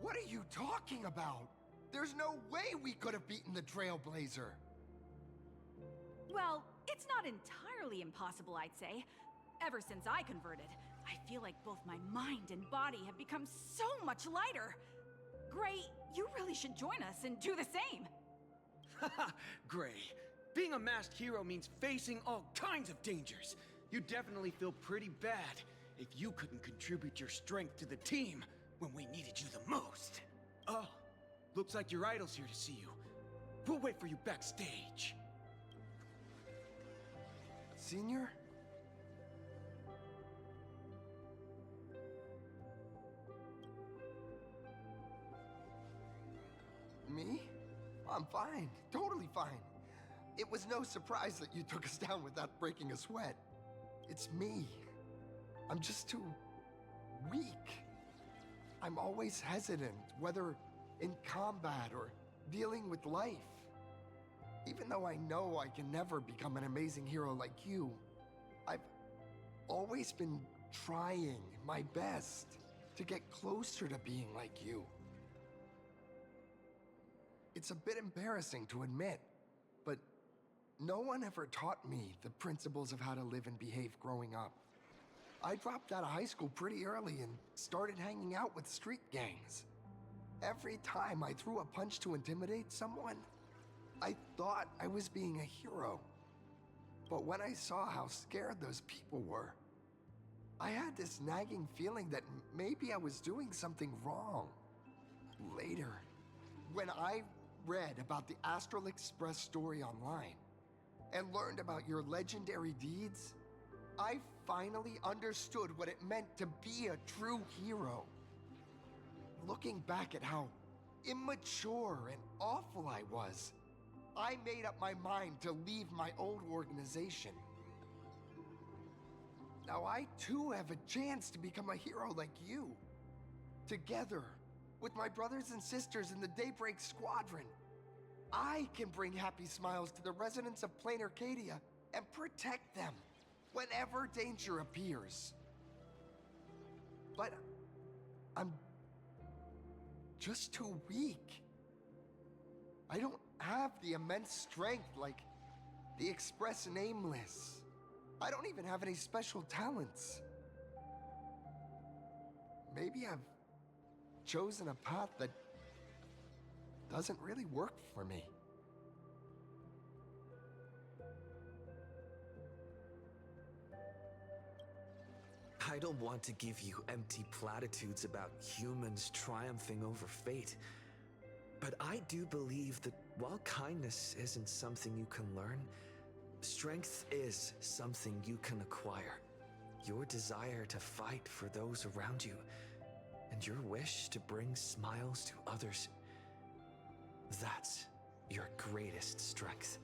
What are you talking about? There's no way we could have beaten the Trailblazer. Well, it's not entirely impossible, I'd say. Ever since I converted, I feel like both my mind and body have become so much lighter. Gray, you really should join us and do the same. Haha, Gray. Being a masked hero means facing all kinds of dangers. You definitely feel pretty bad if you couldn't contribute your strength to the team when we needed you the most. Oh, looks like your idol's here to see you. We'll wait for you backstage. Senior? I'm fine. Totally fine. It was no surprise that you took us down without breaking a sweat. It's me. I'm just too weak. I'm always hesitant, whether in combat or dealing with life. Even though I know I can never become an amazing hero like you, I've always been trying my best to get closer to being like you. It's a bit embarrassing to admit, but no one ever taught me the principles of how to live and behave growing up. I dropped out of high school pretty early and started hanging out with street gangs. Every time I threw a punch to intimidate someone, I thought I was being a hero. But when I saw how scared those people were, I had this nagging feeling that maybe I was doing something wrong. Later, when I read about the Astral Express story online and learned about your legendary deeds, I finally understood what it meant to be a true hero. Looking back at how immature and awful I was, I made up my mind to leave my old organization. Now I too have a chance to become a hero like you. Together, with my brothers and sisters in the Daybreak Squadron, I can bring happy smiles to the residents of Plain Arcadia and protect them whenever danger appears. But I'm just too weak. I don't have the immense strength like the Express Nameless. I don't even have any special talents. Maybe I've chosen a path that doesn't really work for me. I don't want to give you empty platitudes about humans triumphing over fate. But I do believe that while kindness isn't something you can learn, strength is something you can acquire. Your desire to fight for those around you, and your wish to bring smiles to others, that's your greatest strength.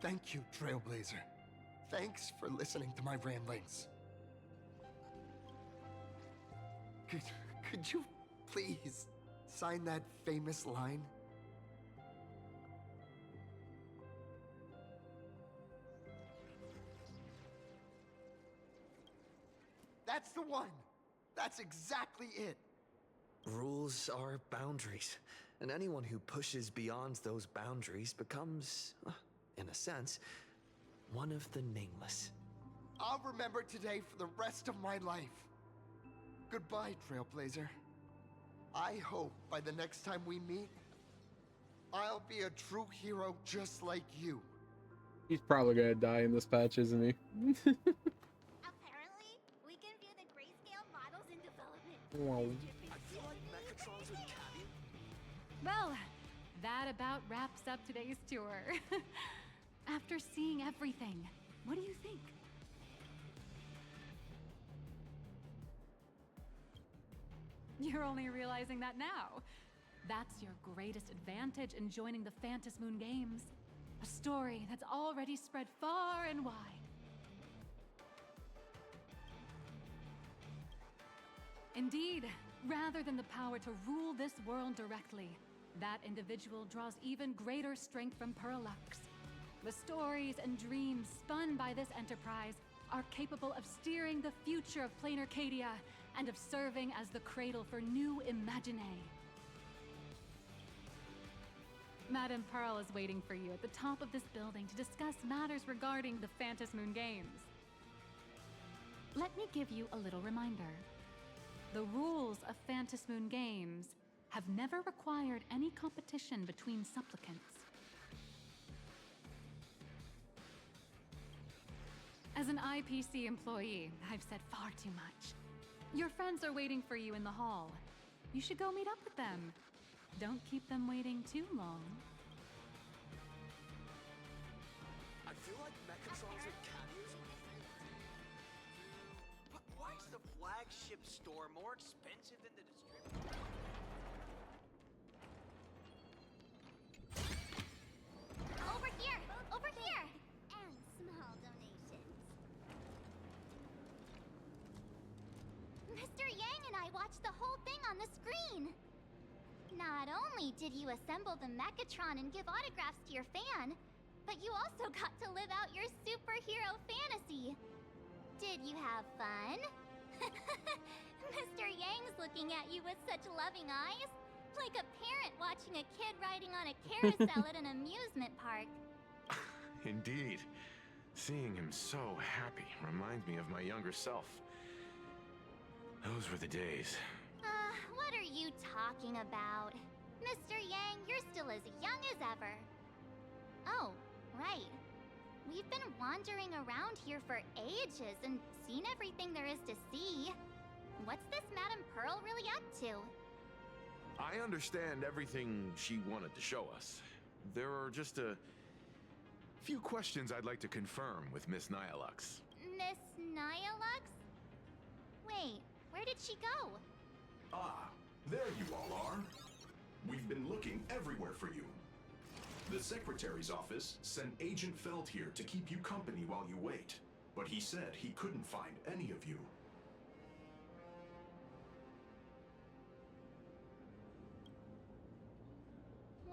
Thank you, Trailblazer. Thanks for listening to my ramblings. Could you please sign that famous line? That's the one! That's exactly it! Rules are boundaries, and anyone who pushes beyond those boundaries becomes, in a sense, one of the nameless. I'll remember today for the rest of my life. Goodbye, Trailblazer. I hope by the next time we meet, I'll be a true hero just like you. He's probably gonna die in this patch, isn't he? Apparently, we can view the grayscale models in development. Wow. I feel like Mechatrons would cabin. Well, that about wraps up today's tour. After seeing everything, what do you think? You're only realizing that now. That's your greatest advantage in joining the Phantom Moon Games. A story that's already spread far and wide. Indeed, rather than the power to rule this world directly, that individual draws even greater strength from Parallax. The stories and dreams spun by this enterprise are capable of steering the future of Plain Arcadia and of serving as the cradle for new Imaginae. Madame Pearl is waiting for you at the top of this building to discuss matters regarding the Phantom Moon Games. Let me give you a little reminder. The rules of Phantom Moon Games have never required any competition between supplicants. As an IPC employee, I've said far too much. Your friends are waiting for you in the hall. You should go meet up with them. Don't keep them waiting too long. I feel like Mechatrons would cabin. But why is the flagship store more expensive than the distributor? Mr. Yang and I watched the whole thing on the screen. Not only did you assemble the Mechatron and give autographs to your fan, but you also got to live out your superhero fantasy. Did you have fun? Mr. Yang's looking at you with such loving eyes, like a parent watching a kid riding on a carousel at an amusement park. Indeed. Seeing him so happy reminds me of my younger self. Those were the days. What are you talking about? Mr. Yang, you're still as young as ever. Oh, right. We've been wandering around here for ages and seen everything there is to see. What's this Madame Pearl really up to? I understand everything she wanted to show us. There are just a few questions I'd like to confirm with Miss Nyalux. Miss Nyalux? Wait, where did she go? Ah, there you all are. We've been looking everywhere for you. The Secretary's office sent Agent Feld here to keep you company while you wait, but he said he couldn't find any of you.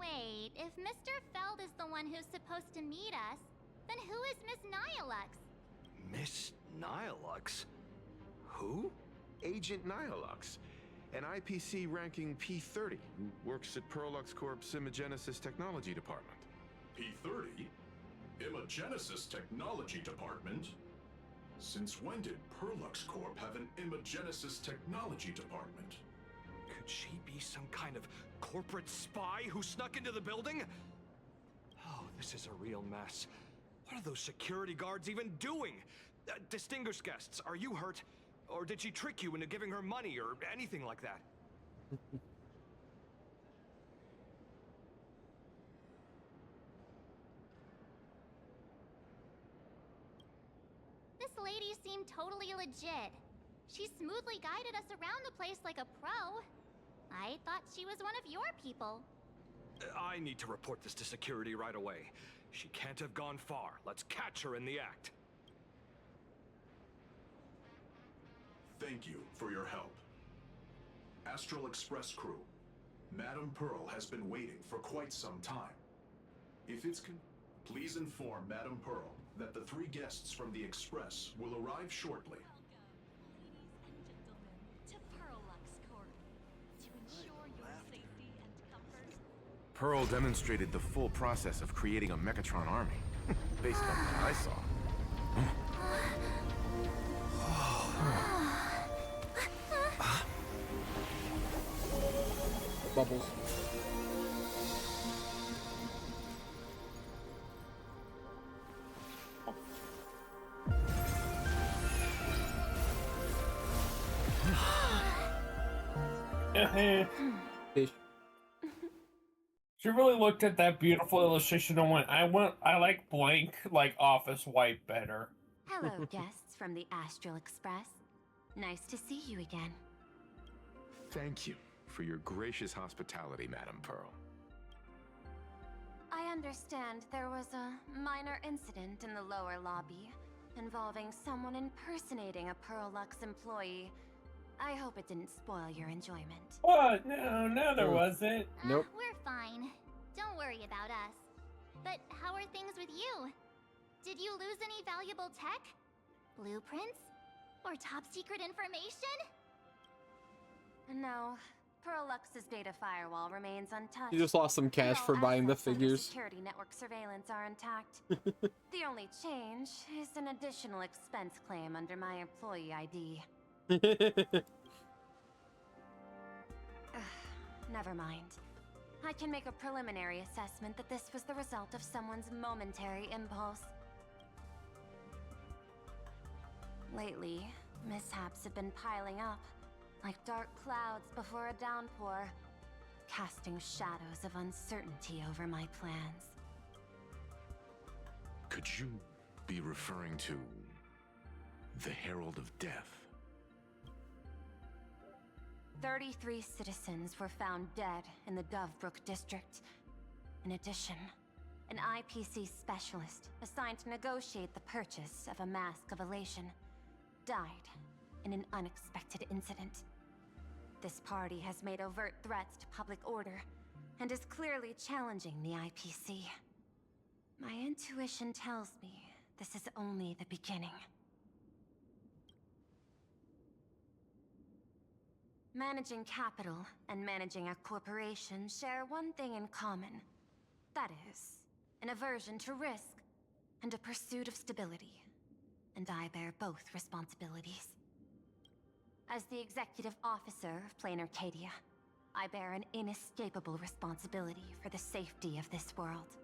Wait, if Mr. Feld is the one who's supposed to meet us, then who is Miss Nyalux? Miss Nyalux? Who? Agent Nyalux, an IPC ranking P30 who works at Perlux Corp's Imagenesis Technology Department. P30? Imagenesis Technology Department? Since when did Perlux Corp have an Imagenesis Technology Department? Could she be some kind of corporate spy who snuck into the building? Oh, this is a real mess. What are those security guards even doing? Distinguished guests, are you hurt? Or did she trick you into giving her money or anything like that? This lady seemed totally legit. She smoothly guided us around the place like a pro. I thought she was one of your people. I need to report this to security right away. She can't have gone far. Let's catch her in the act. Thank you for your help. Astral Express crew, Madame Pearl has been waiting for quite some time. If it's please inform Madame Pearl that the 3 guests from the Express will arrive shortly. Pearl demonstrated the full process of creating a Mechatron army, based on what I saw. Bubbles. Fish. She really looked at that beautiful illustration and went, I like blank, like office white better. Hello, guests from the Astral Express. Nice to see you again. Thank you for your gracious hospitality, Madame Pearl. I understand there was a minor incident in the lower lobby involving someone impersonating a Perlux employee. I hope it didn't spoil your enjoyment. What? No, there wasn't. Nope. We're fine. Don't worry about us. But how are things with you? Did you lose any valuable tech? Blueprints? Or top secret information? No. Perlux's data firewall remains untouched. You just lost some cash for buying the figures. Security network surveillance are intact. The only change is an additional expense claim under my employee ID. Never mind. I can make a preliminary assessment that this was the result of someone's momentary impulse. Lately, mishaps have been piling up, like dark clouds before a downpour, casting shadows of uncertainty over my plans. Could you be referring to the Herald of Death? 33 citizens were found dead in the Dovebrook district. In addition, an IPC specialist assigned to negotiate the purchase of a Mask of Elation died in an unexpected incident. This party has made overt threats to public order and is clearly challenging the IPC. My intuition tells me this is only the beginning. Managing capital and managing a corporation share one thing in common. That is, an aversion to risk and a pursuit of stability. And I bear both responsibilities. As the executive officer of Plain Arcadia, I bear an inescapable responsibility for the safety of this world.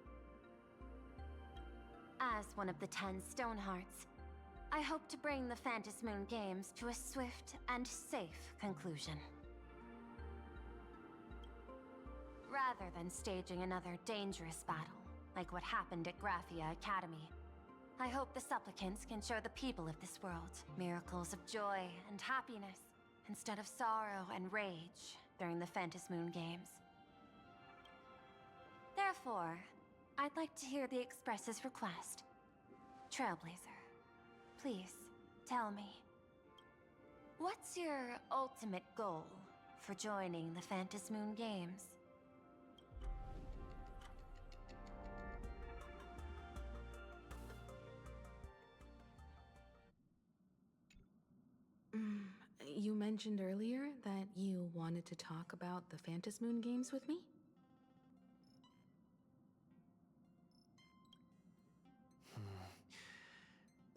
As one of the 10 Stonehearts, I hope to bring the Phantasm Moon Games to a swift and safe conclusion. Rather than staging another dangerous battle, like what happened at Graphia Academy, I hope the supplicants can show the people of this world miracles of joy and happiness, instead of sorrow and rage during the Phantasm Moon Games. Therefore, I'd like to hear the Express's request. Trailblazer, please, tell me. What's your ultimate goal for joining the Phantasm Moon Games? You mentioned earlier that you wanted to talk about the Phantasm Moon Games with me?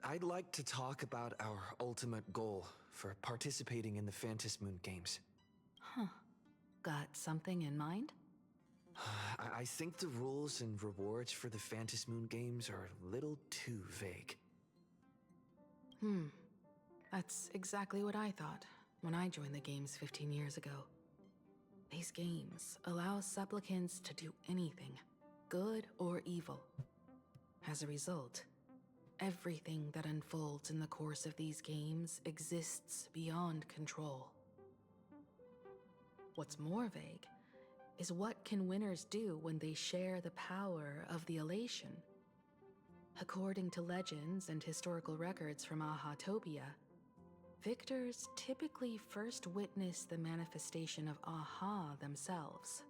I'd like to talk about our ultimate goal for participating in the Phantasm Moon Games. Huh. Got something in mind? I think the rules and rewards for the Phantasm Moon Games are a little too vague. That's exactly what I thought when I joined the games 15 years ago. These games allow supplicants to do anything, good or evil. As a result, everything that unfolds in the course of these games exists beyond control. What's more vague is what can winners do when they share the power of the elation. According to legends and historical records from Ahatopia, victors typically first witness the manifestation of Aha themselves.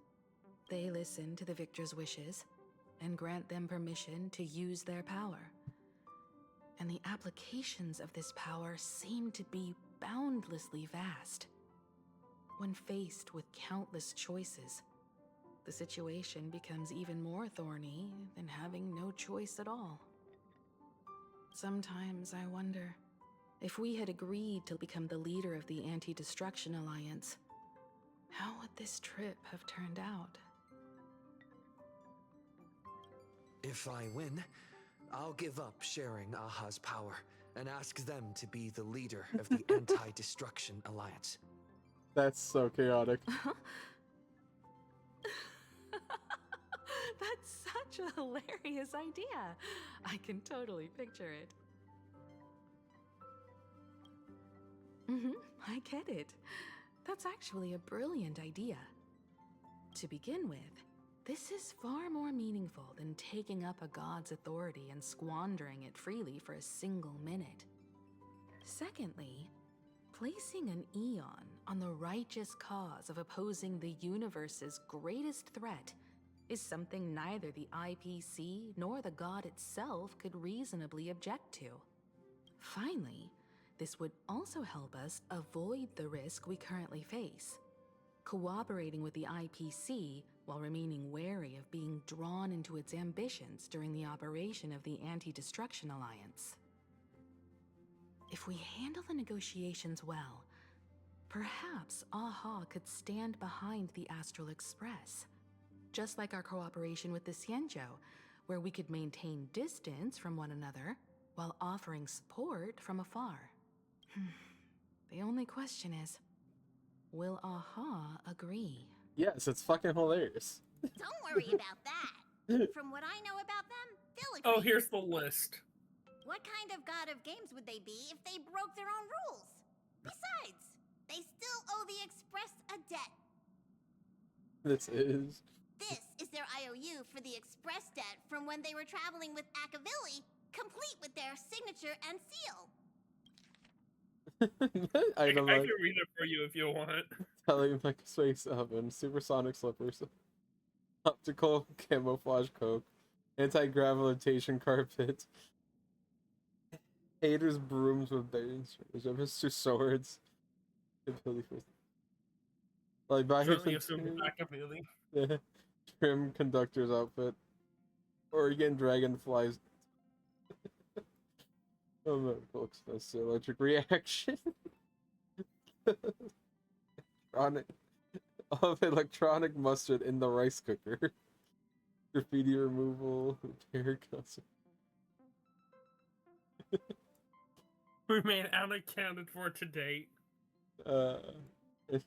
They listen to the victor's wishes and grant them permission to use their power. And the applications of this power seem to be boundlessly vast. When faced with countless choices, the situation becomes even more thorny than having no choice at all. Sometimes I wonder, if we had agreed to become the leader of the Anti-Destruction Alliance, how would this trip have turned out? If I win, I'll give up sharing Aha's power and ask them to be the leader of the Anti-Destruction Alliance. That's so chaotic. That's such a hilarious idea. I can totally picture it. I get it. That's actually a brilliant idea. To begin with, this is far more meaningful than taking up a god's authority and squandering it freely for a single minute. Secondly, placing an Eon on the righteous cause of opposing the universe's greatest threat is something neither the IPC nor the god itself could reasonably object to. Finally, this would also help us avoid the risk we currently face. Cooperating with the IPC while remaining wary of being drawn into its ambitions during the operation of the Anti-Destruction Alliance. If we handle the negotiations well, perhaps Aha could stand behind the Astral Express. Just like our cooperation with the Xianzhou, where we could maintain distance from one another while offering support from afar. The only question is, will Aha agree? Yes, it's fucking hilarious. Don't worry about that. From what I know about them, they'll agree. Oh, here's the list. What kind of god of games would they be if they broke their own rules? Besides, they still owe the Express a debt. This is their IOU for the Express debt from when they were traveling with Akavilli, complete with their signature and seal. I know, I like, can read it for you if you want. telling like space oven, supersonic slippers, optical camouflage coat, anti-gravitation carpet, haters brooms with bearings, Mr. Swords, ability for like by Certainly assume the Machiavelli. yeah, trim conductor's outfit, Oregon dragonflies. Oh no, looks that's the electric reaction. electronic of electronic mustard in the rice cooker. Graffiti removal, repair custom. Remain unaccounted for to date. It's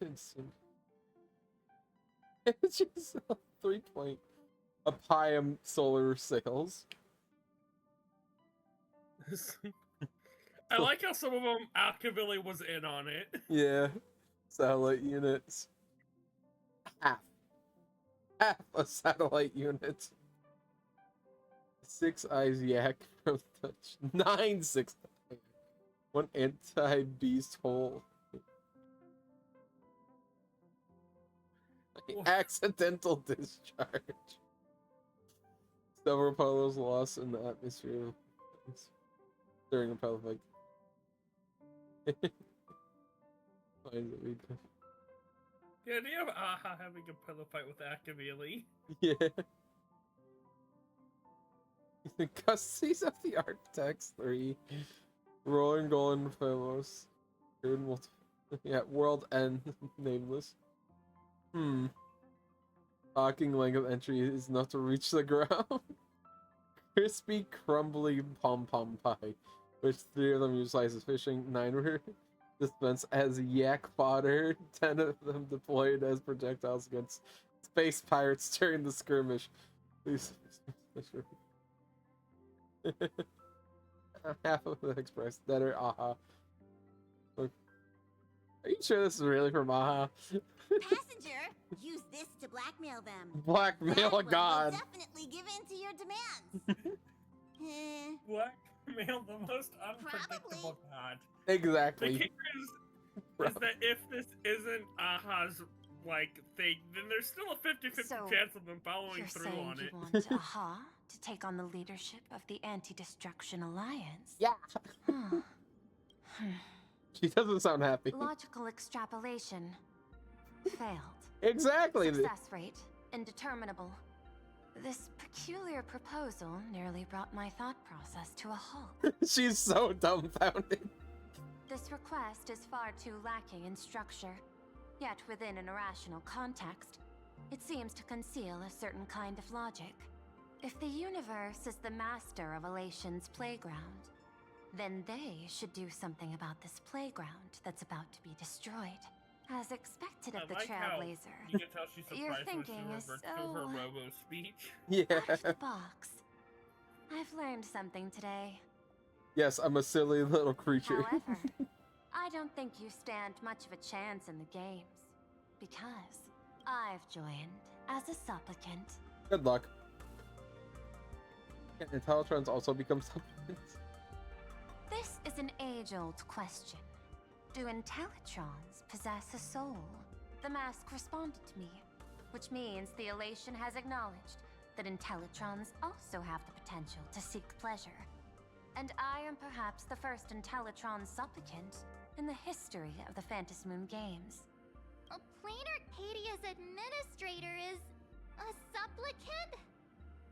just a 3 point. A Pium solar sails. I like how some of them Machiavelli was in on it. Yeah, satellite units. Half a satellite unit. 6 eyes yak from touch. 9 6. 1 anti-beast hole. Accidental discharge. Several pillows lost in the atmosphere during a pilot fight. The idea of Aha having a pillow fight with Machiavelli. Yeah. Custodies of the Architects 3. Rolling Golden Fellows. Yeah, World End. Nameless. Talking length of entry is enough to reach the ground. Crispy, crumbly pom-pom pie, which 3 of them utilize as fishing, 9 were dispensed as yak fodder, 10 of them deployed as projectiles against space pirates during the skirmish. Please. Half of the express that are Aha. Are you sure this is really from Aha? Passenger, use this to blackmail them. Blackmail a god. Definitely give in to your demands. Blackmail the most unpredictable god. Exactly. The kicker is that if this isn't Aha's like thing, then there's still a 50-50 chance of them following through on it. You want Aha to take on the leadership of the Anti-Destruction Alliance? Yeah. She doesn't sound happy. Logical extrapolation failed. Exactly. Success rate indeterminable. This peculiar proposal nearly brought my thought process to a halt. She's so dumbfounded. This request is far too lacking in structure, yet within an irrational context, it seems to conceal a certain kind of logic. If the universe is the master of Elation's playground, then they should do something about this playground that's about to be destroyed. As expected of the Trailblazer, You can tell she's your surprised when she thinking is reverts to her robo speech. Yeah. out of the box. I've learned something today. Yes, I'm a silly little creature. However, I don't think you stand much of a chance in the games, because I've joined as a supplicant. Good luck. Can Intellitrons also become supplements? This is an age-old question. Do Intellitrons possess a soul? The mask responded to me, which means the Elation has acknowledged that Intellitrons also have the potential to seek pleasure. And I am perhaps the first Intellitron supplicant in the history of the Phantasmoon games. A Plain Arcadia's administrator is a supplicant?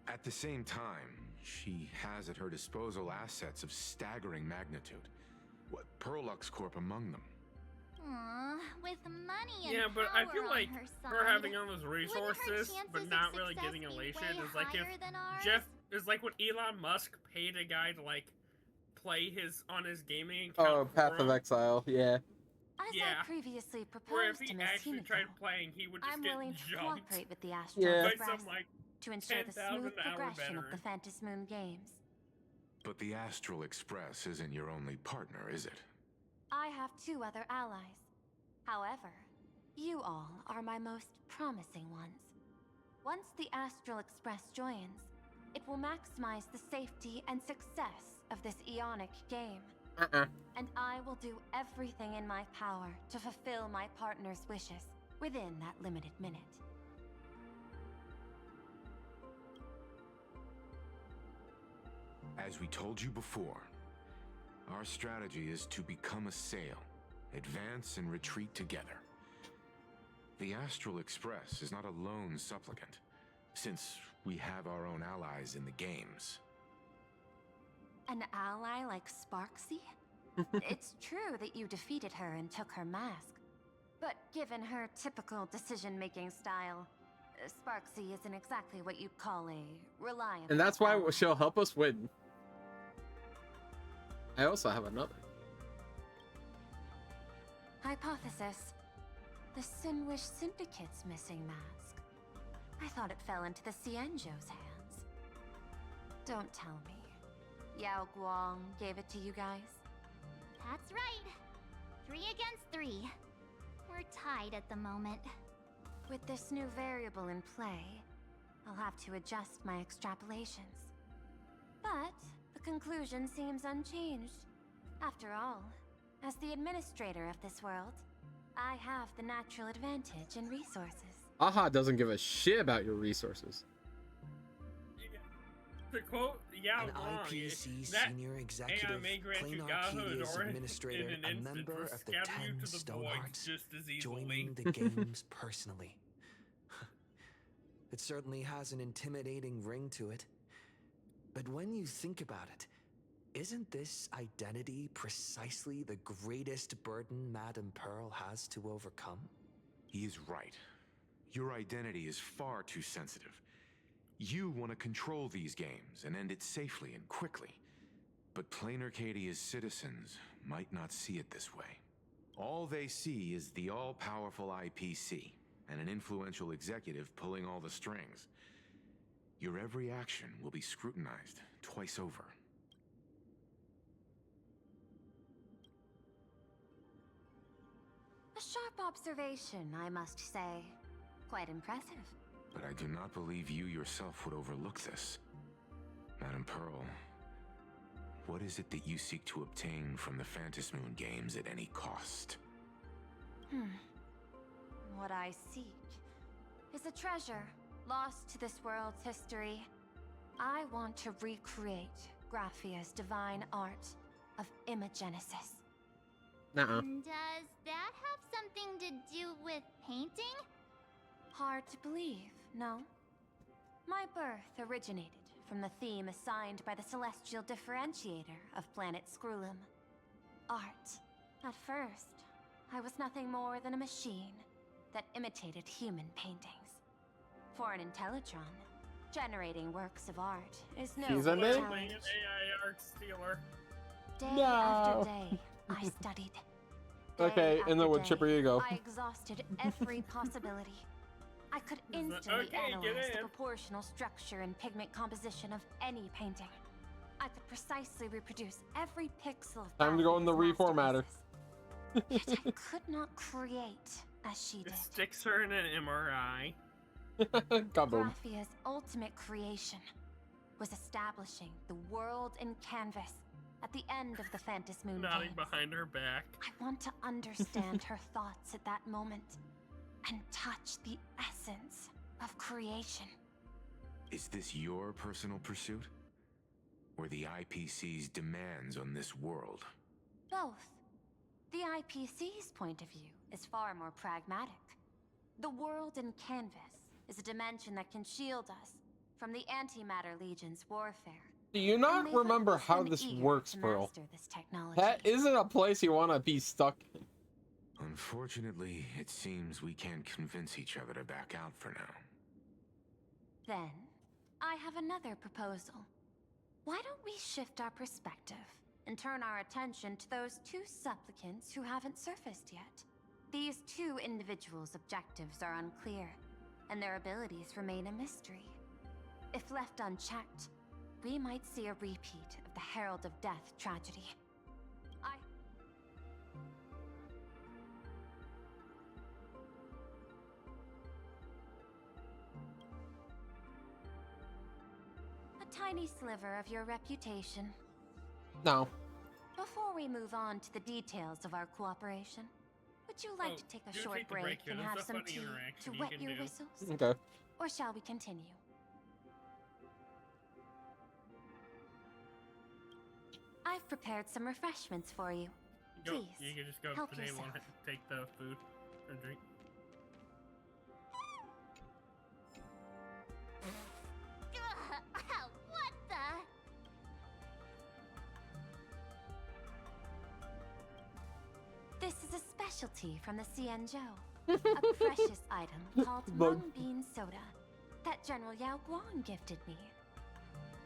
At the same time, she has at her disposal assets of staggering magnitude. What, Perlux Corp among them. Aww, with money and Yeah, but I power feel like on her her side, having all those resources but not really getting elation is like if Jeff is like when Elon Musk paid a guy to like play his on his gaming account. Oh, Path of Exile, yeah. As I previously Where if proposed he to Miss actually Himiko, tried playing, he would just I'm get willing to jumped. cooperate with the Astral Yeah. by Express some like to ensure the 10,000 smooth hour progression of veteran. the Phantasmoon games. But the Astral Express isn't your only partner, is it? I have 2 other allies. However, you all are my most promising ones. Once the Astral Express joins, it will maximize the safety and success of this Ionic game. And I will do everything in my power to fulfill my partner's wishes within that limited minute. As we told you before, our strategy is to become a sail, advance and retreat together. The Astral Express is not a lone supplicant, since we have our own allies in the games. An ally like Sparksy? It's true that you defeated her and took her mask. But given her typical decision-making style, Sparksy isn't exactly what you'd call a reliable. And that's why she'll help us win. I also have another. Hypothesis. The Sinwish Syndicate's missing mask. I thought it fell into the Cienjo's hands. Don't tell me. Yao Guang gave it to you guys? That's right. 3 against 3. We're tied at the moment. With this new variable in play, I'll have to adjust my extrapolations. But the conclusion seems unchanged. After all, as the administrator of this world, I have the natural advantage in resources. Aha doesn't give a shit about your resources. To quote Yao An Guang, IPC that senior AI executive, may grant you Plain godhood Arcadia's or administrator, in an a instant member for of the scattering you 10 to the Stone void Hearts, just as easily. joining the games personally. It certainly has an intimidating ring to it. But when you think about it, isn't this identity precisely the greatest burden Madame Pearl has to overcome? He is right. Your identity is far too sensitive. You want to control these games and end it safely and quickly. But Plain Arcadia's citizens might not see it this way. All they see is the all-powerful IPC and an influential executive pulling all the strings. Your every action will be scrutinized twice over. A sharp observation, I must say. Quite impressive. But I do not believe you yourself would overlook this. Madame Pearl, what is it that you seek to obtain from the Phantasmoon Moon games at any cost? What I seek is a treasure lost to this world's history. I want to recreate Graphia's divine art of imagenesis. Nuh-uh. Does that have something to do with painting? Hard to believe, no? My birth originated from the theme assigned by the celestial differentiator of planet Scrulum. Art. At first, I was nothing more than a machine that imitated human paintings. For an Intellitron, generating works of art is no He's a mere man. challenge. AI art stealer. Day after day, I studied. Okay, Day and then after with Chipper day, you go. I exhausted every possibility. I could instantly Okay, get analyze the in. proportional structure and pigment composition of any painting. I could precisely reproduce every pixel of Time to go in the Graphia's reformatter. Yet I could not create as she It did. sticks her in an MRI. Kaboom. Graphia's ultimate creation was establishing the world in canvas at the end of the Phantasmoon Moon Nodding games. behind her back. I want to understand her thoughts at that moment and touch the essence of creation. Is this your personal pursuit? Or the IPC's demands on this world? Both. The IPC's point of view is far more pragmatic. The world in canvas is a dimension that can shield us from the Antimatter Legion's warfare. Do you not And they've remember always how been this eager works, to Pearl? master this technology. That isn't a place you want to be stuck in. Unfortunately, it seems we can't convince each other to back out for now. Then, I have another proposal. Why don't we shift our perspective and turn our attention to those 2 supplicants who haven't surfaced yet? These 2 individuals' objectives are unclear, and their abilities remain a mystery. If left unchecked, we might see a repeat of the Herald of Death tragedy. A tiny sliver of your reputation. No. Before we move on to the details of our cooperation, would you like to take a short take the break here. and This is have a some funny tea interaction to you wet can your do. whistles? Okay. Or shall we continue? I've prepared some refreshments for you. Please, you can just go help to the table yourself. and take the food or drink. Ugh, what the? This is a specialty from the Cienzhou. A precious item called mung bean soda that General Yao Guang gifted me.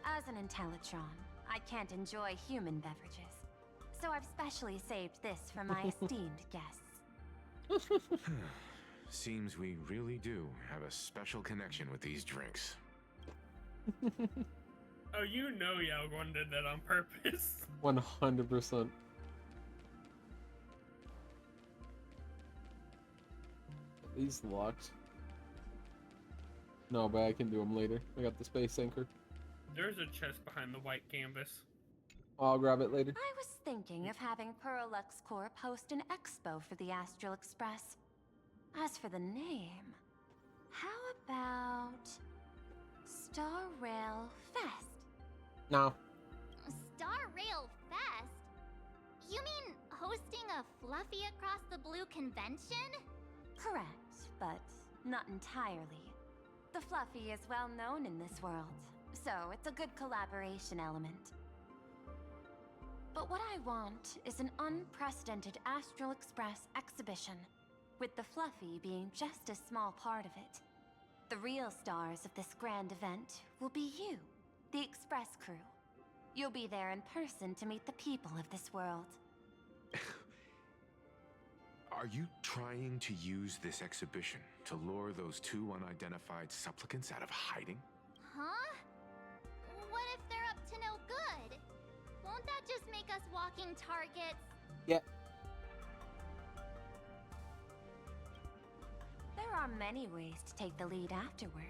As an Intellitron, I can't enjoy human beverages, so I've specially saved this for my esteemed guests. Seems we really do have a special connection with these drinks. Oh, you know Yao Guan did that on purpose. 100%. These locked. No, but I can do them later. I got the space anchor. There's a chest behind the white canvas. I'll grab it later. I was thinking of having Perlux Corp host an expo for the Astral Express. As for the name, how about Star Rail Fest? No. Star Rail Fest? You mean hosting a Fluffy Across the Blue convention? Correct, but not entirely. The Fluffy is well known in this world, so it's a good collaboration element. But what I want is an unprecedented Astral Express exhibition, with the Fluffy being just a small part of it. The real stars of this grand event will be you, the Express crew. You'll be there in person to meet the people of this world. Are you trying to use this exhibition to lure those two unidentified supplicants out of hiding? Huh? What if they're up to no good? Won't that just make us walking targets? Yeah. There are many ways to take the lead afterward.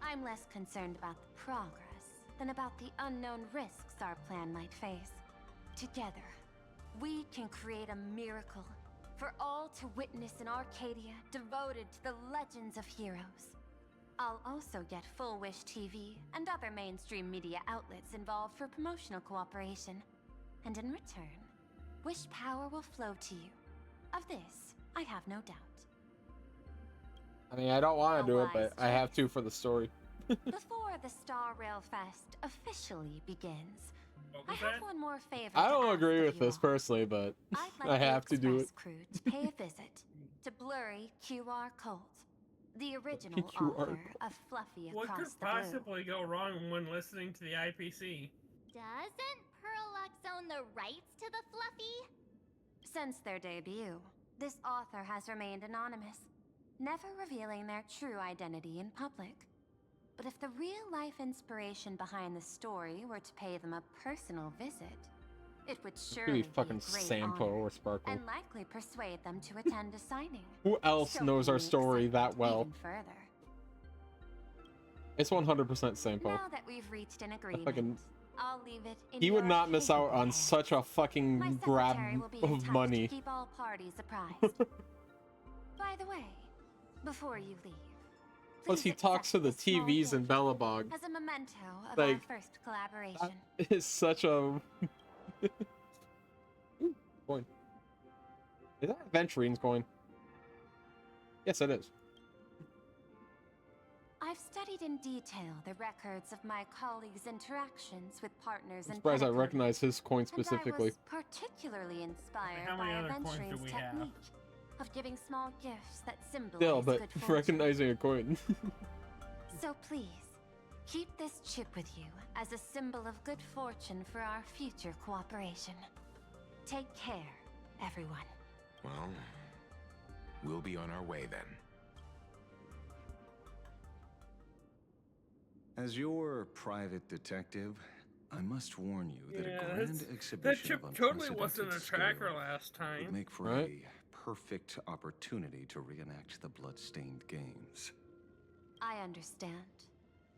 I'm less concerned about the progress than about the unknown risks our plan might face. Together, we can create a miracle for all to witness in Arcadia devoted to the legends of heroes. I'll also get Full Wish TV and other mainstream media outlets involved for promotional cooperation. And in return, Wish power will flow to you. Of this, I have no doubt. I mean, I don't want to do it, but I have to for the story. Before the Star Rail Fest officially begins, I have one more favor I to don't ask agree of with you this all. personally, but I'd like I the have to do it. Express crew to pay a visit to Blurry QR Colt, the original QR author of Fluffy What Across could the Blue. possibly go wrong when listening to the IPC? Doesn't Perlux own the rights to the Fluffy? Since their debut, this author has remained anonymous, never revealing their true identity in public. But if the real-life inspiration behind the story were to pay them a personal visit, it would surely Be fucking be a great Sampo honor, or Sparkle. and likely persuade them to attend a signing. Who else knows our Stoking the story that excitement well? even further. It's 100% Sampo. Now that we've reached an agreement, Fucking, I'll leave it in he would your not miss out on such a My fucking grab secretary will be in of touch money. to keep all parties apprised. By the way, before you leave, Plus, he talks to the TVs in Bellabog. as a memento of Like, our first collaboration. That is such a... Ooh, coin. Is that a Venturine's coin? Yes, it is. I've studied in detail the records of my colleagues' interactions with partners I'm in surprised I Pinnacle, recognize his coin and I specifically. was particularly inspired How by many other coins do Aventurine's we have? technique of giving small gifts that symbolize Still, but good fortune. recognizing a coin. So please, keep this chip with you as a symbol of good fortune for our future cooperation. Take care, everyone. Well, we'll be on our way then. As your private detective, I must warn you that Yeah, a grand that exhibition chip of totally wasn't a unprecedented tracker scale last time. would make for Right. a perfect opportunity to reenact the blood-stained games. I understand.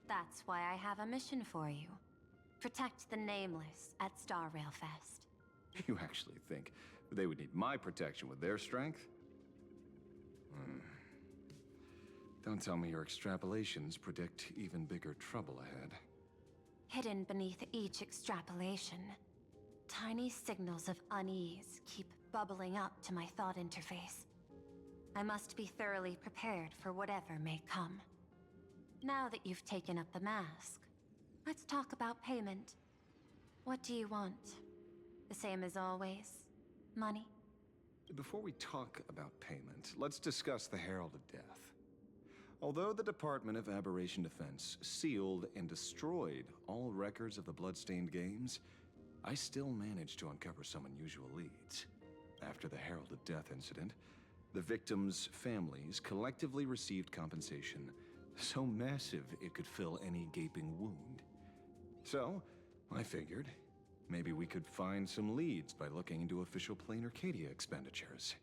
That's why I have a mission for you. Protect the Nameless at Star Rail Fest. You actually think they would need my protection with their strength? Don't tell me your extrapolations predict even bigger trouble ahead. Hidden beneath each extrapolation, tiny signals of unease keep bubbling up to my thought interface. I must be thoroughly prepared for whatever may come. Now that you've taken up the mask, let's talk about payment. What do you want? The same as always? Money? Before we talk about payment, let's discuss the Herald of Death. Although the Department of Aberration Defense sealed and destroyed all records of the Bloodstained Games, I still managed to uncover some unusual leads. After the Herald of Death incident, the victims' families collectively received compensation so massive it could fill any gaping wound. So, I figured, maybe we could find some leads by looking into official Plain Arcadia expenditures.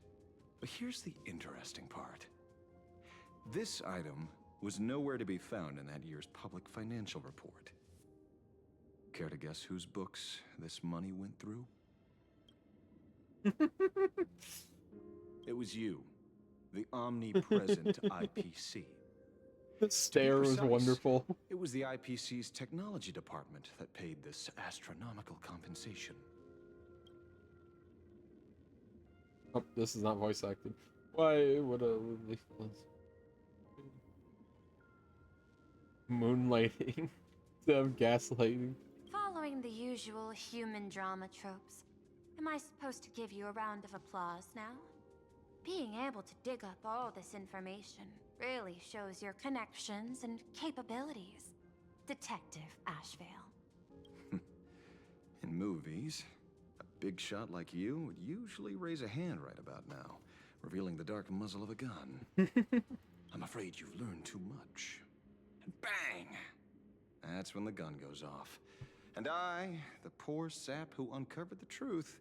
But here's the interesting part. This item was nowhere to be found in that year's public financial report. Care to guess whose books this money went through? It was you, the omnipresent IPC. The stare was wonderful. It was the IPC's technology department that paid this astronomical compensation. Oh, this is not voice acted. Why would a moonlighting instead of gaslighting? Following the usual human drama tropes, am I supposed to give you a round of applause now? Being able to dig up all this information really shows your connections and capabilities, Detective Ashvale. In movies, a big shot like you would usually raise a hand right about now, revealing the dark muzzle of a gun. I'm afraid you've learned too much. And bang! That's when the gun goes off. And I, the poor sap who uncovered the truth,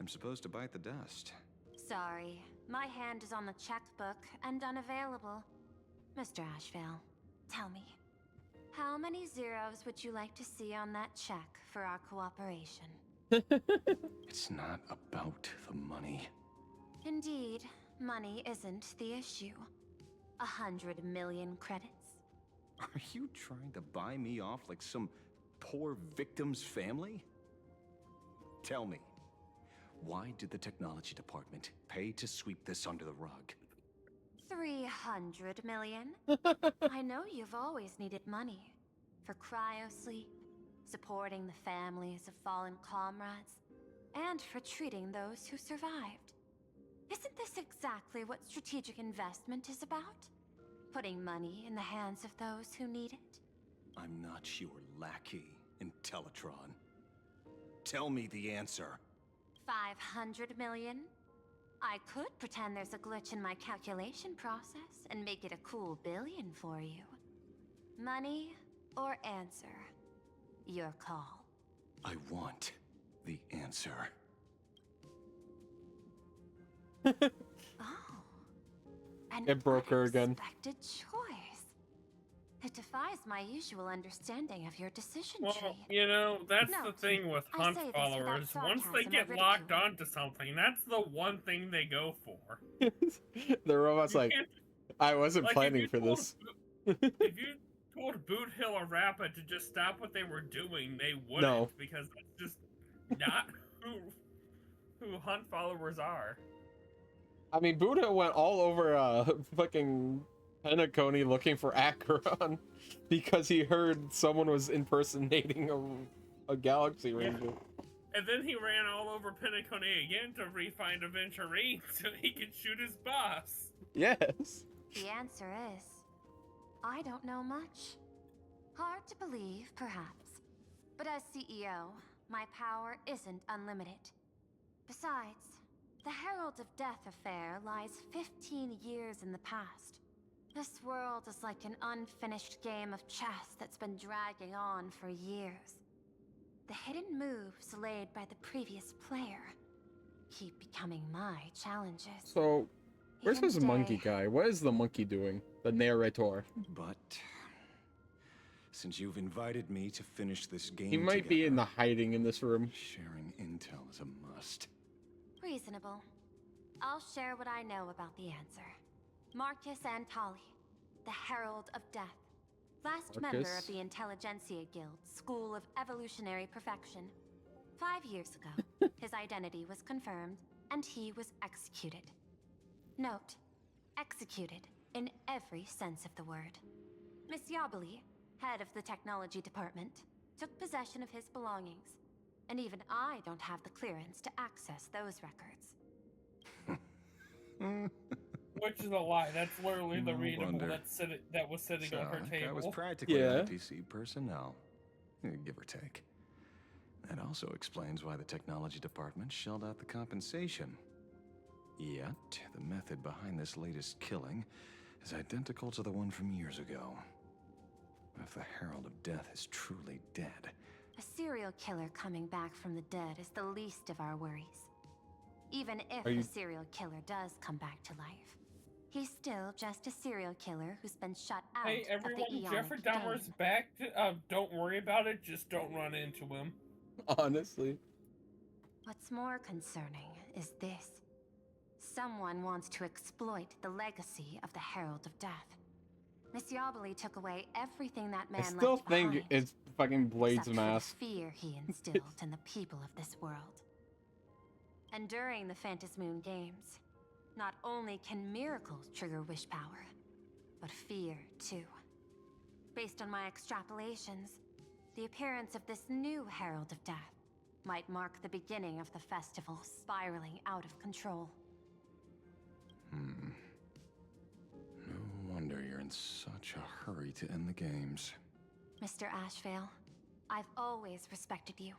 am supposed to bite the dust. Sorry, my hand is on the checkbook and unavailable. Mr. Ashvale, tell me, how many zeros would you like to see on that check for our cooperation? It's not about the money. Indeed, money isn't the issue. 100 million credits. Are you trying to buy me off like some poor victim's family? Tell me, why did the technology department pay to sweep this under the rug? 300 million? I know you've always needed money. For cryosleep, supporting the families of fallen comrades, and for treating those who survived. Isn't this exactly what strategic investment is about? Putting money in the hands of those who need it? I'm not your lackey, Intellitron. Tell me the answer. 500 million? I could pretend there's a glitch in my calculation process and make it a cool billion for you. Money or answer? Your call. I want the answer. Oh. An It broke her again. unexpected choice. It defies my usual understanding of your decision Well, tree. you know, that's the Note, thing with I hunt say this without followers. Once they sarcasm get or locked onto something, that's the one thing they go for. The robot's You like, can't- I wasn't like, if planning you for told this. If you told Boot Hill or Rappa to just stop what they were doing, they wouldn't, No. because that's just not who hunt followers are. I mean, Buddha went all over fucking Penacony looking for Acheron because he heard someone was impersonating a Galaxy Ranger. And then he ran all over Penacony again to re-find Aventurine so he could shoot his boss. Yes. The answer is, I don't know much. Hard to believe, perhaps. But as CEO, my power isn't unlimited. Besides, the Herald of Death affair lies 15 years in the past. This world is like an unfinished game of chess that's been dragging on for years. The hidden moves laid by the previous player keep becoming my challenges. So, where's Even this today, monkey guy? What is the monkey doing? The narrator. But Since you've invited me to finish this game He might be in the hiding in this room. Sharing intel is a must. Reasonable. I'll share what I know about the answer. Marcus Antali, the Herald of Death. Last member of Marcus? the Intelligentsia Guild, School of Evolutionary Perfection. 5 years ago, his identity was confirmed, and he was executed. Note, executed in every sense of the word. Miss Yabali, head of the technology department, took possession of his belongings, and even I don't have the clearance to access those records. Which is a lie. That's literally the No readable wonder. that was sitting So, on her that table. guy was practically Yeah. IPC personnel, give or take. That also explains why the technology department shelled out the compensation. Yet, the method behind this latest killing is identical to the one from years ago. If the Herald of Death is truly dead, A serial killer coming back from the dead is the least of our worries. Even if the serial killer does come back to life, he's still just a serial killer who's been shut out Hey, of everyone, the Eonic Jeffrey Dahmer's Domain. back. Don't worry about it. Just don't run into him. Honestly. What's more concerning is this. Someone wants to exploit the legacy of the Herald of Death. Miss Yabali took away everything that man I still left think behind, it's fucking Blade's except for the mask. fear he instilled in the people of this world. And during the Phantasmoon Games, not only can miracles trigger wish power, but fear too. Based on my extrapolations, the appearance of this new Herald of Death might mark the beginning of the festival spiraling out of control. no wonder you're in such a hurry to end the games. Mr. Ashvale, I've always respected you.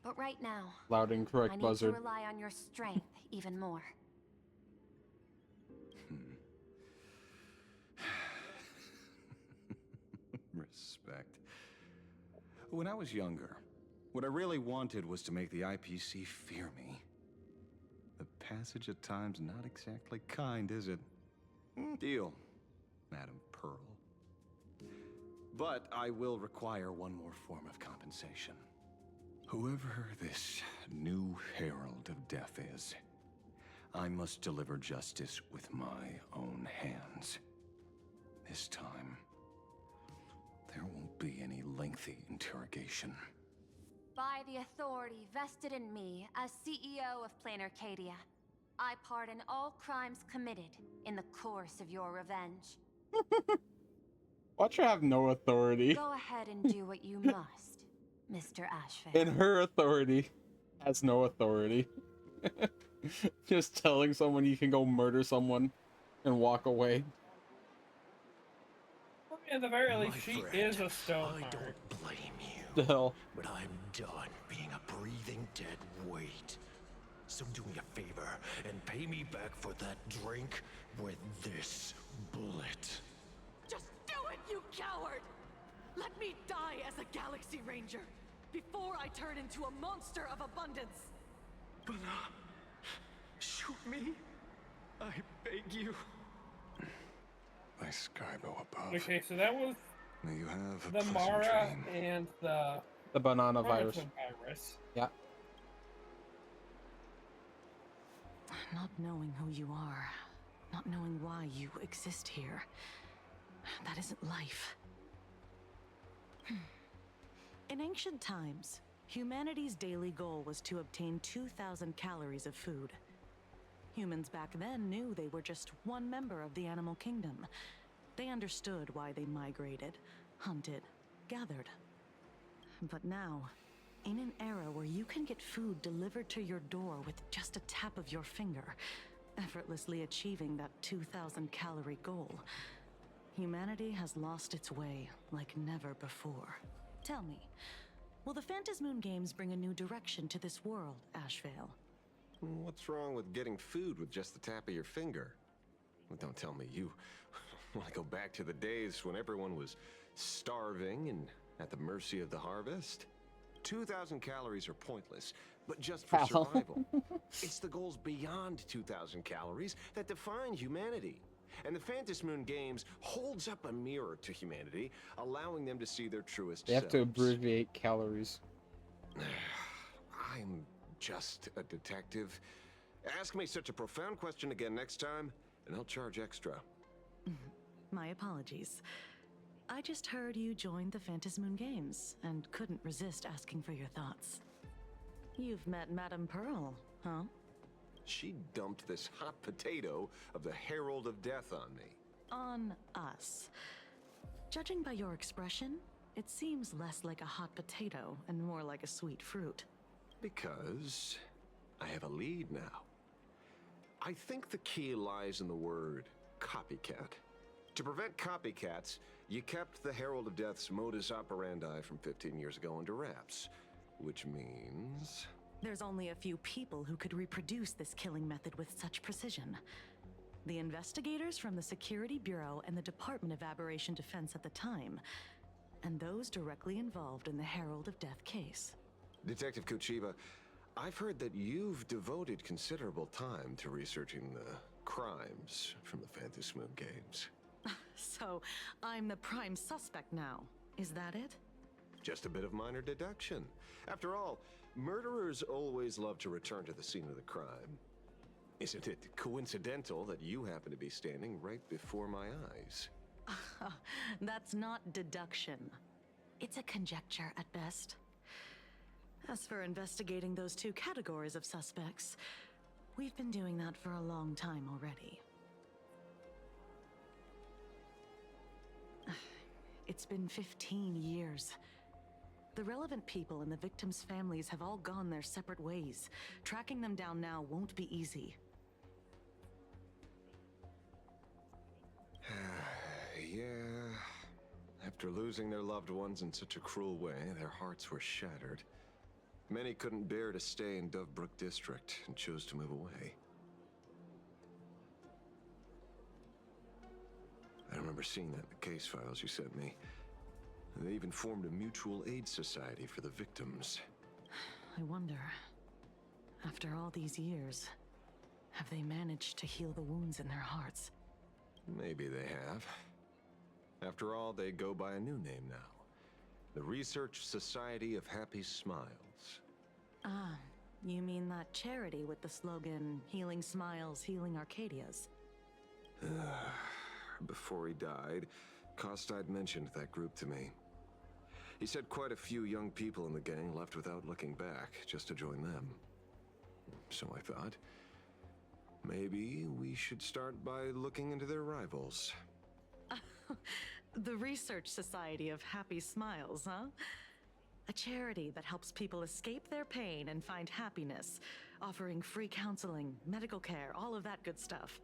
But right now, Loud and correct I need buzzard. to rely on your strength even more. Respect. When I was younger, what I really wanted was to make the IPC fear me. The passage at times not exactly kind, is it? Deal, Madam Pearl. But I will require one more form of compensation. Whoever this new Herald of Death is, I must deliver justice with my own hands. This time, there won't be any lengthy interrogation. By the authority vested in me as CEO of Planar Cadia, I pardon all crimes committed in the course of your revenge. Watch her have no authority. Go ahead and do what you must, Mr. Ashford. And her authority has no authority. Just telling someone you can go murder someone and walk away. At the very least, My she friend, is a stone. I don't blame you. The hell? But I'm done being a breathing dead weight. So do me a favor and pay me back for that drink with this bullet. Just do it, you coward! Let me die as a Galaxy Ranger before I turn into a monster of abundance. But shoot me. I beg you. By Skybo above. Okay, so that was May you have a the pleasant Mara dream. and the banana virus. virus. Yeah. Not knowing who you are, not knowing why you exist here, that isn't life. In ancient times, humanity's daily goal was to obtain 2,000 calories of food. Humans back then knew they were just one member of the animal kingdom. They understood why they migrated, hunted, gathered. But now, in an era where you can get food delivered to your door with just a tap of your finger, effortlessly achieving that 2,000 calorie goal, humanity has lost its way like never before. Tell me, will the Phantasmoon Games bring a new direction to this world, Ashvale? What's wrong with getting food with just the tap of your finger? Well, don't tell me you want to go back to the days when everyone was starving and at the mercy of the harvest. 2,000 calories are pointless, but just for survival. It's the goals beyond 2,000 calories that define humanity. And the Phantasmoon Games holds up a mirror to humanity, allowing them to see their truest They have to selves. abbreviate calories. I'm just a detective. Ask me such a profound question again next time, and I'll charge extra. My apologies. I just heard you joined the Phantasmoon Games and couldn't resist asking for your thoughts. You've met Madame Pearl, huh? She dumped this hot potato of the Herald of Death on me. On us. Judging by your expression, it seems less like a hot potato and more like a sweet fruit. Because I have a lead now. I think the key lies in the word copycat. To prevent copycats, you kept the Herald of Death's modus operandi from 15 years ago under wraps. Which means... There's only a few people who could reproduce this killing method with such precision. The investigators from the Security Bureau and the Department of Aberration Defense at the time, and those directly involved in the Herald of Death case. Detective Kochiba, I've heard that you've devoted considerable time to researching the crimes from the Phantasmoon Games. So, I'm the prime suspect now. Is that it? Just a bit of minor deduction. After all, murderers always love to return to the scene of the crime. Isn't it coincidental that you happen to be standing right before my eyes? That's not deduction. It's a conjecture at best. As for investigating those two categories of suspects, we've been doing that for a long time already. It's been 15 years. The relevant people and the victims' families have all gone their separate ways. Tracking them down now won't be easy. Yeah. After losing their loved ones in such a cruel way, their hearts were shattered. Many couldn't bear to stay in Dovebrook District and chose to move away. I remember seeing that in the case files you sent me. They even formed a mutual aid society for the victims. I wonder, after all these years, have they managed to heal the wounds in their hearts? Maybe they have. After all, they go by a new name now. The Research Society of Happy Smiles. Ah, you mean that charity with the slogan, Healing Smiles, Healing Arcadias? Before he died, Kostad mentioned that group to me. He said quite a few young people in the gang left without looking back, just to join them. So I thought, maybe we should start by looking into their rivals. The Research Society of Happy Smiles, huh? A charity that helps people escape their pain and find happiness, offering free counseling, medical care, all of that good stuff.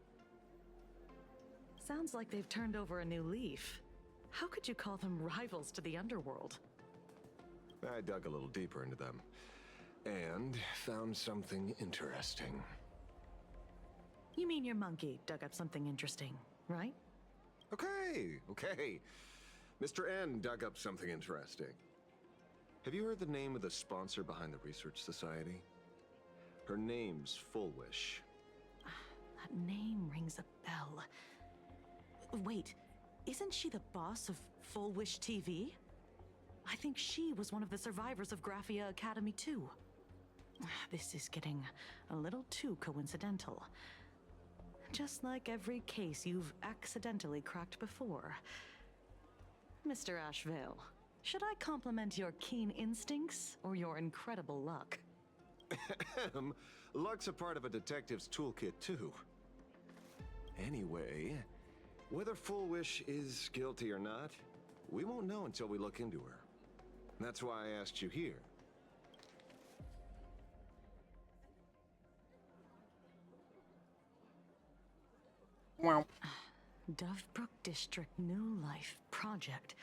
Sounds like they've turned over a new leaf. How could you call them rivals to the underworld? I dug a little deeper into them, and found something interesting. You mean your monkey dug up something interesting, right? Okay. Mr. N dug up something interesting. Have you heard the name of the sponsor behind the Research Society? Her name's Full Wish. That name rings a bell. Wait, isn't she the boss of Full Wish TV? I think she was one of the survivors of Graphia Academy too. This is getting a little too coincidental. Just like every case you've accidentally cracked before. Mr. Ashvale, should I compliment your keen instincts or your incredible luck? Luck's a part of a detective's toolkit too. Anyway, whether Full Wish is guilty or not, we won't know until we look into her. That's why I asked you here. Wow. Dovebrook District New Life Project.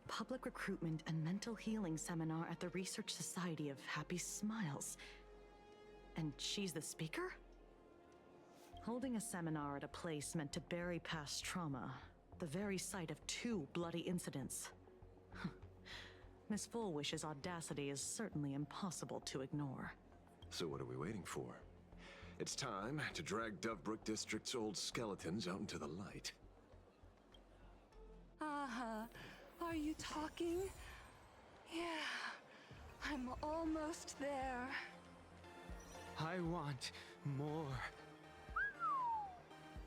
Public Recruitment and Mental Healing Seminar at the Research Society of Happy Smiles. And she's the speaker? Holding a seminar at a place meant to bury past trauma. The very site of 2 bloody incidents. Miss Fullwish's audacity is certainly impossible to ignore. So what are we waiting for? It's time to drag Dovebrook District's old skeletons out into the light. Are you talking? Yeah, I'm almost there. I want more.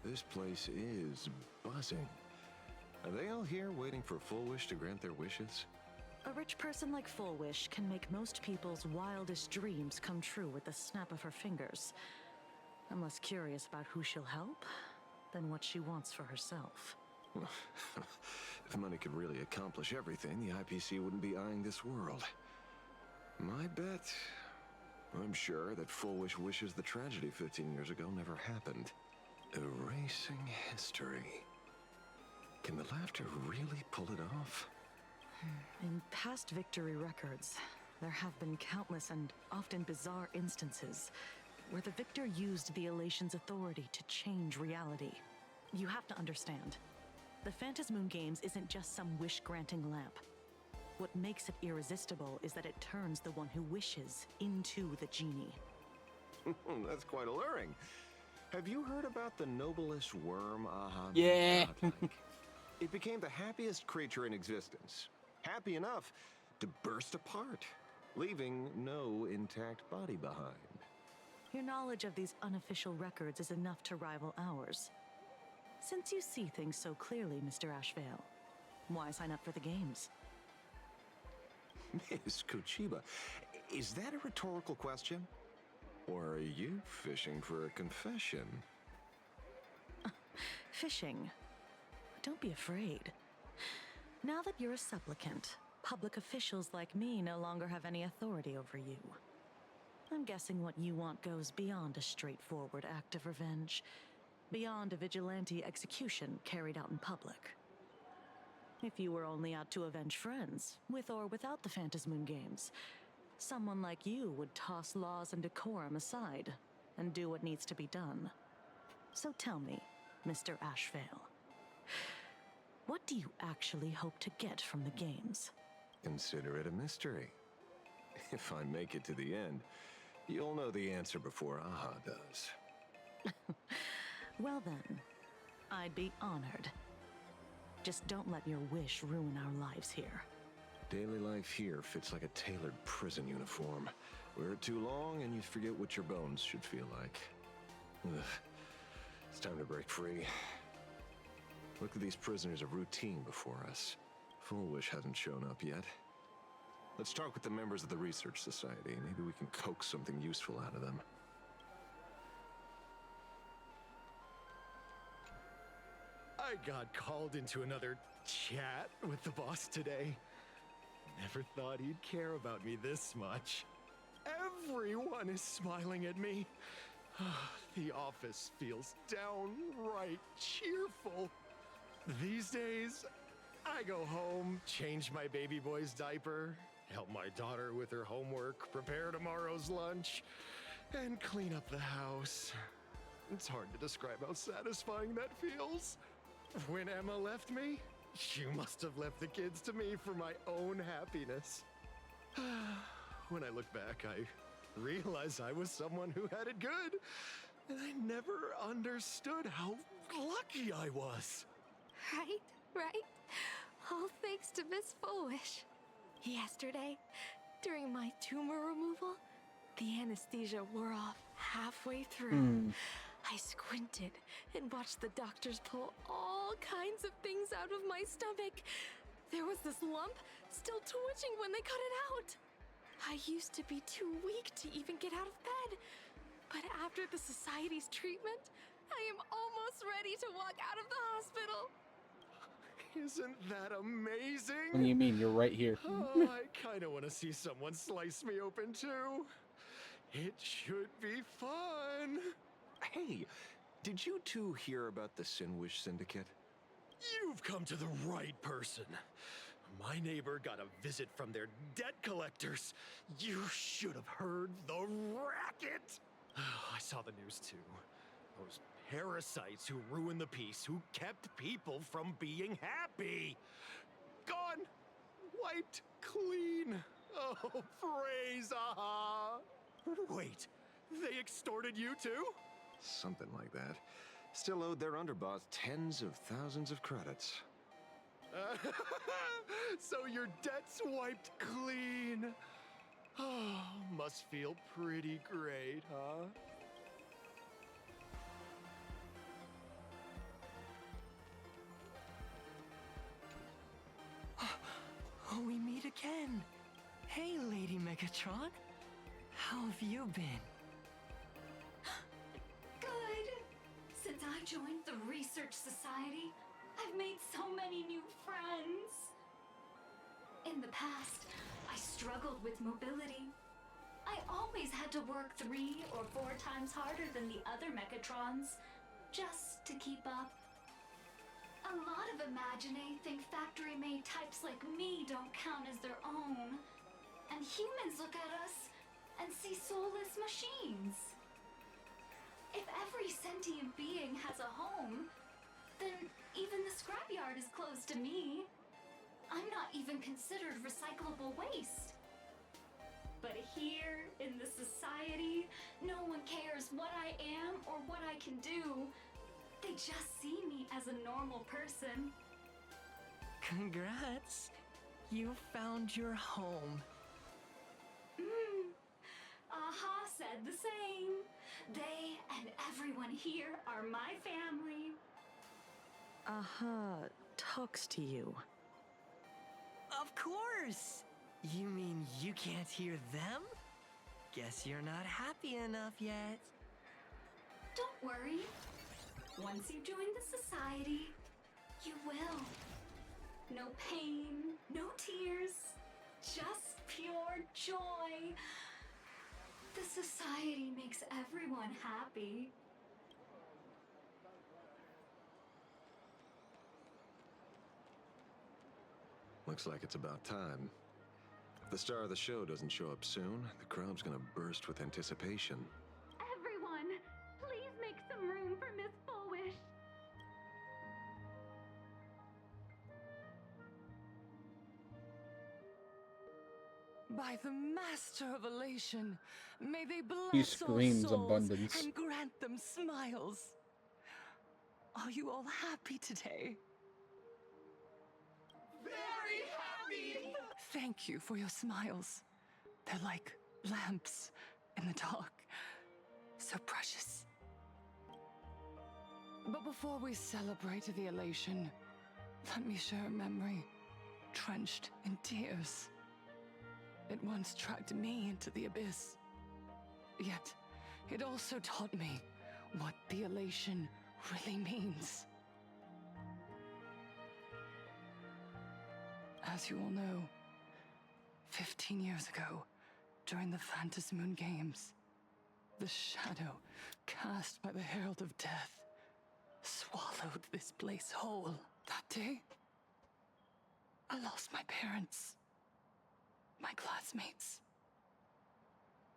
This place is buzzing. Are they all here waiting for Full Wish to grant their wishes? A rich person like Full Wish can make most people's wildest dreams come true with the snap of her fingers. I'm less curious about who she'll help than what she wants for herself. If money could really accomplish everything, the IPC wouldn't be eyeing this world. My bet, I'm sure that Full Wish wishes the tragedy 15 years ago never happened. Erasing history. Can the laughter really pull it off? In past victory records, there have been countless and often bizarre instances where the victor used the Elation's authority to change reality. You have to understand, the Phantasmoon Games isn't just some wish-granting lamp. What makes it irresistible is that it turns the one who wishes into the genie. That's quite alluring. Have you heard about the noblest worm, Aha? Yeah. It became the happiest creature in existence. Happy enough to burst apart, leaving no intact body behind. Your knowledge of these unofficial records is enough to rival ours. Since you see things so clearly, Mr. Ashvale, why sign up for the games? Miss Kochiba, is that a rhetorical question? Or are you fishing for a confession? Fishing. Don't be afraid. Now that you're a supplicant, public officials like me no longer have any authority over you. I'm guessing what you want goes beyond a straightforward act of revenge, beyond a vigilante execution carried out in public. If you were only out to avenge friends, with or without the Phantasmoon Games, someone like you would toss laws and decorum aside and do what needs to be done. So tell me, Mr. Ashvale, what do you actually hope to get from the games? Consider it a mystery. If I make it to the end, you'll know the answer before Aha does. Well then, I'd be honored. Just don't let your wish ruin our lives here. Daily life here fits like a tailored prison uniform. Wear it too long and you forget what your bones should feel like. Ugh. It's time to break free. Look at these prisoners of routine before us. Full Wish hasn't shown up yet. Let's talk with the members of the Research Society. Maybe we can coax something useful out of them. I got called into another chat with the boss today. Never thought he'd care about me this much. Everyone is smiling at me. The office feels downright cheerful. These days, I go home, change my baby boy's diaper, help my daughter with her homework, prepare tomorrow's lunch, and clean up the house. It's hard to describe how satisfying that feels. When Emma left me, you must have left the kids to me for my own happiness. When I look back, I realize I was someone who had it good, and I never understood how lucky I was. Right? All thanks to Miss Foolish. Yesterday, during my tumor removal, the anesthesia wore off halfway through. I squinted and watched the doctors pull all kinds of things out of my stomach. There was this lump still twitching when they cut it out. I used to be too weak to even get out of bed. But after the Society's treatment, I am almost ready to walk out of the hospital. Isn't that amazing? What do you mean? You're right here. Oh, I kind of want to see someone slice me open too. It should be fun. Hey, did you two hear about the Sinwish Syndicate? You've come to the right person. My neighbor got a visit from their debt collectors. You should have heard the racket. I saw the news too. Those parasites who ruined the peace, who kept people from being happy. Gone. Wiped clean. Oh, praise Aha. Wait, they extorted you too? something like that, still owed their underboss tens of thousands of credits. So your debt's wiped clean. Oh, must feel pretty great, huh? Oh, we meet again. Hey, Lady Megatron. How have you been? Good. Since I joined the Research Society, I've made so many new friends. In the past, I struggled with mobility. I always had to work 3 or 4 times harder than the other Megatrons, just to keep up. A lot of Imagine think factory-made types like me don't count as their own. And humans look at us and see soulless machines. If every sentient being has a home, then even the scrapyard is closed to me. I'm not even considered recyclable waste. But here, in the society, no one cares what I am or what I can do. They just see me as a normal person. Congrats. You found your home. Aha said the same. They and everyone here are my family. Aha talks to you. Of course. You mean you can't hear them? Guess you're not happy enough yet. Don't worry. Once you join the society, you will. No pain, no tears, just pure joy. The society makes everyone happy. Looks like it's about time. If the star of the show doesn't show up soon, the crowd's gonna burst with anticipation. Everyone, please make some room for Miss Fullwish. By the Master of Elation, may they bless He all screams souls abundance. and grant them smiles. Are you all happy today? Very happy! Thank you for your smiles. They're like lamps in the dark. So precious. But before we celebrate the elation, let me share a memory drenched in tears. It once dragged me into the abyss. Yet, it also taught me what the elation really means. As you all know, 15 years ago, during the Phantasmoon Games, the shadow cast by the Herald of Death swallowed this place whole. That day, I lost my parents, my classmates,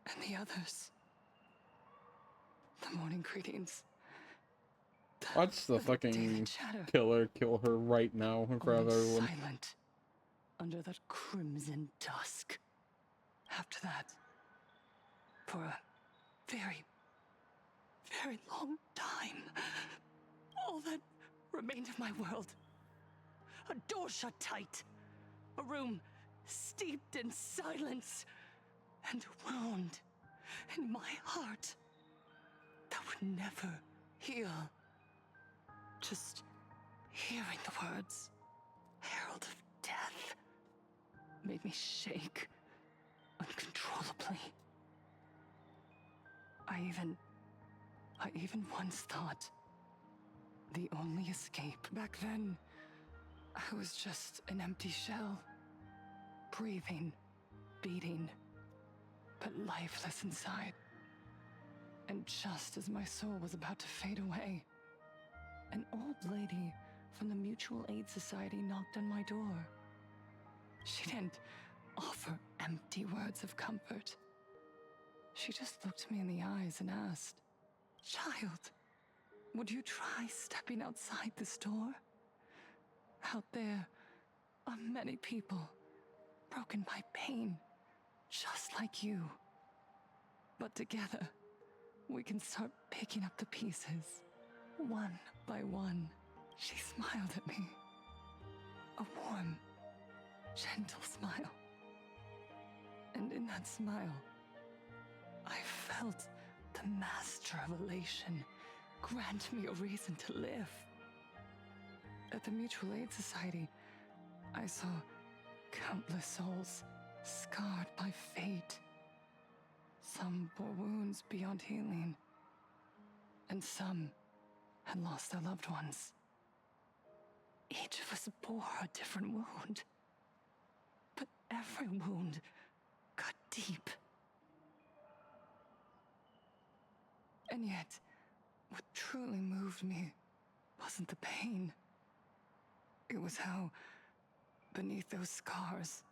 and the others. The morning greetings. Watch the fucking killer kill her right now in front of everyone. Silent under that crimson dusk. After that, for a very, very long time, all that remained of my world. A door shut tight. A room steeped in silence. And a wound in my heart that would never heal. Just hearing the words, Herald of Death, made me shake uncontrollably. I even once thought the only escape. Back then, I was just an empty shell. Breathing, beating, but lifeless inside. And just as my soul was about to fade away, an old lady from the Mutual Aid Society knocked on my door. She didn't offer empty words of comfort. She just looked me in the eyes and asked, "Child, would you try stepping outside this door? Out there are many people broken by pain, just like you. But together, we can start picking up the pieces, one by one. She smiled at me. A warm, gentle smile. And in that smile, I felt the master of elation grant me a reason to live. At the Mutual Aid Society, I saw countless souls scarred by fate. Some bore wounds beyond healing, and some had lost their loved ones. Each of us bore a different wound, but every wound cut deep. And yet, what truly moved me wasn't the pain. It was how, beneath those scars,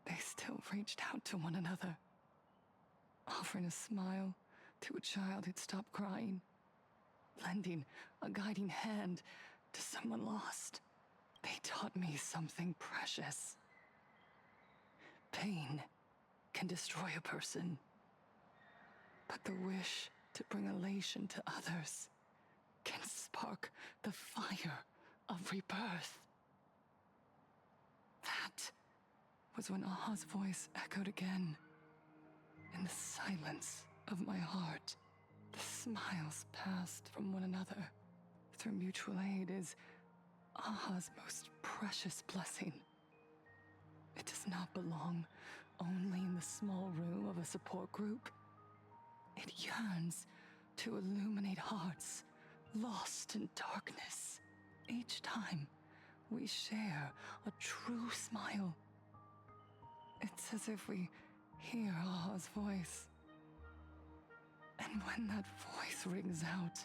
they still reached out to one another, offering a smile to a child who'd stopped crying, lending a guiding hand to someone lost. They taught me something precious. Pain can destroy a person, but the wish to bring elation to others can spark the fire of rebirth. That was when Aha's voice echoed again. In the silence of my heart, the smiles passed from one another. Through mutual aid is Aha's most precious blessing. It does not belong only in the small room of a support group. It yearns to illuminate hearts lost in darkness. Each time we share a true smile, it's as if we hear Aha's voice. And when that voice rings out,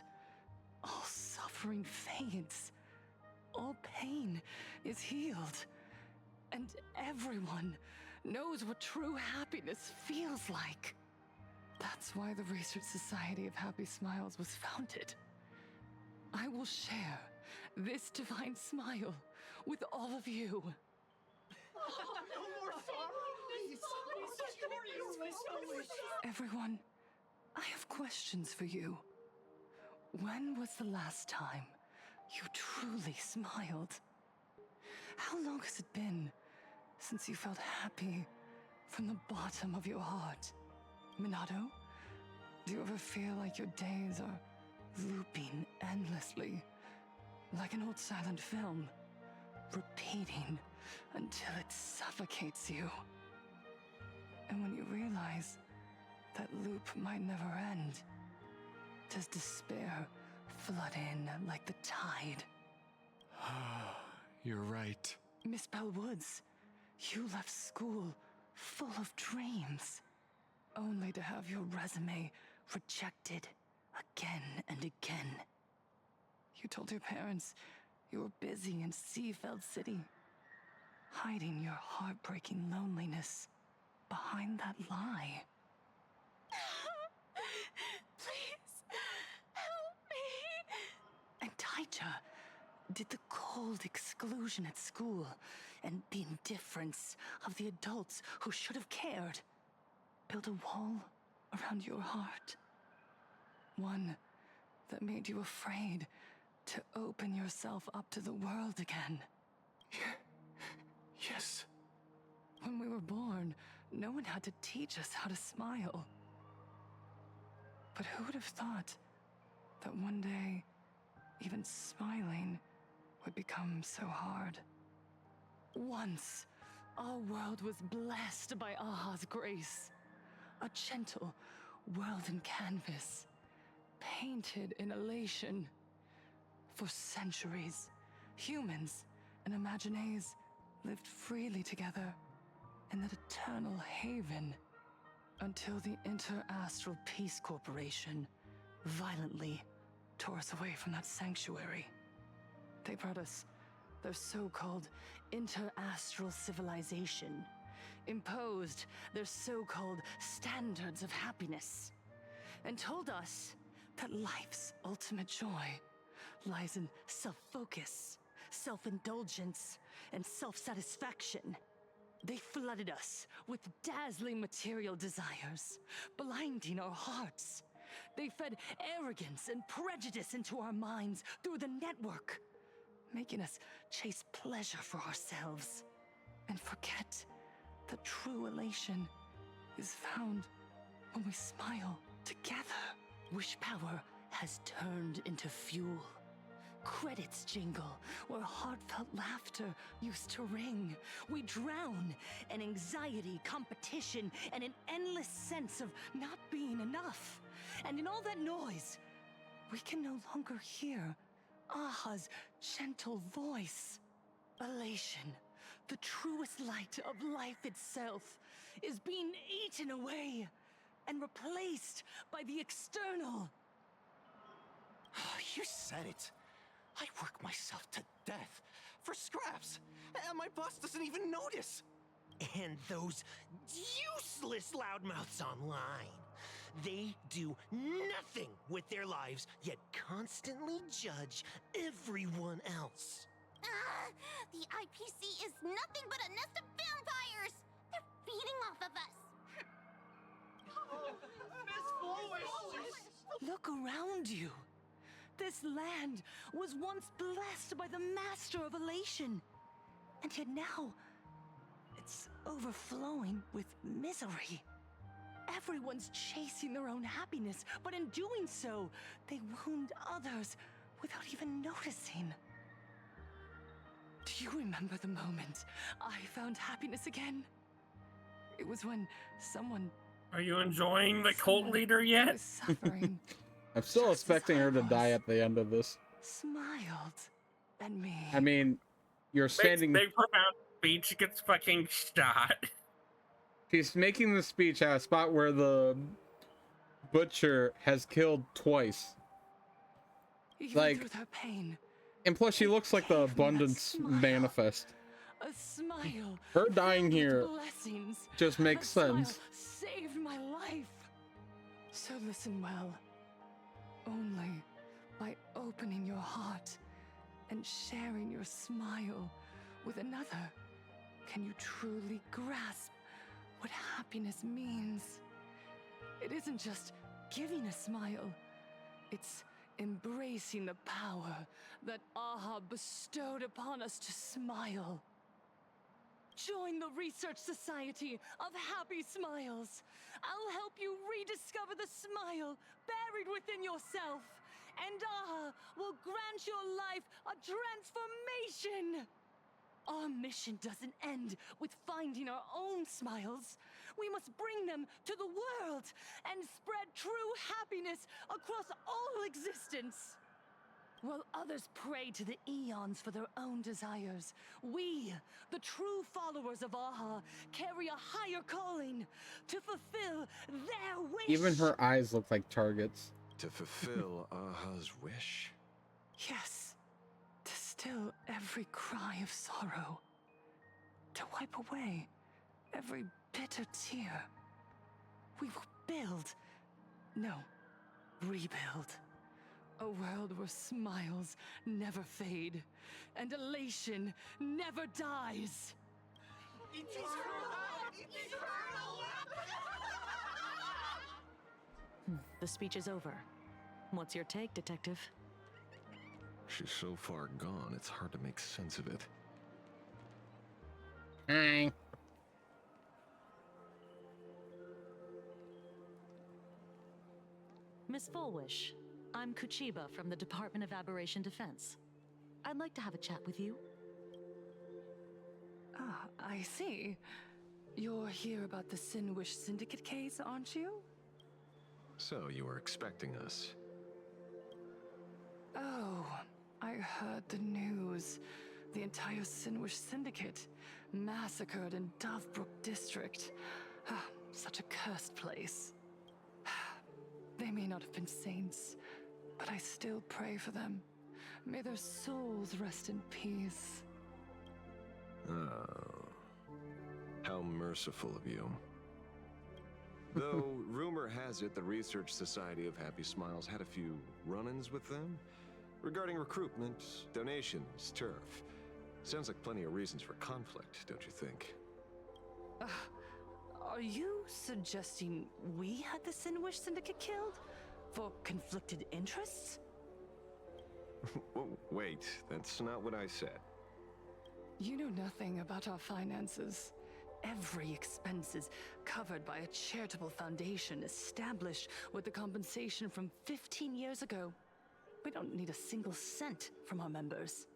all suffering fades, all pain is healed, and everyone knows what true happiness feels like. That's why the Research Society of Happy Smiles was founded. I will share this divine smile with all of you. No more sorrow, please. Everyone, I have questions for you. When was the last time you truly smiled? How long has it been since you felt happy from the bottom of your heart? Minato, do you ever feel like your days are looping endlessly, like an old silent film, repeating until it suffocates you? And when you realize that loop might never end, does despair flood in like the tide? You're right. Miss Bell Woods, you left school full of dreams, only to have your resume rejected again and again. You told your parents you were busy in Seafeld City, hiding your heartbreaking loneliness behind that lie. Please, help me. And Taija did the cold exclusion at school and the indifference of the adults who should have cared build a wall around your heart. One that made you afraid to open yourself up to the world again. Yes. When we were born, no one had to teach us how to smile. But who would have thought that one day, even smiling would become so hard? Once, our world was blessed by Aha's grace. A gentle, world-in canvas, painted in elation. For centuries, humans and Imaginaes lived freely together in that eternal haven until the Inter-Astral Peace Corporation violently tore us away from that sanctuary. They brought us their so-called inter-astral civilization, imposed their so-called standards of happiness, and told us that life's ultimate joy lies in self-focus, self-indulgence, and self-satisfaction. They flooded us with dazzling material desires, blinding our hearts, They fed arrogance and prejudice into our minds through the network, making us chase pleasure for ourselves and forget that true elation is found when we smile together. Wish power has turned into fuel. Credits jingle where heartfelt laughter used to ring. We drown in anxiety, competition, and an endless sense of not being enough. And in all that noise, we can no longer hear Aha's gentle voice. Elation, the truest light of life itself, is being eaten away and replaced by the external. You said it. I work myself to death for scraps, and my boss doesn't even notice. And those useless loudmouths online. They do nothing with their lives, yet constantly judge everyone else. The IPC is nothing but a nest of vampires! They're feeding off of us! Look around you. This land was once blessed by the master of elation. And yet now, it's overflowing with misery. Everyone's chasing their own happiness, but in doing so, they wound others without even noticing. Do you remember the moment I found happiness again? It was when someone... Are you enjoying the cult leader yet? Suffering. I'm still expecting her to die at the end of this. Smiled at me. I mean, you're standing... Big profound speech gets fucking shot. She's making the speech at a spot where the butcher has killed twice. Even Like, through their pain, and plus she looks like the abundance manifest. a smile. Her dying filled with here blessings. just makes That smile sense. saved my life. So listen well. Only by opening your heart and sharing your smile with another can you truly grasp what happiness means. It isn't just giving a smile, it's embracing the power that Aha bestowed upon us to smile. Join the Research Society of Happy Smiles. I'll help you rediscover the smile buried within yourself, and Aha will grant your life a transformation. Our mission doesn't end with finding our own smiles. We must bring them to the world and spread true happiness across all existence. While others pray to the eons for their own desires, we, the true followers of Aha, carry a higher calling to fulfill their wish. Even her eyes look like targets. To fulfill Aha's wish? Yes, to still every cry of sorrow, to wipe away every bitter tear. We will build, no, rebuild. A world where smiles never fade, and elation never dies. The speech is over. What's your take, Detective? She's so far gone, it's hard to make sense of it. Hi. Miss Fullwish, I'm Kuchiba from the Department of Aberration Defense. I'd like to have a chat with you. Ah, I see. You're here about the Sinwish Syndicate case, aren't you? So you were expecting us. Oh, I heard the news. The entire Sinwish Syndicate massacred in Dovebrook District. Ah, such a cursed place. They may not have been saints, but I still pray for them. May their souls rest in peace. Oh. How merciful of you. Though, rumor has it the Research Society of Happy Smiles had a few run-ins with them regarding recruitment, donations, turf. Sounds like plenty of reasons for conflict, don't you think? Are you suggesting we had the Sinwish Syndicate killed? For conflicted interests? Wait, that's not what I said. You know nothing about our finances. Every expense is covered by a charitable foundation established with the compensation from 15 years ago. We don't need a single cent from our members.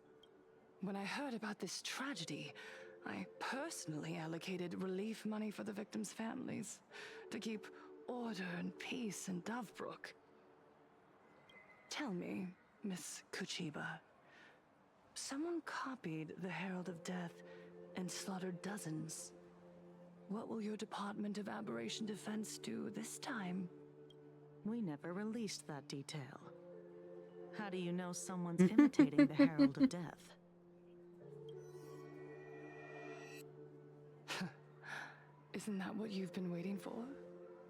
When I heard about this tragedy, I personally allocated relief money for the victims' families to keep order and peace in Dovebrook. Tell me, Miss Kuchiba, someone copied the Herald of Death and slaughtered dozens. What will your Department of Aberration Defense do this time? We never released that detail. How do you know someone's imitating the Herald of Death? Isn't that what you've been waiting for?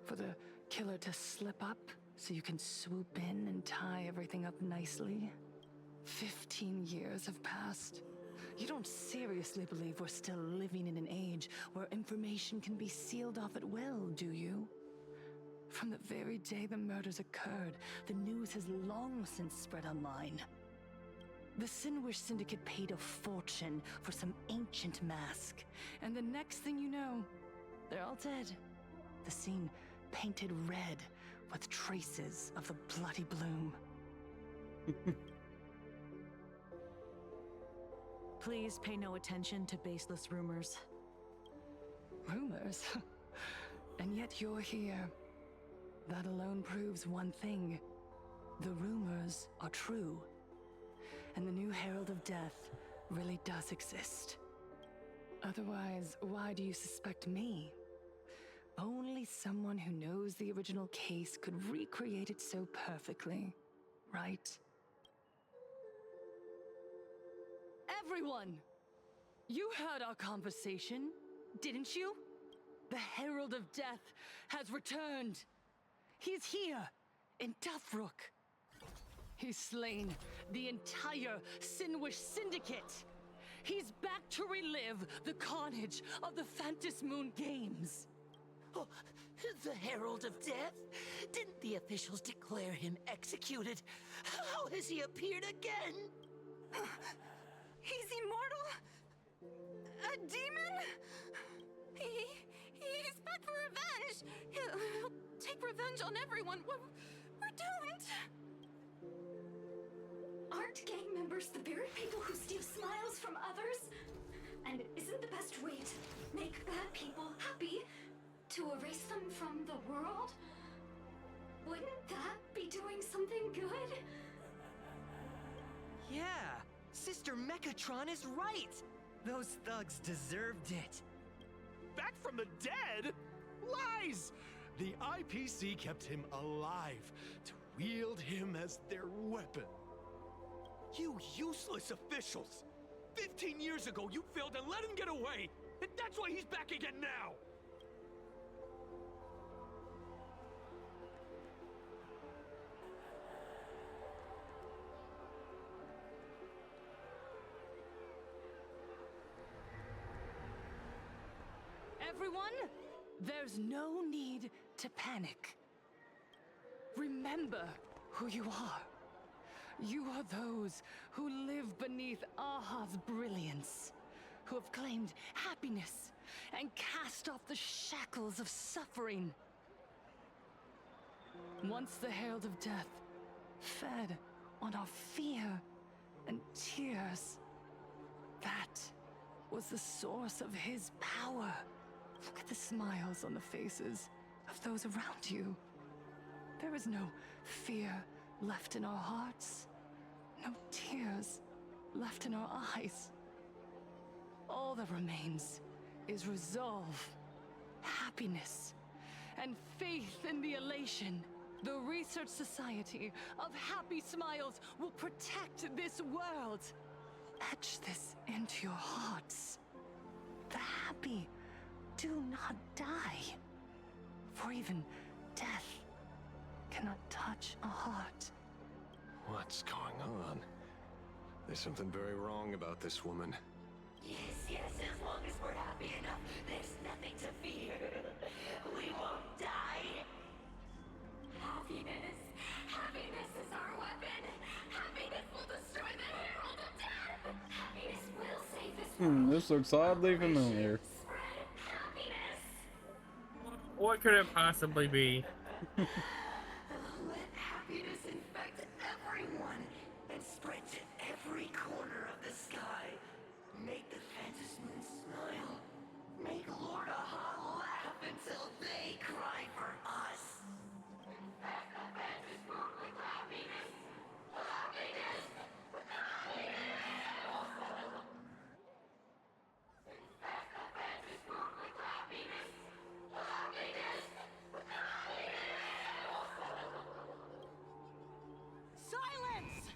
For the killer to slip up so you can swoop in and tie everything up nicely? 15 years have passed. You don't seriously believe we're still living in an age where information can be sealed off at will, do you? From the very day the murders occurred, the news has long since spread online. The Sinwish Syndicate paid a fortune for some ancient mask, and the next thing you know, they're all dead. The scene painted red with traces of the bloody bloom. Please pay no attention to baseless rumors. Rumors? And yet you're here. That alone proves one thing. The rumors are true. And the new Herald of Death really does exist. Otherwise, why do you suspect me? Only someone who knows the original case could recreate it so perfectly, right? Everyone! You heard our conversation, didn't you? The Herald of Death has returned. He's here, in Dovebrook. He's slain the entire Sinwish Syndicate. He's back to relive the carnage of the Phantom Moon Games. Oh, the Herald of Death? Didn't the officials declare him executed? How has he appeared again? He's immortal? A demon? He's back for revenge! He'll take revenge on everyone. We're doomed! Aren't gang members the very people who steal smiles from others? And isn't the best way to make bad people happy to erase them from the world? Wouldn't that be doing something good? Yeah, Sister Mechatron is right! Those thugs deserved it. Back from the dead? Lies! The IPC kept him alive to wield him as their weapon. You useless officials! 15 years ago, you failed and let him get away! And that's why he's back again now! Everyone, there's no need to panic. Remember who you are. You are those who live beneath Aha's brilliance, who have claimed happiness and cast off the shackles of suffering. Once the Herald of Death fed on our fear and tears, that was the source of his power. Look at the smiles on the faces of those around you. There is no fear left in our hearts, no tears left in our eyes. All that remains is resolve, happiness, and faith in the elation. The Research Society of Happy Smiles will protect this world. Etch this into your hearts. The happy do not die, for even death cannot touch a heart. What's going on? There's something very wrong about this woman. Yes, as long as we're happy enough, there's nothing to fear. We won't die. Happiness, This looks oddly familiar. What could it possibly be? Let happiness infect everyone and spread to every corner of the sky. Make the Phantom Moon smile. Make Lord Aha laugh until they cry for us. Infect the Phantom Moon with happiness. Happiness. Infect the Phantom Moon with happiness. Happiness. Silence!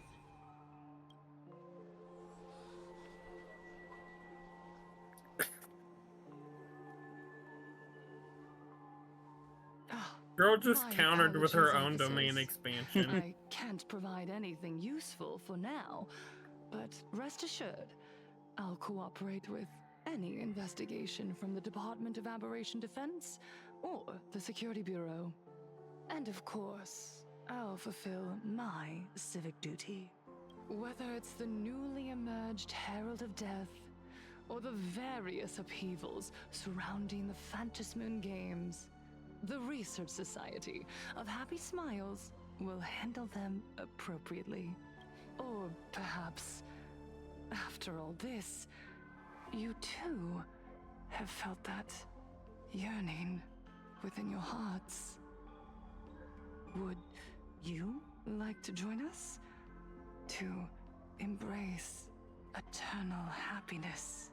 Girl just My countered with her own apologies, domain officers. expansion. I can't provide anything useful for now, but rest assured, I'll cooperate with any investigation from the Department of Aberration Defense or the Security Bureau. And of course, I'll fulfill my civic duty. Whether it's the newly emerged Herald of Death or the various upheavals surrounding the Phantasmoon Games, the Research Society of Happy Smiles will handle them appropriately. Or perhaps, after all this, you too have felt that yearning within your hearts. Would you like to join us to embrace eternal happiness?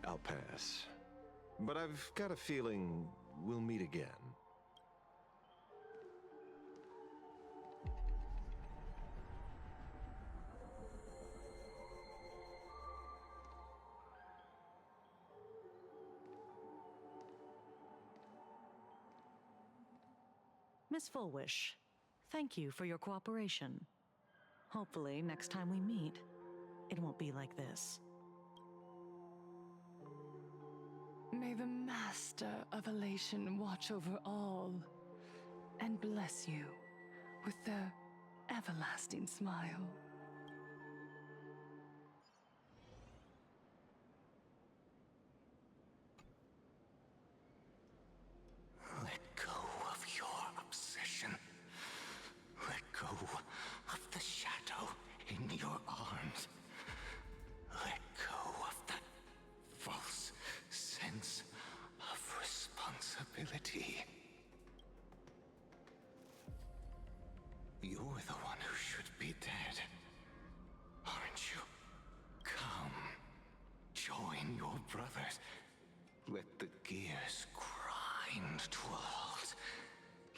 I'll pass. But I've got a feeling we'll meet again. Miss Fullwish, thank you for your cooperation. Hopefully, next time we meet, it won't be like this. May the Master of Elation watch over all and bless you with their everlasting smile. Let go of your obsession. Let go of the shadow in your arms. Let go of that false sense of responsibility. You're the one who should be dead, aren't you? Come, join your brothers. Let the gears grind to a halt.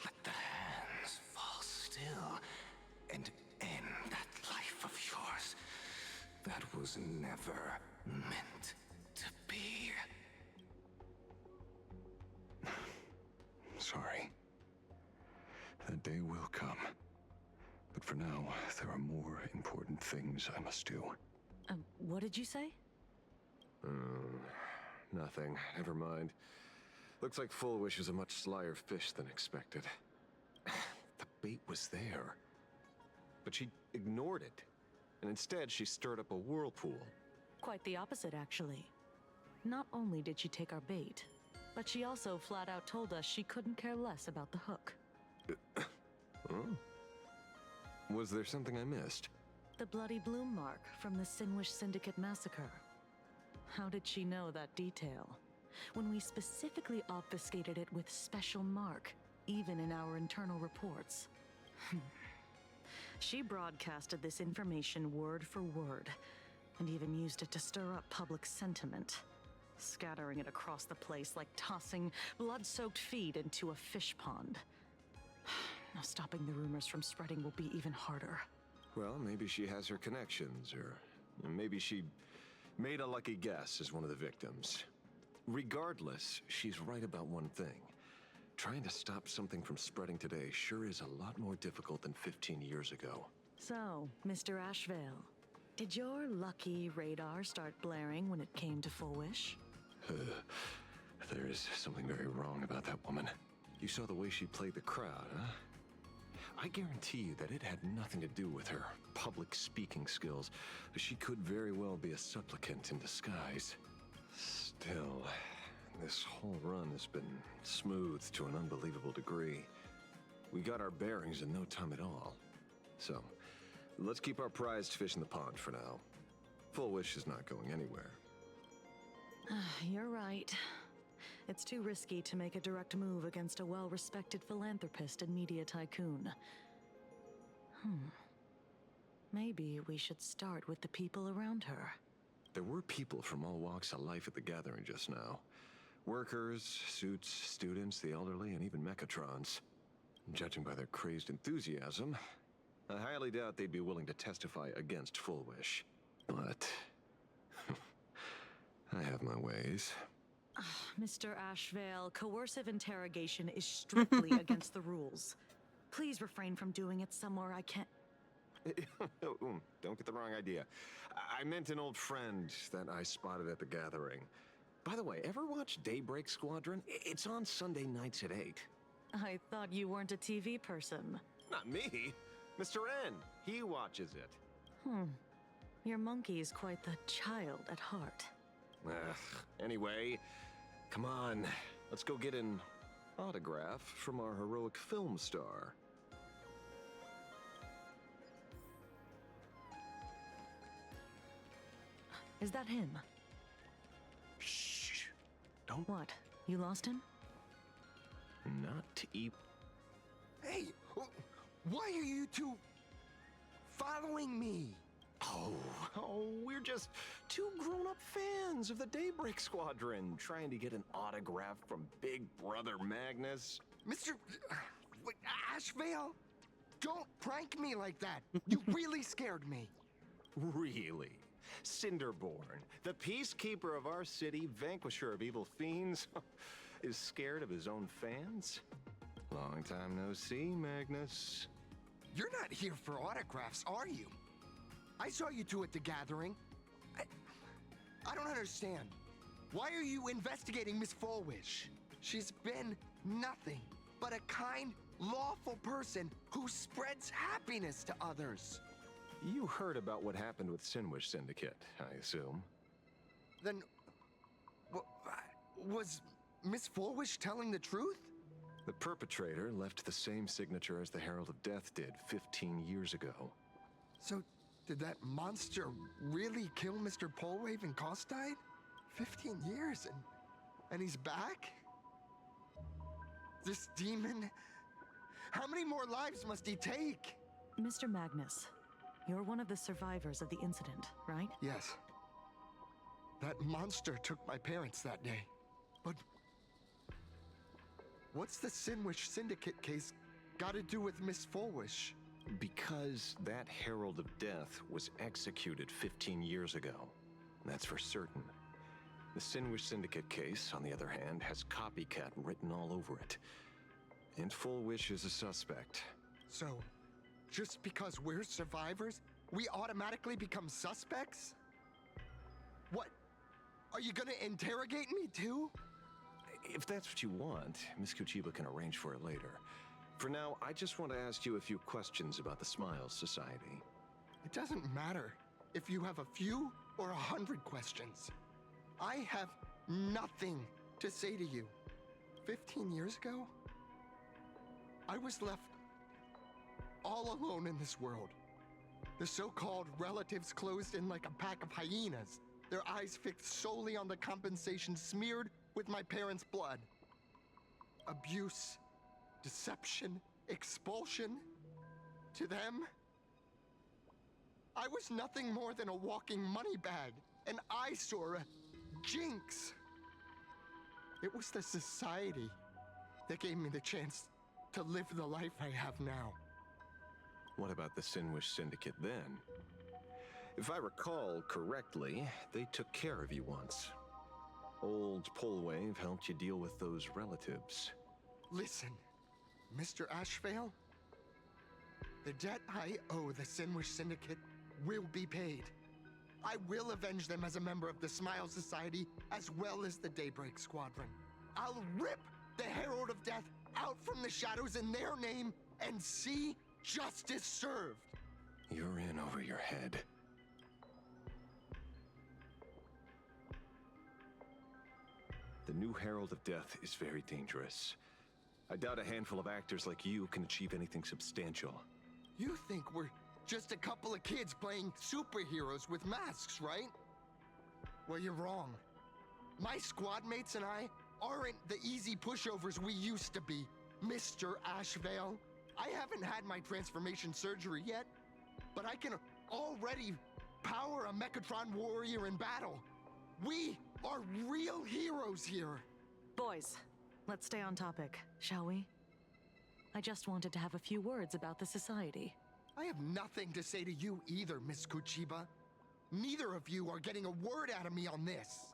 Let the hands fall still and end that life of yours that was never meant to be. Sorry. That day will come. But for now, there are more important things I must do. What did you say? Nothing. Never mind. Looks like Fullwish is a much slyer fish than expected. The bait was there. But she ignored it. And instead, she stirred up a whirlpool. Quite the opposite, actually. Not only did she take our bait, but she also flat out told us she couldn't care less about the hook. Oh. Was there something I missed? The bloody bloom mark from the Sinwish Syndicate massacre. How did she know that detail? When we specifically obfuscated it with special mark, even in our internal reports. She broadcasted this information word for word, and even used it to stir up public sentiment, scattering it across the place like tossing blood-soaked feed into a fish pond. Now stopping the rumors from spreading will be even harder. Well, maybe she has her connections, or maybe she made a lucky guess as one of the victims. Regardless, she's right about one thing. Trying to stop something from spreading today sure is a lot more difficult than 15 years ago. So, Mr. Ashvale, did your lucky radar start blaring when it came to Fullwish? There is something very wrong about that woman. You saw the way she played the crowd, huh? I guarantee you that it had nothing to do with her public speaking skills. She could very well be a supplicant in disguise. Still, this whole run has been smooth to an unbelievable degree. We got our bearings in no time at all. So, let's keep our prized fish in the pond for now. Full Wish is not going anywhere. You're right. It's too risky to make a direct move against a well-respected philanthropist and media tycoon. Maybe we should start with the people around her. There were people from all walks of life at the gathering just now. Workers, suits, students, the elderly, and even Mechatrons. Judging by their crazed enthusiasm, I highly doubt they'd be willing to testify against Full Wish. But I have my ways. Mr. Ashvale, coercive interrogation is strictly against the rules. Please refrain from doing it somewhere I can't... Don't get the wrong idea. I meant an old friend that I spotted at the gathering. By the way, ever watch Daybreak Squadron? It's on Sunday nights at 8. I thought you weren't a TV person. Not me. Mr. N. He watches it. Your monkey is quite the child at heart. Anyway, come on. Let's go get an autograph from our heroic film star. Is that him? Shh. Don't... What? You lost him? Not even... Hey! Why are you two following me? Oh, we're just two grown-up fans of the Daybreak Squadron trying to get an autograph from Big Brother Magnus. Mr. Ashvale? Don't prank me like that. You really scared me. Really? Cinderborn, the peacekeeper of our city, vanquisher of evil fiends, is scared of his own fans? Long time no see, Magnus. You're not here for autographs, are you? I saw you two at the gathering. I don't understand. Why are you investigating Miss Fullwish? She's been nothing but a kind, lawful person who spreads happiness to others. You heard about what happened with Sinwish Syndicate, I assume. Then, was Miss Fullwish telling the truth? The perpetrator left the same signature as the Herald of Death did 15 years ago. So, did that monster really kill Mr. Polwave and Costide? 15 years and he's back? This demon? How many more lives must he take? Mr. Magnus, you're one of the survivors of the incident, right? Yes. That monster took my parents that day. But what's the Sinwish Syndicate case got to do with Miss Fullwish? Because that Herald of Death was executed 15 years ago. That's for certain. The Sinwish Syndicate case, on the other hand, has copycat written all over it. And Fullwish is a suspect. So, just because we're survivors, we automatically become suspects? What? Are you gonna interrogate me too? If that's what you want, Miss Kuchiba can arrange for it later. For now, I just want to ask you a few questions about the Smiles Society. It doesn't matter if you have a few or 100 questions. I have nothing to say to you. 15 years ago, I was left all alone in this world. The so-called relatives closed in like a pack of hyenas, their eyes fixed solely on the compensation smeared with my parents' blood. Abuse, deception, expulsion. To them, I was nothing more than a walking money bag, an eyesore, a jinx. It was the society that gave me the chance to live the life I have now. What about the Sinwish Syndicate then? If I recall correctly, they took care of you once. Old Polwave helped you deal with those relatives. Listen, Mr. Ashvale, the debt I owe the Sinwish Syndicate will be paid. I will avenge them as a member of the Smile Society, as well as the Daybreak Squadron. I'll rip the Herald of Death out from the shadows in their name and see justice served. You're in over your head. The new Herald of Death is very dangerous. I doubt a handful of actors like you can achieve anything substantial. You think we're just a couple of kids playing superheroes with masks, right? Well, you're wrong. My squad mates and I aren't the easy pushovers we used to be, Mr. Ashvale. I haven't had my transformation surgery yet, but I can already power a Mechatron warrior in battle. We are real heroes here. Boys, let's stay on topic, shall we? I just wanted to have a few words about the society. I have nothing to say to you either, Miss Kuchiba. Neither of you are getting a word out of me on this.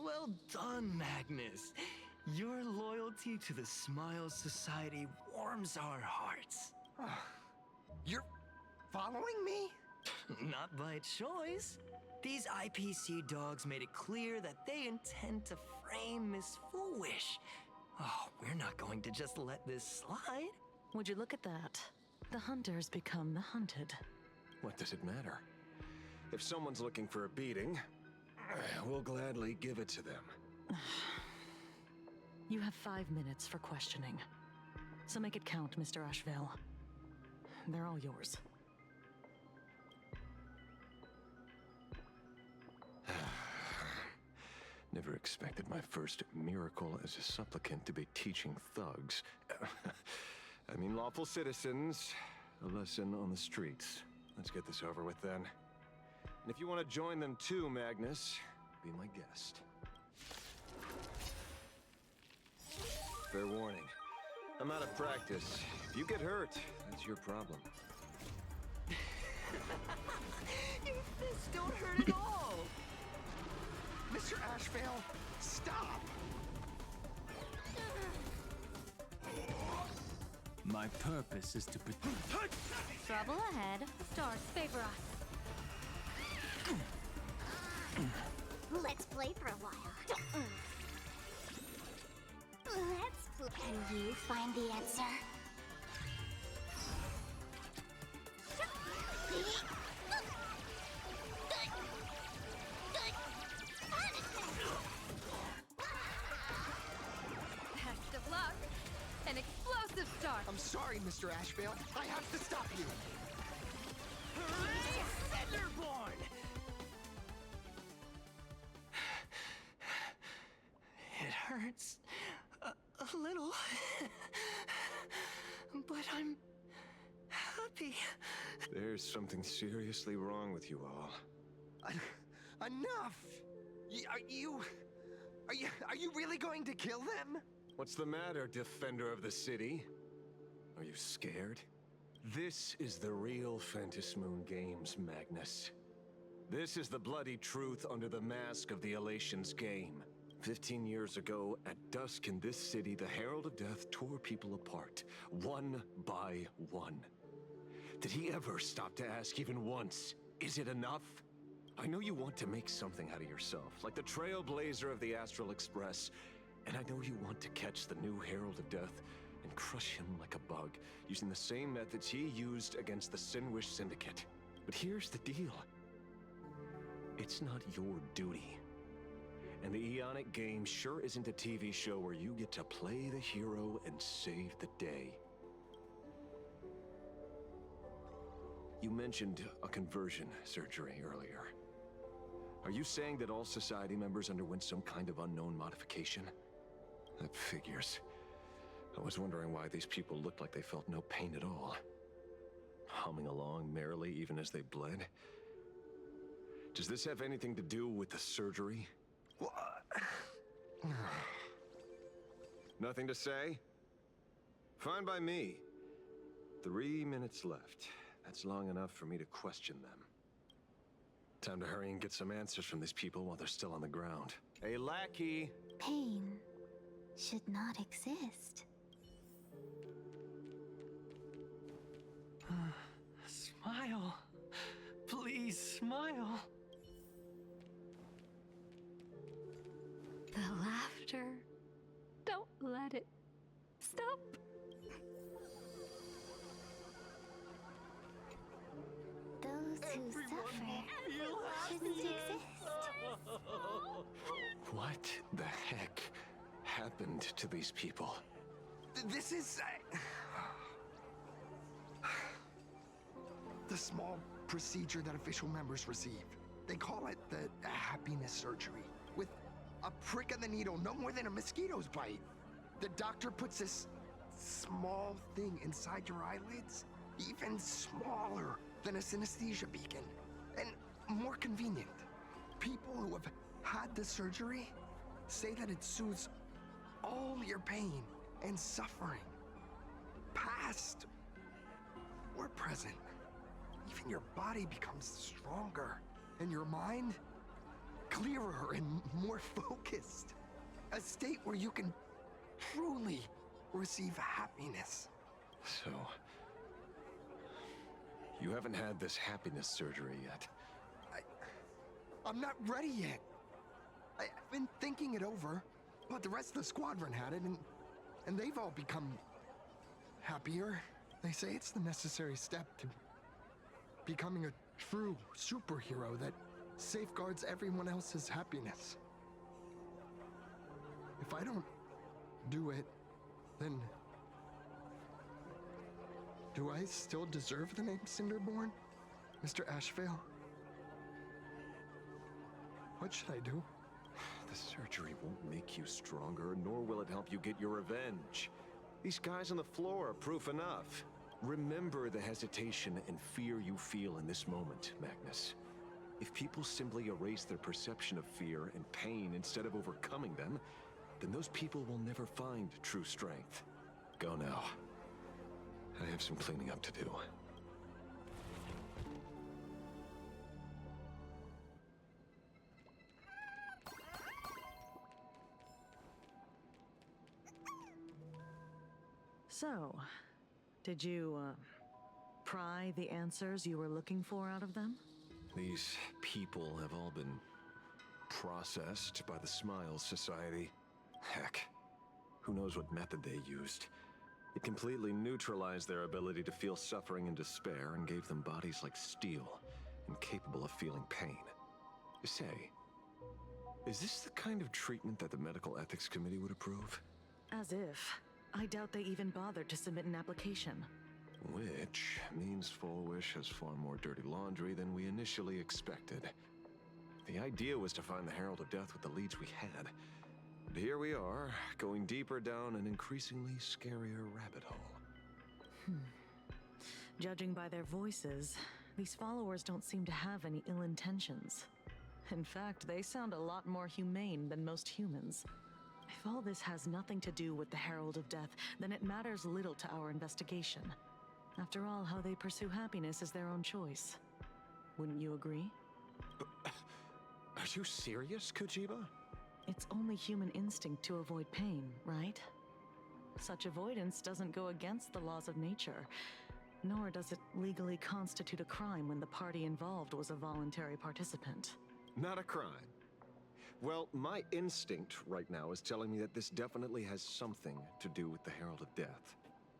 Well done, Magnus. Your loyalty to the Smile Society warms our hearts. You're following me? Not by choice. These IPC dogs made it clear that they intend to frame Miss Foolish. Oh, we're not going to just let this slide. Would you look at that? The hunters become the hunted. What does it matter? If someone's looking for a beating, we'll gladly give it to them. You have 5 minutes for questioning. So make it count, Mr. Ashvale. They're all yours. Never expected my first miracle as a supplicant to be teaching thugs. I mean lawful citizens, a lesson on the streets. Let's get this over with then. And if you want to join them too, Magnus, be my guest. Fair warning. I'm out of practice. If you get hurt, that's your problem. Your fists don't hurt at all. Mr. Ashvale, stop! My purpose is to protect. Trouble ahead. Stars favor us. Let's play for a while. Let's play. Can you find the answer? Best of luck. An explosive start. I'm sorry, Mr. Ashvale. I have to stop you. Thunderborn! It hurts a little, but I'm happy. There's something seriously wrong with you all. Enough! Are you really going to kill them? What's the matter, defender of the city? Are you scared? This is the real Phantasmoon Games, Magnus. This is the bloody truth under the mask of the Elations game. 15 years ago, at dusk in this city, the Herald of Death tore people apart, one by one. Did he ever stop to ask even once, is it enough? I know you want to make something out of yourself, like the trailblazer of the Astral Express, and I know you want to catch the new Herald of Death and crush him like a bug, using the same methods he used against the Sinwish Syndicate. But here's the deal. It's not your duty. And the Eonic game sure isn't a TV show where you get to play the hero and save the day. You mentioned a conversion surgery earlier. Are you saying that all society members underwent some kind of unknown modification? That figures. I was wondering why these people looked like they felt no pain at all. Humming along merrily even as they bled. Does this have anything to do with the surgery? Nothing to say? Fine by me. 3 minutes left. That's long enough for me to question them. Time to hurry and get some answers from these people while they're still on the ground. Hey, lackey! Pain should not exist. Smile. Please smile. The laughter. Don't let it stop. What the heck happened to these people? This is... the small procedure that official members receive. They call it the happiness surgery. With a prick of the needle, no more than a mosquito's bite. The doctor puts this small thing inside your eyelids, even smaller than a synesthesia beacon, and more convenient. People who have had the surgery say that it soothes all your pain and suffering, past or present. Even your body becomes stronger, and your mind clearer and more focused. A state where you can truly receive happiness. So, you haven't had this happiness surgery yet? I'm not ready yet. I've been thinking it over, but the rest of the squadron had it, and they've all become happier. They say it's the necessary step to becoming a true superhero that safeguards everyone else's happiness. If I don't do it, then do I still deserve the name Cinderborn, Mr. Ashvale? What should I do? The surgery won't make you stronger, nor will it help you get your revenge. These guys on the floor are proof enough. Remember the hesitation and fear you feel in this moment, Magnus. If people simply erase their perception of fear and pain instead of overcoming them, then those people will never find true strength. Go now. I have some cleaning up to do. So, did you, pry the answers you were looking for out of them? These people have all been processed by the Smiles Society. Heck, who knows what method they used. It completely neutralized their ability to feel suffering and despair and gave them bodies like steel, incapable of feeling pain. Say, is this the kind of treatment that the Medical Ethics Committee would approve? As if. I doubt they even bothered to submit an application. Which means Fullwish has far more dirty laundry than we initially expected. The idea was to find the Herald of Death with the leads we had. But here we are, going deeper down an increasingly scarier rabbit hole. Judging by their voices, these followers don't seem to have any ill intentions. In fact, they sound a lot more humane than most humans. If all this has nothing to do with the Herald of Death, then it matters little to our investigation. After all, how they pursue happiness is their own choice. Wouldn't you agree? Are you serious, Kojiba? It's only human instinct to avoid pain, right? Such avoidance doesn't go against the laws of nature, nor does it legally constitute a crime when the party involved was a voluntary participant. Not a crime. Well, my instinct right now is telling me that this definitely has something to do with the Herald of Death.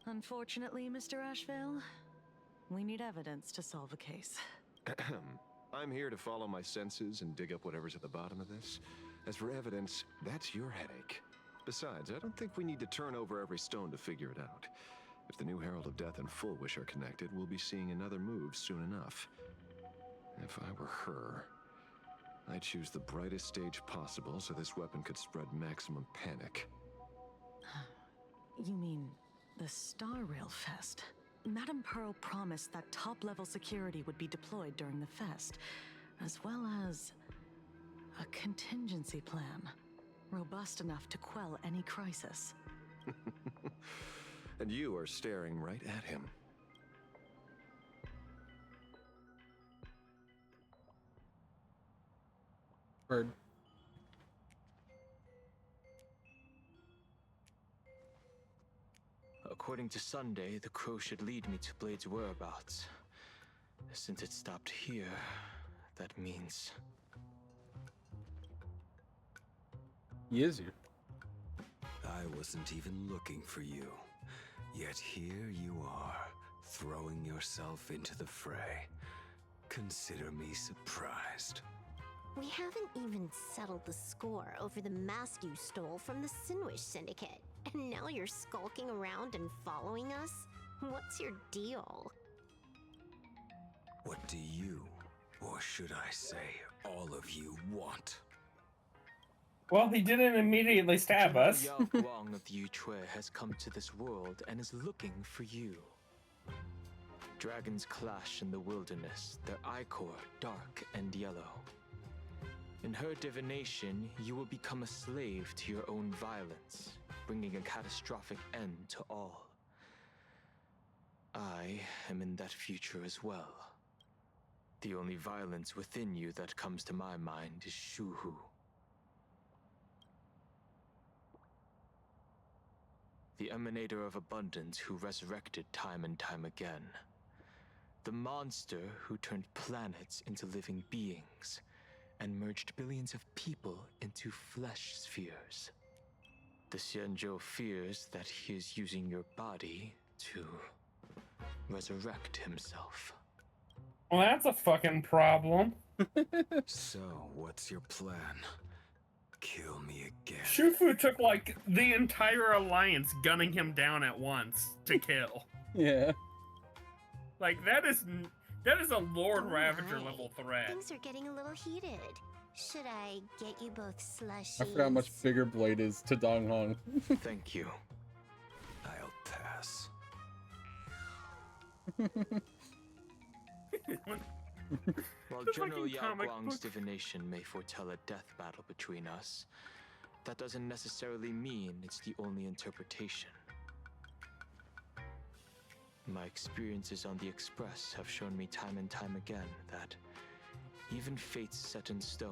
Unfortunately, Mr. Ashvale, we need evidence to solve a case. I'm here to follow my senses and dig up whatever's at the bottom of this. As for evidence, that's your headache. Besides, I don't think we need to turn over every stone to figure it out. If the new Herald of Death and Fullwish are connected, we'll be seeing another move soon enough. If I were her, I'd choose the brightest stage possible so this weapon could spread maximum panic. You mean the Star Rail Fest? Madame Pearl promised that top-level security would be deployed during the fest, as well as a contingency plan, robust enough to quell any crisis. And you are staring right at him. Bird. According to Sunday, the crow should lead me to Blade's whereabouts. Since it stopped here, that means... He is here. I wasn't even looking for you. Yet here you are, throwing yourself into the fray. Consider me surprised. We haven't even settled the score over the mask you stole from the Sinwish Syndicate. And now you're skulking around and following us? What's your deal? What do you, or should I say, all of you want? Well, he didn't immediately stab General us. Yao Guang of the Yutue has come to this world and is looking for you. Dragons clash in the wilderness, their ichor dark and yellow. In her divination, you will become a slave to your own violence, bringing a catastrophic end to all. I am in that future as well. The only violence within you that comes to my mind is Shuhu. The emanator of abundance who resurrected time and time again. The monster who turned planets into living beings and merged billions of people into flesh spheres. The Xianzhou fears that he is using your body to resurrect himself. Well, that's a fucking problem. So, what's your plan? Kill me again. Shufu took like the entire alliance gunning him down at once to kill. Yeah. Like that is a Lord Ravager level threat. Things are getting a little heated. Should I get you both slushies? I forgot how much bigger Blade is to Dong Hong. Thank you. I'll pass. While The General fucking Yao comic Guang's book. divination may foretell a death battle between us, that doesn't necessarily mean it's the only interpretation. My experiences on the Express have shown me time and time again that even fates set in stone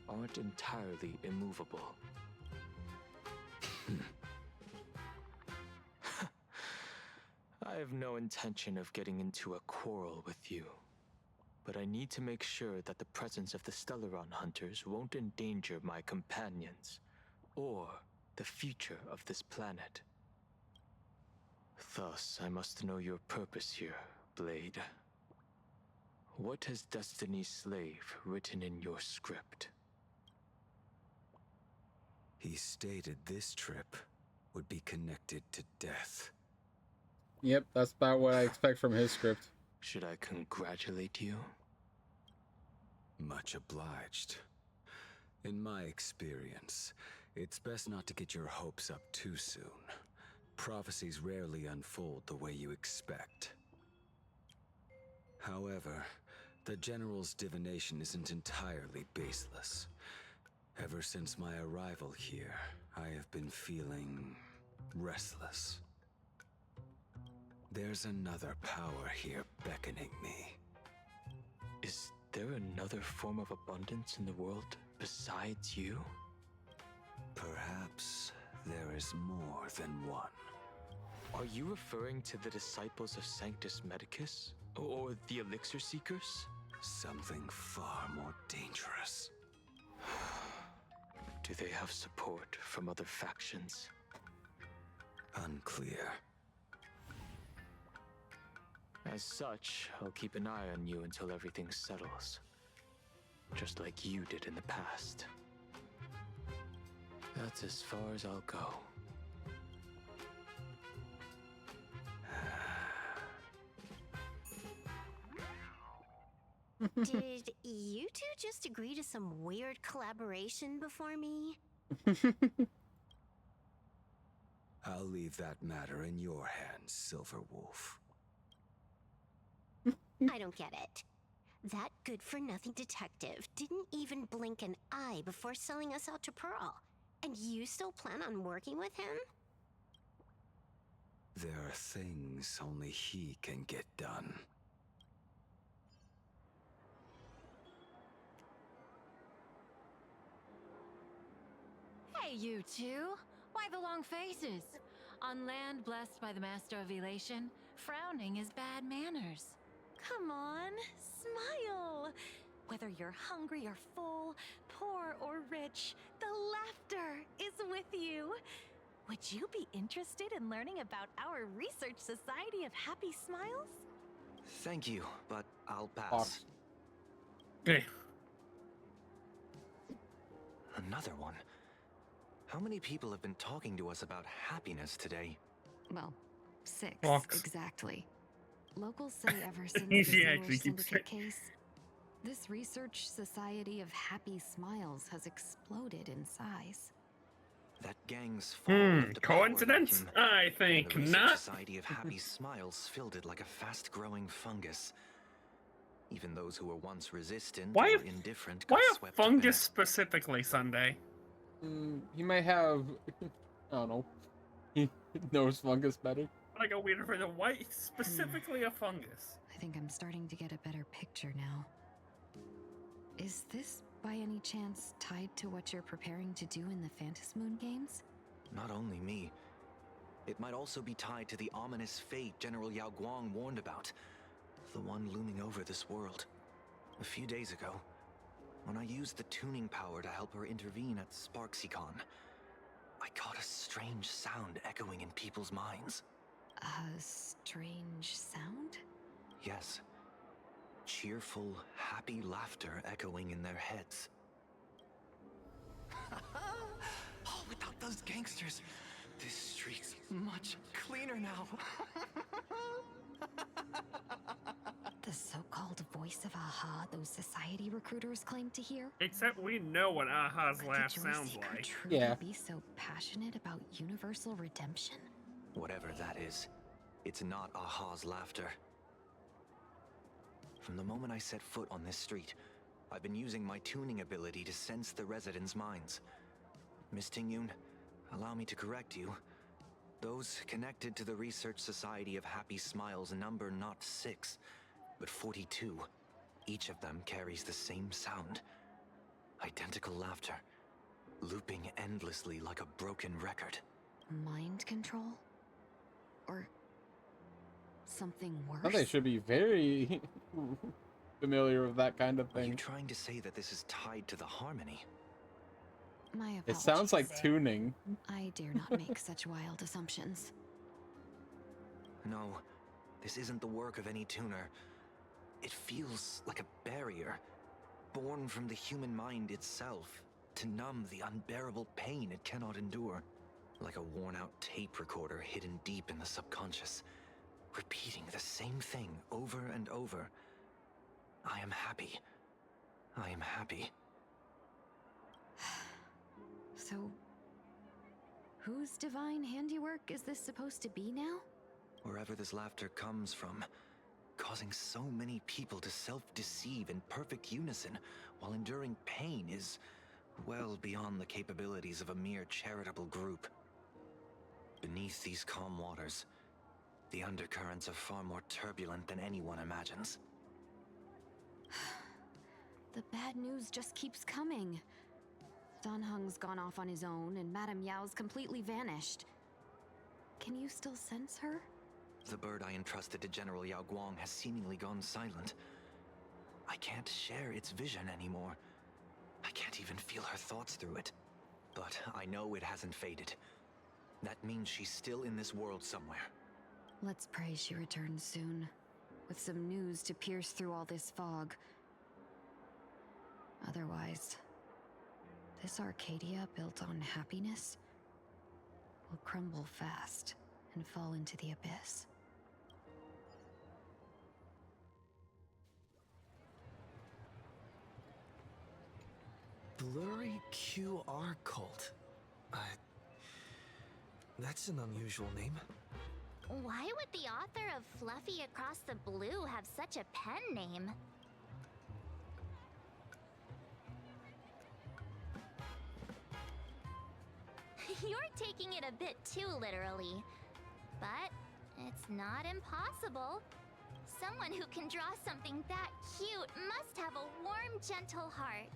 aren't entirely immovable. I have no intention of getting into a quarrel with you, but I need to make sure that the presence of the Stellaron hunters won't endanger my companions or the future of this planet. Thus, I must know your purpose here, Blade. What has Destiny's Slave written in your script? He stated this trip would be connected to death. Yep, that's about what I expect from his script. Should I congratulate you? Much obliged. In my experience, it's best not to get your hopes up too soon. Prophecies rarely unfold the way you expect. However, the General's divination isn't entirely baseless. Ever since my arrival here, I have been feeling restless. There's another power here beckoning me. Is there another form of abundance in the world besides you? Perhaps there is more than one. Are you referring to the disciples of Sanctus Medicus? Or the Elixir Seekers? Something far more dangerous. Do they have support from other factions? Unclear. As such, I'll keep an eye on you until everything settles. Just like you did in the past. That's as far as I'll go. Did you two just agree to some weird collaboration before me? I'll leave that matter in your hands, Silverwolf. I don't get it. That good-for-nothing detective didn't even blink an eye before selling us out to Pearl. And you still plan on working with him? There are things only he can get done. Hey, you two! Why the long faces? On land blessed by the Master of Elation, frowning is bad manners. Come on, smile! Whether you're hungry or full, poor or rich, the laughter is with you. Would you be interested in learning about our Research Society of Happy Smiles? Thank you, but I'll pass. Okay. Another one? How many people have been talking to us about happiness today? Well, 6 Fox. exactly. Locals say ever since He the actually Sinwish keeps Syndicate case, this research society of happy smiles has exploded in size. That gang's fall left a power Coincidence? vacuum, I and think the Research not. Society of Happy Smiles filled it like a fast-growing fungus. Even those who were once resistant Why or a- indifferent got Why a swept up in fungus it. specifically, Sunday? He might have, I don't know. He knows fungus better. Like a weird for the white, specifically a fungus. I think I'm starting to get a better picture now. Is this, by any chance, tied to what you're preparing to do in the Phantasmoon games? Not only me. It might also be tied to the ominous fate General Yao Guang warned about. The one looming over this world. A few days ago, when I used the tuning power to help her intervene at SparksyCon, I caught a strange sound echoing in people's minds. A strange sound? Yes. Cheerful, happy laughter echoing in their heads. Oh, without those gangsters, this street's much cleaner now. The so-called voice of Aha those society recruiters claim to hear? Except we know what Aha's Could laugh the joy sounds seeker like. truly be so passionate about universal redemption? Whatever that is, it's not Aha's laughter. From the moment I set foot on this street, I've been using my tuning ability to sense the residents' minds. Miss Tingyun, allow me to correct you. Those connected to the Research Society of Happy Smiles number not 6, but 42. Each of them carries the same sound. Identical laughter, looping endlessly like a broken record. Mind control? Or something worse? Well, they should be very familiar with that kind of Are you thing. trying to say that this is tied to the harmony? My apologies. It sounds like tuning. I dare not make such wild assumptions. No, this isn't the work of any tuner. It feels like a barrier, born from the human mind itself, to numb the unbearable pain it cannot endure. Like a worn-out tape recorder hidden deep in the subconscious, repeating the same thing over and over. I am happy. I am happy. So, whose divine handiwork is this supposed to be now? Wherever this laughter comes from, causing so many people to self-deceive in perfect unison while enduring pain is well beyond the capabilities of a mere charitable group. Beneath these calm waters, the undercurrents are far more turbulent than anyone imagines. The bad news just keeps coming. Dan Heng's gone off on his own, and Madame Yao's completely vanished. Can you still sense her? The bird I entrusted to General Yao Guang has seemingly gone silent. I can't share its vision anymore. I can't even feel her thoughts through it. But I know it hasn't faded. That means she's still in this world somewhere. Let's pray she returns soon, with some news to pierce through all this fog. Otherwise, this Arcadia built on happiness will crumble fast and fall into the abyss. Blurry QR cult. That's an unusual name. Why would the author of Fluffy Across the Blue have such a pen name? You're taking it a bit too literally. But it's not impossible. Someone who can draw something that cute must have a warm, gentle heart.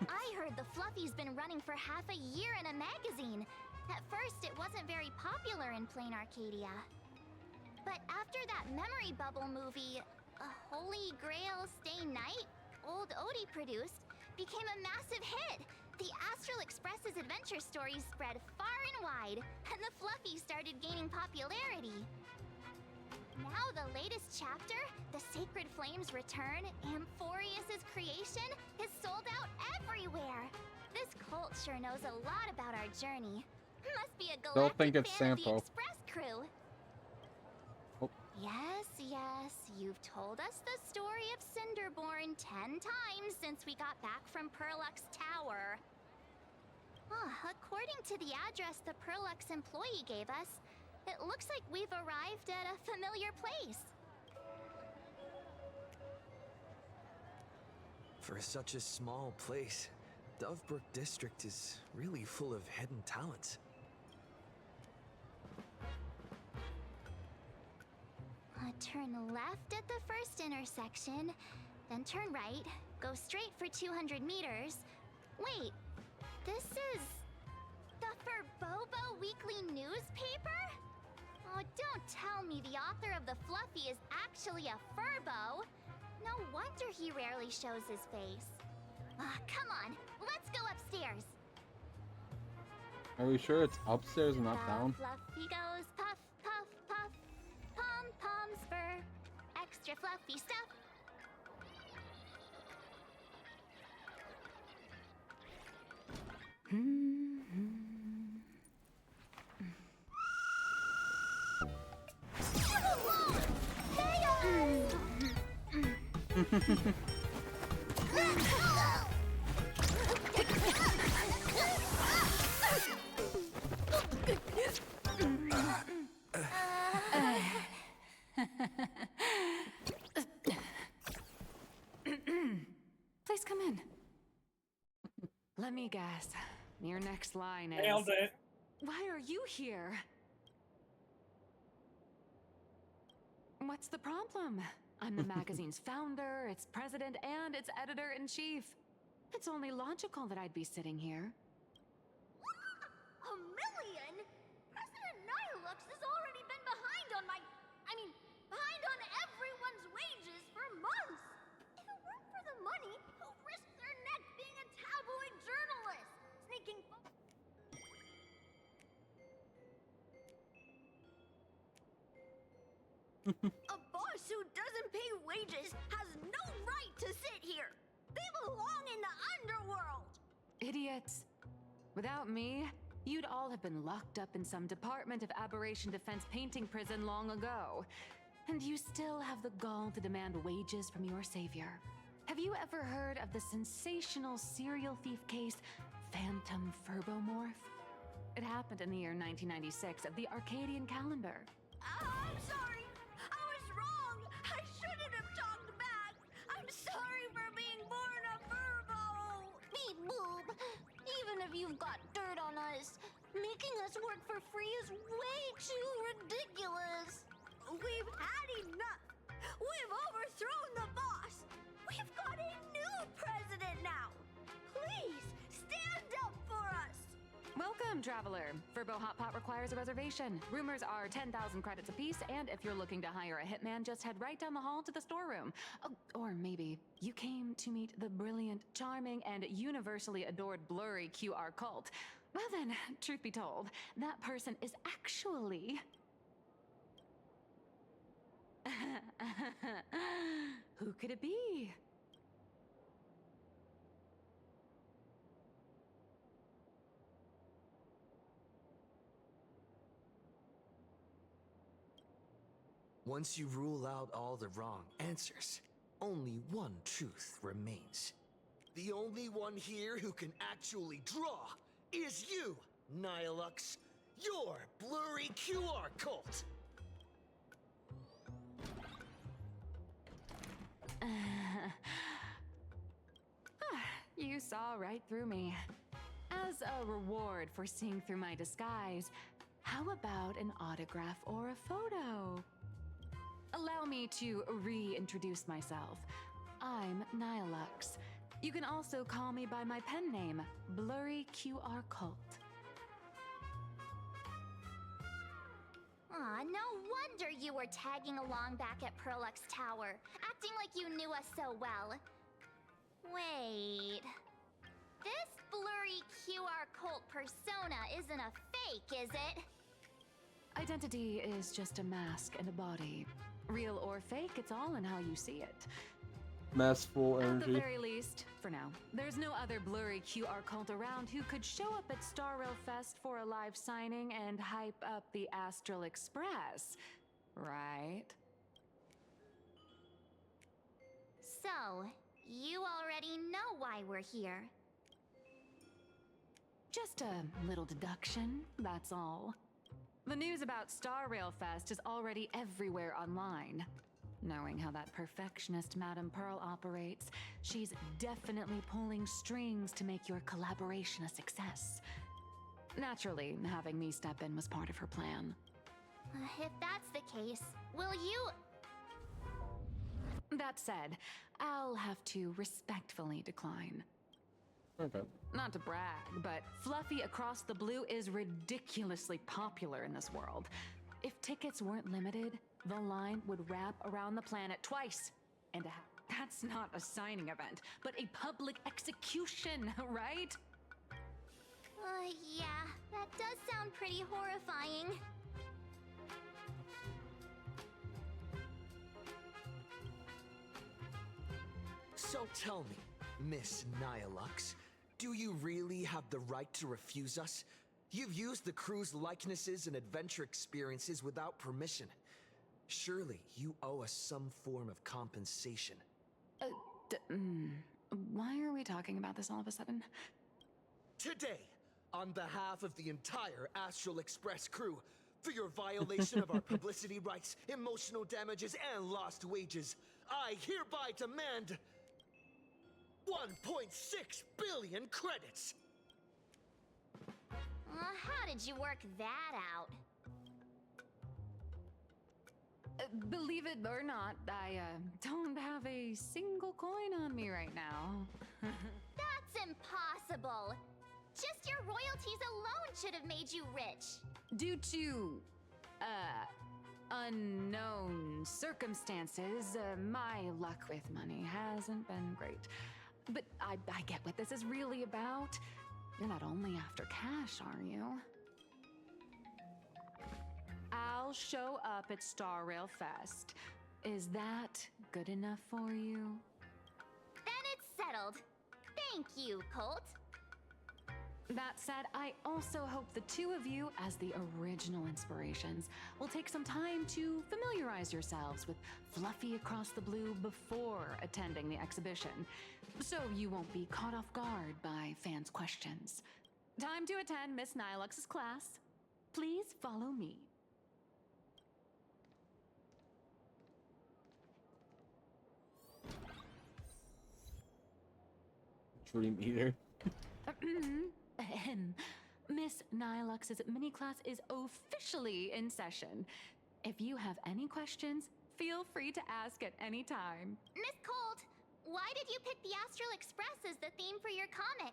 I heard the Fluffy's been running for half a year in a magazine. At first, it wasn't very popular in Plain Arcadia. But after that memory bubble movie, A Holy Grail Stay Night, Old Odie produced, became a massive hit. The Astral Express's adventure stories spread far and wide, and the Fluffy started gaining popularity. Now the latest chapter, The Sacred Flames Return, Amphorius's creation, is sold out everywhere. This cult sure knows a lot about our journey. Must be a They'll think galactic it's fan of the Sampo. Express crew. Oh. Yes, yes, you've told us the story of Cinderborn 10 times since we got back from Perlux Tower. According to the address the Perlux employee gave us, it looks like we've arrived at a familiar place. For such a small place, Dovebrook District is really full of hidden talents. Turn left at the first intersection, then turn right, go straight for 200 meters. Wait, this is the Furbobo Weekly newspaper? Oh, don't tell me the author of the Fluffy is actually a Furbo. No wonder he rarely shows his face. Come on, let's go upstairs. Are we sure it's upstairs and not down? Fluffy goes puff, puff, puff. Pom-poms for extra fluffy stuff. Please come in. Let me guess. Your next line is... Nailed it. Why are you here? What's the problem? I'm the magazine's founder, its president, and its editor-in-chief. It's only logical that I'd be sitting here. $1 million? President Nihilux has already been behind on behind on everyone's wages for months. If it weren't for the money, who'd risk their neck being a tabloid journalist? Sneaking... A boss who doesn't pay wages has no right to sit here. They belong in the underworld. Idiots. Without me, you'd all have been locked up in some Department of Aberration Defense painting prison long ago. And you still have the gall to demand wages from your savior. Have you ever heard of the sensational serial thief case, Phantom Furbomorph? It happened in the year 1996 of the Arcadian calendar. I'm sorry. I was wrong. I shouldn't have talked back. I'm sorry for being born a Furbo. Beep boop. Even if you've got dirt on us, making us work for free is way too ridiculous. We've had enough. We've overthrown the boss. We've got a new president now. Please stand up for us. Welcome, traveler. Furbo Hot Pot requires a reservation. Rumors are 10,000 credits apiece, and if you're looking to hire a hitman, just head right down the hall to the storeroom. Oh, or maybe you came to meet the brilliant, charming, and universally adored blurry QR cult. Well then, truth be told, that person is actually... Who could it be? Once you rule out all the wrong answers, only one truth remains. The only one here who can actually draw is you, Nihilux, your blurry QR cult. You saw right through me. As a reward for seeing through my disguise, how about an autograph or a photo? Allow me to reintroduce myself. I'm Nihilux. You can also call me by my pen name, Blurry QR Cult. Aw, no wonder you were tagging along back at Perlux Tower, acting like you knew us so well. Wait... This blurry QR cult persona isn't a fake, is it? Identity is just a mask and a body. Real or fake, it's all in how you see it. Massful At the energy. very least, for now, there's no other blurry QR cult around who could show up at Star Rail Fest for a live signing and hype up the Astral Express, right? So, you already know why we're here. Just a little deduction, that's all. The news about Star Rail Fest is already everywhere online. Knowing how that perfectionist Madame Pearl operates, she's definitely pulling strings to make your collaboration a success. Naturally, having me step in was part of her plan. If that's the case, will you... That said, I'll have to respectfully decline. Okay. Not to brag, but Fluffy Across the Blue is ridiculously popular in this world. If tickets weren't limited, the line would wrap around the planet twice and a half. That's not a signing event, but a public execution, right? Yeah, that does sound pretty horrifying. So tell me, Miss Nihilux, do you really have the right to refuse us? You've used the crew's likenesses and adventure experiences without permission. Surely you owe us some form of compensation. Why are we talking about this all of a sudden? Today, on behalf of the entire Astral Express crew, for your violation of our publicity rights, emotional damages, and lost wages, I hereby demand 1.6 billion credits! How did you work that out? Believe it or not, I don't have a single coin on me right now. That's impossible! Just your royalties alone should have made you rich! Due to, unknown circumstances, my luck with money hasn't been great. But I get what this is really about. You're not only after cash, are you? I'll show up at Star Rail Fest. Is that good enough for you? Then it's settled. Thank you, Colt. That said, I also hope the two of you, as the original inspirations, will take some time to familiarize yourselves with Fluffy Across the Blue before attending the exhibition, so you won't be caught off guard by fans' questions. Time to attend Miss Nihilux's class. Please follow me. Dream Eater. Miss Nihilux's mini class is officially in session. If you have any questions, feel free to ask at any time. Miss Colt, why did you pick the Astral Express as the theme for your comic?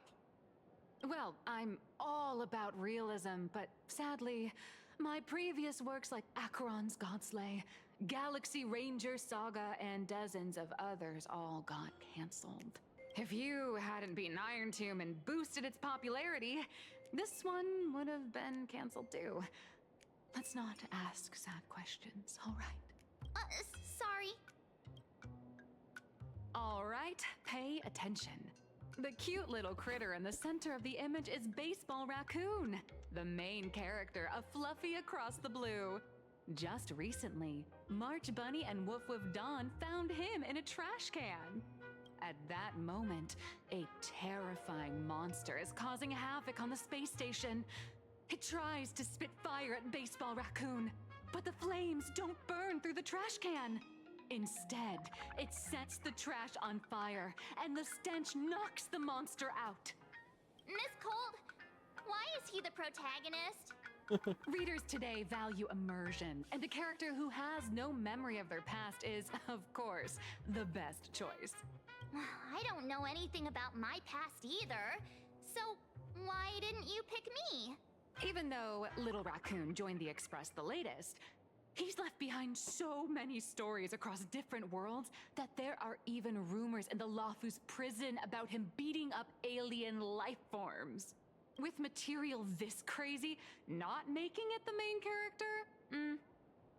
Well, I'm all about realism, but sadly, my previous works like Acheron's Godslay, Galaxy Ranger Saga, and dozens of others all got canceled. If you hadn't beaten Iron Tomb and boosted its popularity, this one would have been canceled too. Let's not ask sad questions, all right? Sorry. All right, pay attention. The cute little critter in the center of the image is Baseball Raccoon, the main character of Fluffy Across the Blue. Just recently, March Bunny and Woof Woof Dawn found him in a trash can. At that moment, a terrifying monster is causing havoc on the space station. It tries to spit fire at Baseball Raccoon, but the flames don't burn through the trash can. Instead, it sets the trash on fire, and the stench knocks the monster out. Miss Colt, why is he the protagonist? Readers today value immersion, and a character who has no memory of their past is, of course, the best choice. I don't know anything about my past either, so why didn't you pick me? Even though Little Raccoon joined the Express the latest, he's left behind so many stories across different worlds that there are even rumors in the Lafu's prison about him beating up alien life forms. With material this crazy, not making it the main character?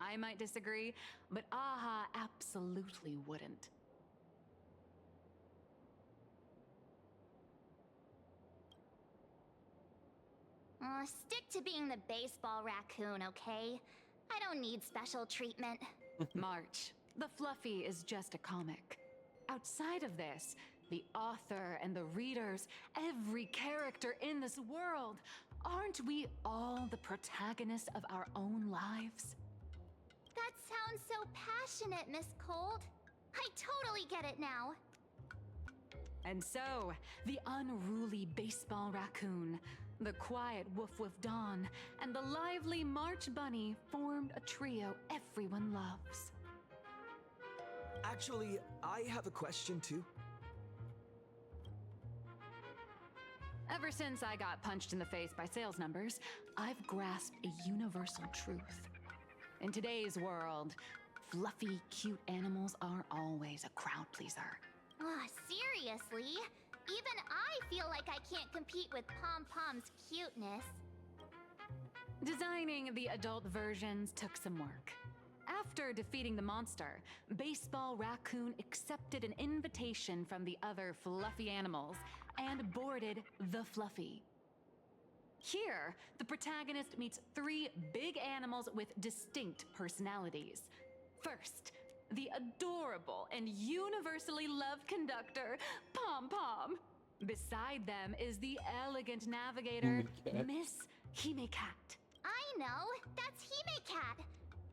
I might disagree, but Aha absolutely wouldn't. stick to being the baseball raccoon, okay? I don't need special treatment. March, the Fluffy is just a comic. Outside of this, the author and the readers, every character in this world, aren't we all the protagonists of our own lives? That sounds so passionate, Miss Cold. I totally get it now. And so, the unruly baseball raccoon, the quiet Woof Woof Dawn, and the lively March Bunny formed a trio everyone loves. Actually, I have a question too. Ever since I got punched in the face by sales numbers, I've grasped a universal truth. In today's world, fluffy, cute animals are always a crowd pleaser. Seriously? Even I feel like I can't compete with Pom Pom's cuteness. Designing the adult versions took some work. After defeating the monster, Baseball Raccoon accepted an invitation from the other fluffy animals and boarded the Fluffy. Here, the protagonist meets 3 big animals with distinct personalities. First, the adorable and universally loved conductor, Pom Pom. Beside them is the elegant navigator, Miss Hime-Cat. I know, that's Hime-Cat.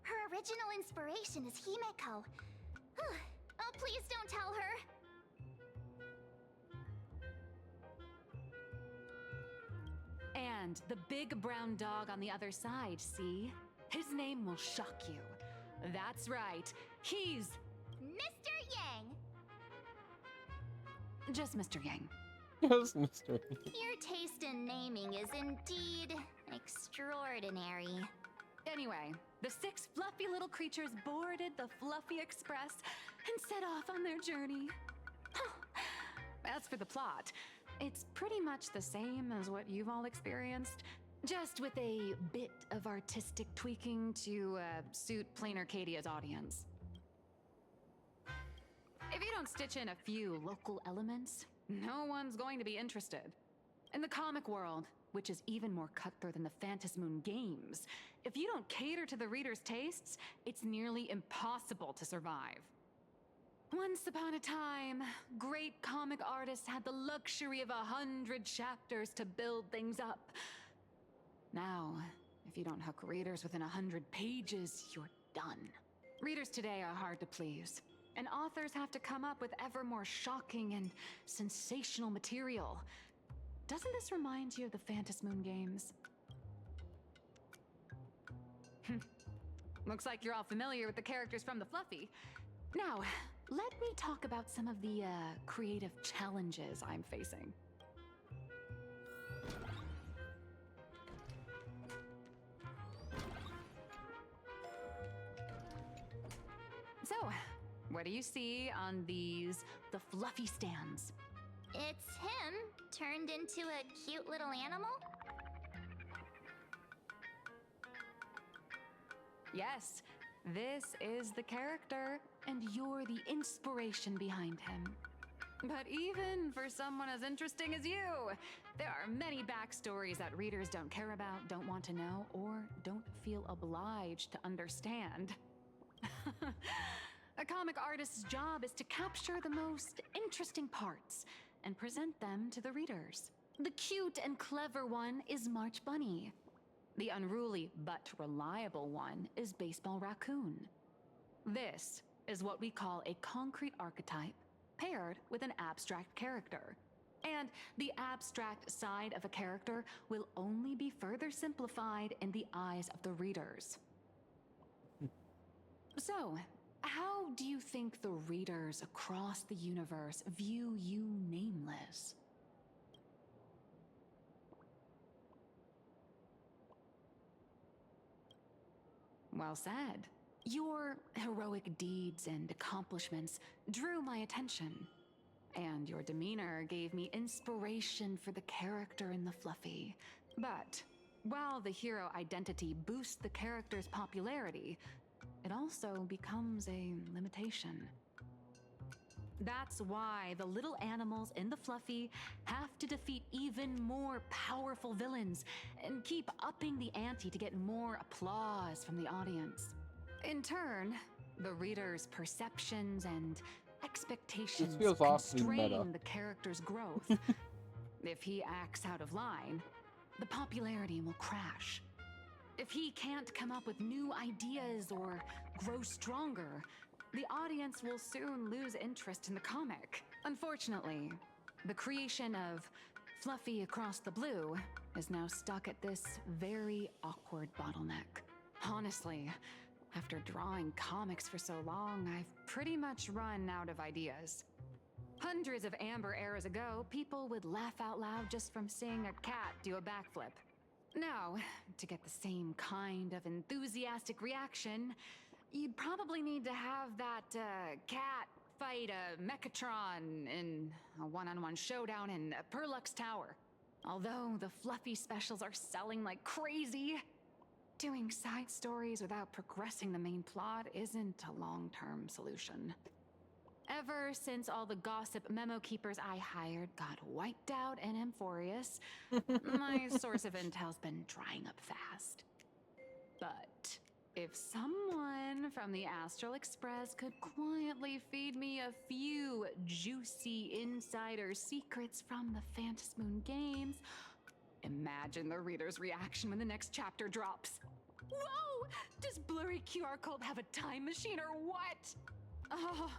Her original inspiration is Himeko. Oh, please don't tell her. And the big brown dog on the other side, see? His name will shock you. That's right, he's Mr. Yang. just Mr. Yang. Yes, Mr. Your taste in naming is indeed extraordinary. Anyway, the 6 fluffy little creatures boarded the Fluffy Express and set off on their journey. As for the plot, it's pretty much the same as what you've all experienced, just with a bit of artistic tweaking to suit plain Arcadia's audience. If you don't stitch in a few local elements, no one's going to be interested. In the comic world, which is even more cutthroat than the Phantom Moon games, if you don't cater to the reader's tastes, it's nearly impossible to survive. Once upon a time, great comic artists had the luxury of 100 chapters to build things up. Now, if you don't hook readers within 100 pages, you're done. Readers today are hard to please, and authors have to come up with ever more shocking and sensational material. Doesn't this remind you of the Phantom Moon games? Looks like you're all familiar with the characters from the Fluffy. Now, let me talk about some of the creative challenges I'm facing. So, what do you see on the Fluffy stands? It's him turned into a cute little animal? Yes, this is the character, and you're the inspiration behind him. But even for someone as interesting as you, there are many backstories that readers don't care about, don't want to know, or don't feel obliged to understand. A comic artist's job is to capture the most interesting parts and present them to the readers. The cute and clever one is March Bunny. The unruly but reliable one is Baseball Raccoon. This is what we call a concrete archetype paired with an abstract character. And the abstract side of a character will only be further simplified in the eyes of the readers. So, how do you think the readers across the universe view you nameless? Well said. Your heroic deeds and accomplishments drew my attention, and your demeanor gave me inspiration for the character in the Fluffy. But while the hero identity boosts the character's popularity, it also becomes a limitation. That's why the little animals in the Fluffy have to defeat even more powerful villains and keep upping the ante to get more applause from the audience. In turn, the reader's perceptions and expectations feels awfully constrain meta. the character's growth. If he acts out of line, the popularity will crash. If he can't come up with new ideas or grow stronger, the audience will soon lose interest in the comic. Unfortunately, the creation of Fluffy Across the Blue is now stuck at this very awkward bottleneck. Honestly, after drawing comics for so long, I've pretty much run out of ideas. Hundreds of Amber eras ago, people would laugh out loud just from seeing a cat do a backflip. Now, to get the same kind of enthusiastic reaction, you'd probably need to have that cat fight a Mechatron in a one-on-one showdown in Perlux Tower. Although the Fluffy specials are selling like crazy, doing side stories without progressing the main plot isn't a long-term solution. Ever since all the gossip memo keepers I hired got wiped out in Amphorius, my source of intel's been drying up fast. But if someone from the Astral Express could quietly feed me a few juicy insider secrets from the Phantasmoon games, imagine the reader's reaction when the next chapter drops. Whoa! Does Blurry QR Code have a time machine or what? Oh,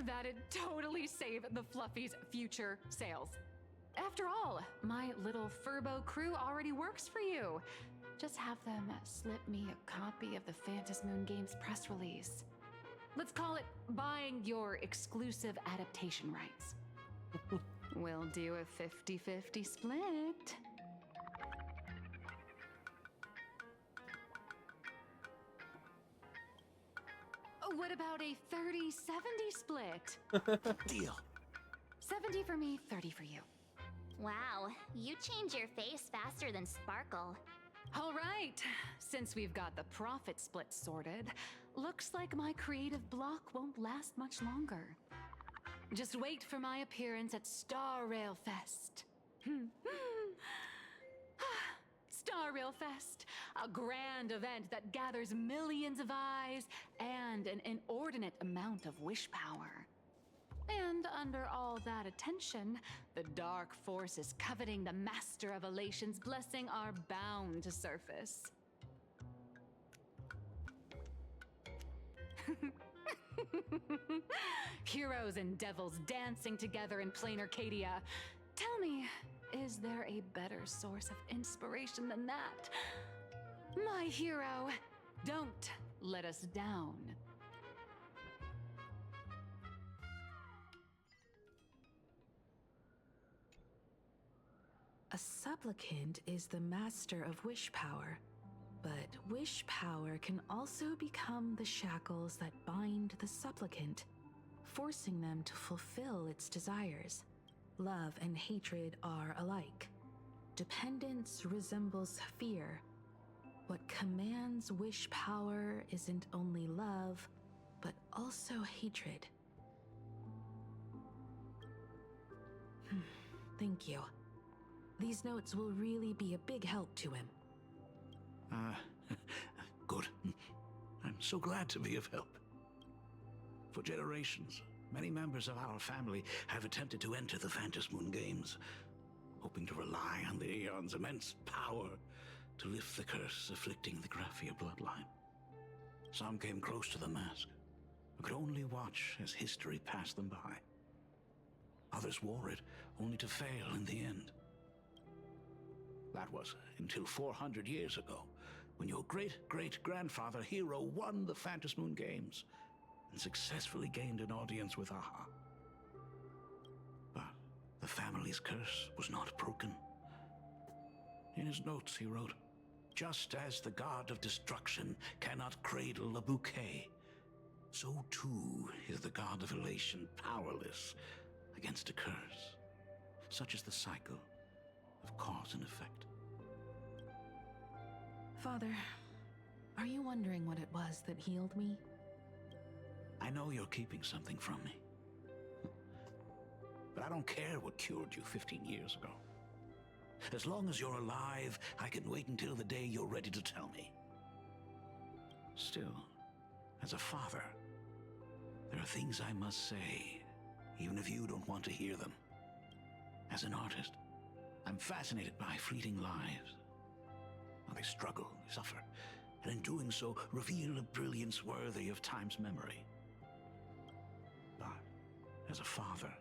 that'd totally save the Fluffy's future sales. After all, my little Furbo crew already works for you. Just have them slip me a copy of the Phantasmoon Games press release. Let's call it buying your exclusive adaptation rights. We'll do a 50-50 split. What about a 30-70 split? Deal. 70 for me, 30 for you. Wow, you change your face faster than Sparkle. All right, since we've got the profit split sorted, looks like my creative block won't last much longer. Just wait for my appearance at Star Rail Fest. Star Rail Fest, a grand event that gathers millions of eyes and an inordinate amount of wish power. And under all that attention, the dark forces coveting the Master of Elation's blessing are bound to surface. Heroes and devils dancing together in plain Arcadia. Tell me, is there a better source of inspiration than that? My hero, don't let us down. A supplicant is the master of wish power, but wish power can also become the shackles that bind the supplicant, forcing them to fulfill its desires. Love and hatred are alike. Dependence resembles fear. What commands wish power isn't only love, but also hatred. Thank you. These notes will really be a big help to him. Good. I'm so glad to be of help. For generations, many members of our family have attempted to enter the Phantasmoon Games, hoping to rely on the Aeon's immense power to lift the curse afflicting the Graphia bloodline. Some came close to the mask, but could only watch as history passed them by. Others wore it, only to fail in the end. That was until 400 years ago, when your great-great-grandfather Hero won the Phantasmoon Games and successfully gained an audience with Aha. But the family's curse was not broken. In his notes he wrote, "Just as the god of destruction cannot cradle a bouquet, so too is the god of elation powerless against a curse. Such is the cycle of cause and effect." Father, are you wondering what it was that healed me? I know you're keeping something from me. but I don't care what cured you 15 years ago. As long as you're alive, I can wait until the day you're ready to tell me. Still, as a father, there are things I must say, even if you don't want to hear them. As an artist, I'm fascinated by fleeting lives. How they struggle, they suffer, and in doing so, reveal a brilliance worthy of time's memory. But as a father,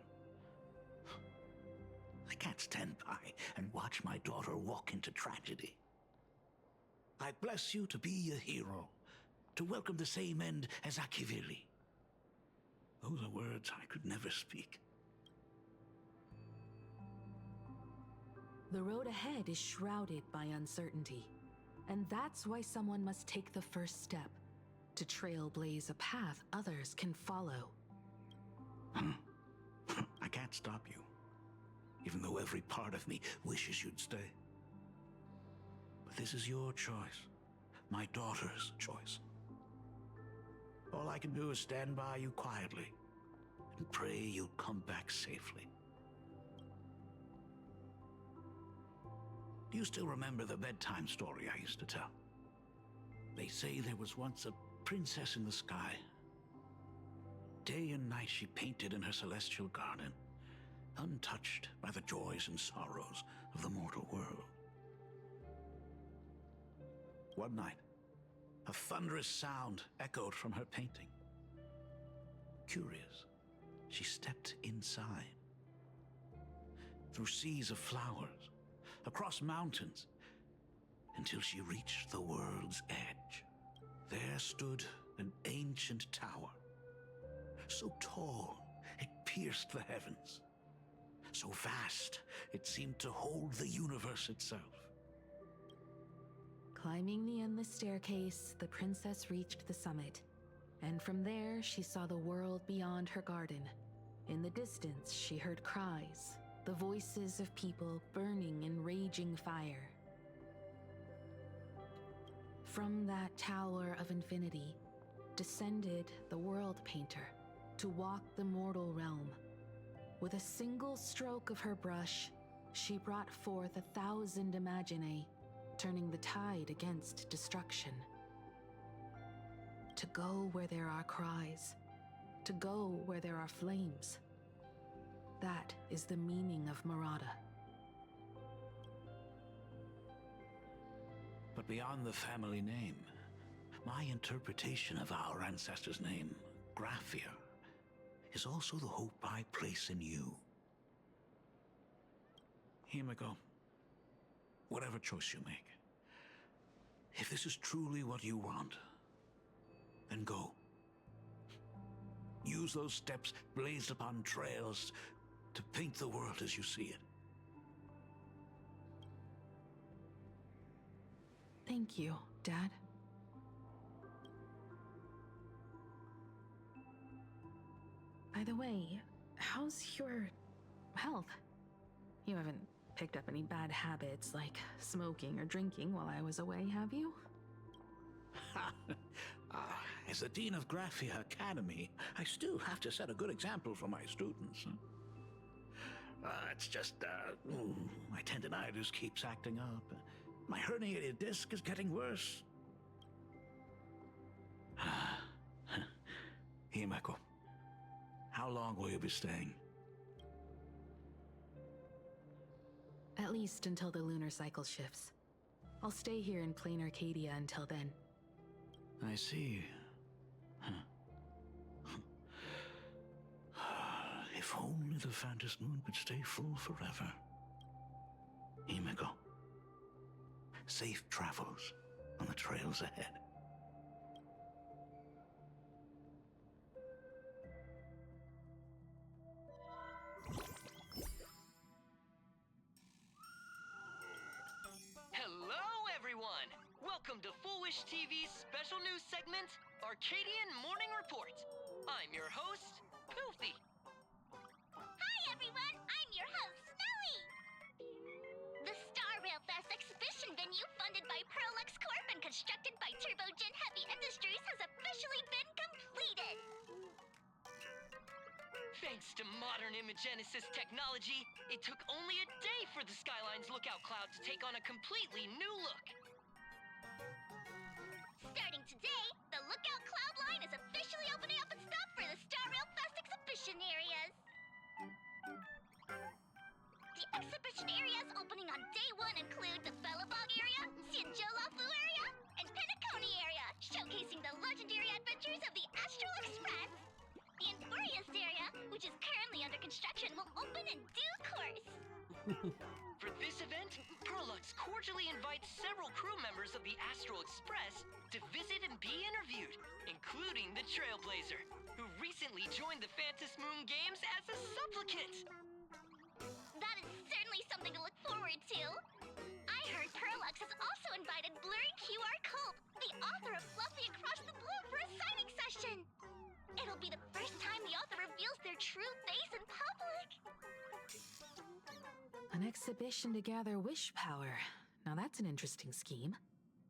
I can't stand by and watch my daughter walk into tragedy. I bless you to be a hero, to welcome the same end as Akiviri. Those are words I could never speak. The road ahead is shrouded by uncertainty, and that's why someone must take the first step to trailblaze a path others can follow. I can't stop you, even though every part of me wishes you'd stay. But this is your choice, my daughter's choice. All I can do is stand by you quietly and pray you'll come back safely. Do you still remember the bedtime story I used to tell? They say there was once a princess in the sky. Day and night she painted in her celestial garden, untouched by the joys and sorrows of the mortal world. One night, a thunderous sound echoed from her painting. Curious, she stepped inside. Through seas of flowers, across mountains, until she reached the world's edge. There stood an ancient tower, so tall it pierced the heavens, so vast it seemed to hold the universe itself. Climbing the endless staircase, the princess reached the summit, and from there she saw the world beyond her garden. In the distance, she heard cries, the voices of people burning in raging fire. From that tower of infinity descended the world painter to walk the mortal realm. With a single stroke of her brush, she brought forth 1,000 imaginae, turning the tide against destruction. To go where there are cries, to go where there are flames. That is the meaning of Murata. But beyond the family name, my interpretation of our ancestors' name, Graphia, is also the hope I place in you. Himiko, whatever choice you make, if this is truly what you want, then go. Use those steps blazed upon trails to paint the world as you see it. Thank you, Dad. By the way, how's your health? You haven't picked up any bad habits like smoking or drinking while I was away, have you? As the Dean of Graphia Academy, I still have to set a good example for my students. It's just, my tendinitis keeps acting up. My herniated disc is getting worse. Himeko, how long will you be staying? At least until the lunar cycle shifts. I'll stay here in plain Arcadia until then. I see. If only the Phantom Moon could stay full forever. Himeko, safe travels on the trails ahead. Hello, everyone! Welcome to Foolish TV's special news segment, Arcadian Morning Report. I'm your host, Goofy. Hi, everyone! I'm your host, Snowy! The Star Rail Fest exhibition venue funded by Pearlux Corp and constructed by Turbogen Heavy Industries has officially been completed! Thanks to modern imagenesis technology, it took only a day for the Skyline's lookout cloud to take on a completely new look. Starting today, the Lookout Cloud line is officially opening up its stuff for the Star Rail Fest exhibition areas. The exhibition areas opening on day 1 include the Bellabog area, Sinjolafu area, and Penacony area, showcasing the legendary adventures of the Astral Express. The Infurious area, which is currently under construction, will open in due course. For this event, Perlux cordially invites several crew members of the Astral Express to visit and be interviewed, including the Trailblazer, who recently joined the Phantom Moon Games as a supplicant. That is certainly something to look forward to. I heard Perlux has also invited Blurry QR Cope, the author of Fluffy Across the Blue, for a signing session. It'll be the first time the author reveals their true face in public. An exhibition to gather wish power. Now that's an interesting scheme.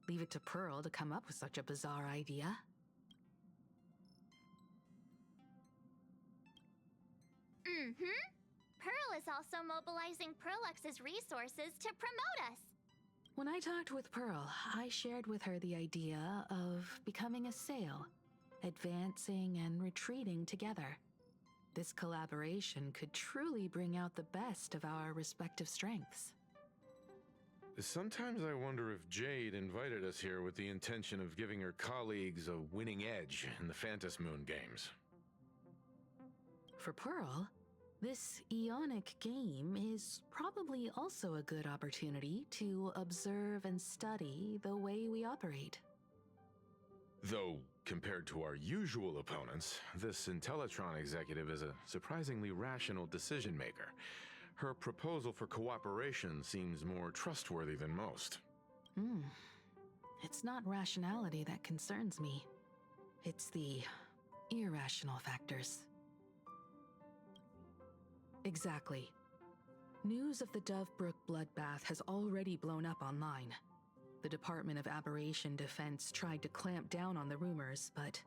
Leave it to Pearl to come up with such a bizarre idea. Pearl is also mobilizing Perlux's resources to promote us. When I talked with Pearl, I shared with her the idea of becoming a sail, advancing and retreating together. This collaboration could truly bring out the best of our respective strengths. Sometimes I wonder if Jade invited us here with the intention of giving her colleagues a winning edge in the Phantom Moon Games. For Pearl, this Ionic game is probably also a good opportunity to observe and study the way we operate. Though, compared to our usual opponents, this Intellitron executive is a surprisingly rational decision maker. Her proposal for cooperation seems more trustworthy than most. It's not rationality that concerns me. It's the irrational factors. Exactly. News of the Dovebrook bloodbath has already blown up online. The Department of Aberration Defense tried to clamp down on the rumors, but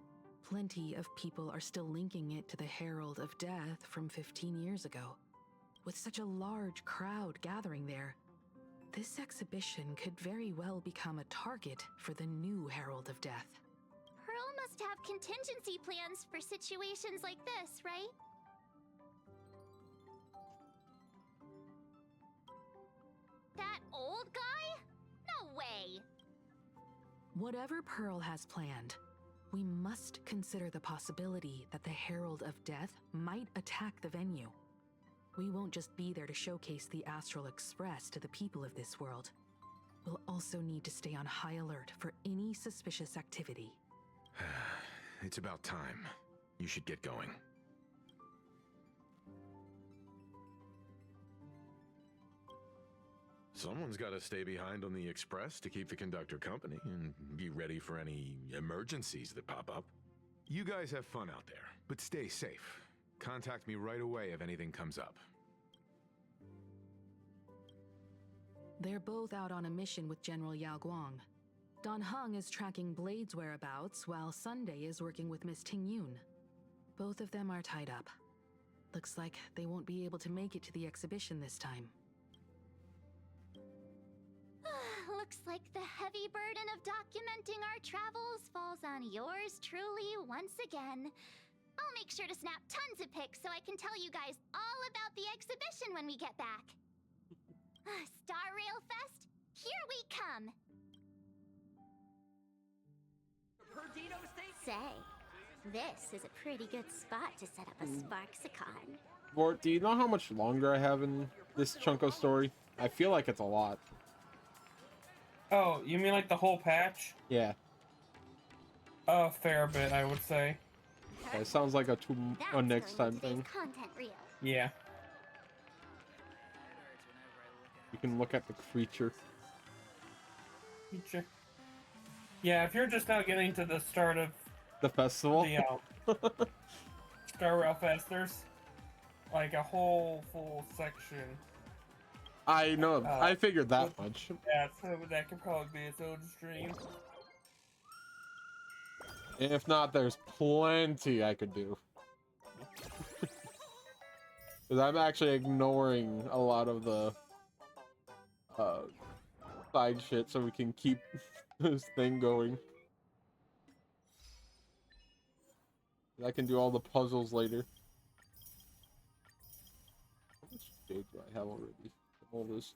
plenty of people are still linking it to the Herald of Death from 15 years ago. With such a large crowd gathering there, this exhibition could very well become a target for the new Herald of Death. Pearl must have contingency plans for situations like this, right? That old guy? No way! Whatever Pearl has planned, we must consider the possibility that the Herald of Death might attack the venue. We won't just be there to showcase the Astral Express to the people of this world. We'll also need to stay on high alert for any suspicious activity. It's about time. You should get going. Someone's got to stay behind on the express to keep the conductor company and be ready for any emergencies that pop up. You guys have fun out there, but stay safe. Contact me right away if anything comes up. They're both out on a mission with General Yao Guang. Don Hung is tracking Blade's whereabouts, while Sunday is working with Miss Ting Yun. Both of them are tied up. Looks like they won't be able to make it to the exhibition this time. Looks like the heavy burden of documenting our travels falls on yours truly once again. I'll make sure to snap tons of pics so I can tell you guys all about the exhibition when we get back. Star Rail Fest, here we come! Say, this is a pretty good spot to set up a Sparksicon. Vort, do you know how much longer I have in this chunk of story? I feel like it's a lot. Oh, you mean like the whole patch? Yeah. A fair bit, I would say. It sounds like a next time thing. Content reel. Yeah. You can look at the creature. Creature. Yeah, if you're just now getting to the start of the festival, the Star Rail Fest, there's like a whole full section. I know. I figured that much. Yeah, so that could probably be its own stream. If not, there's plenty I could do. Because I'm actually ignoring a lot of the side shit so we can keep this thing going. I can do all the puzzles later. How much jade do I have already? All this.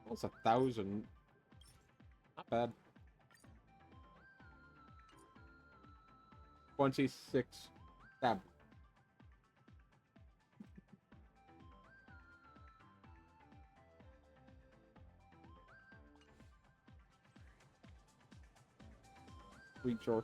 Almost 1,000. Not bad. 26. Stab. Sweet shore.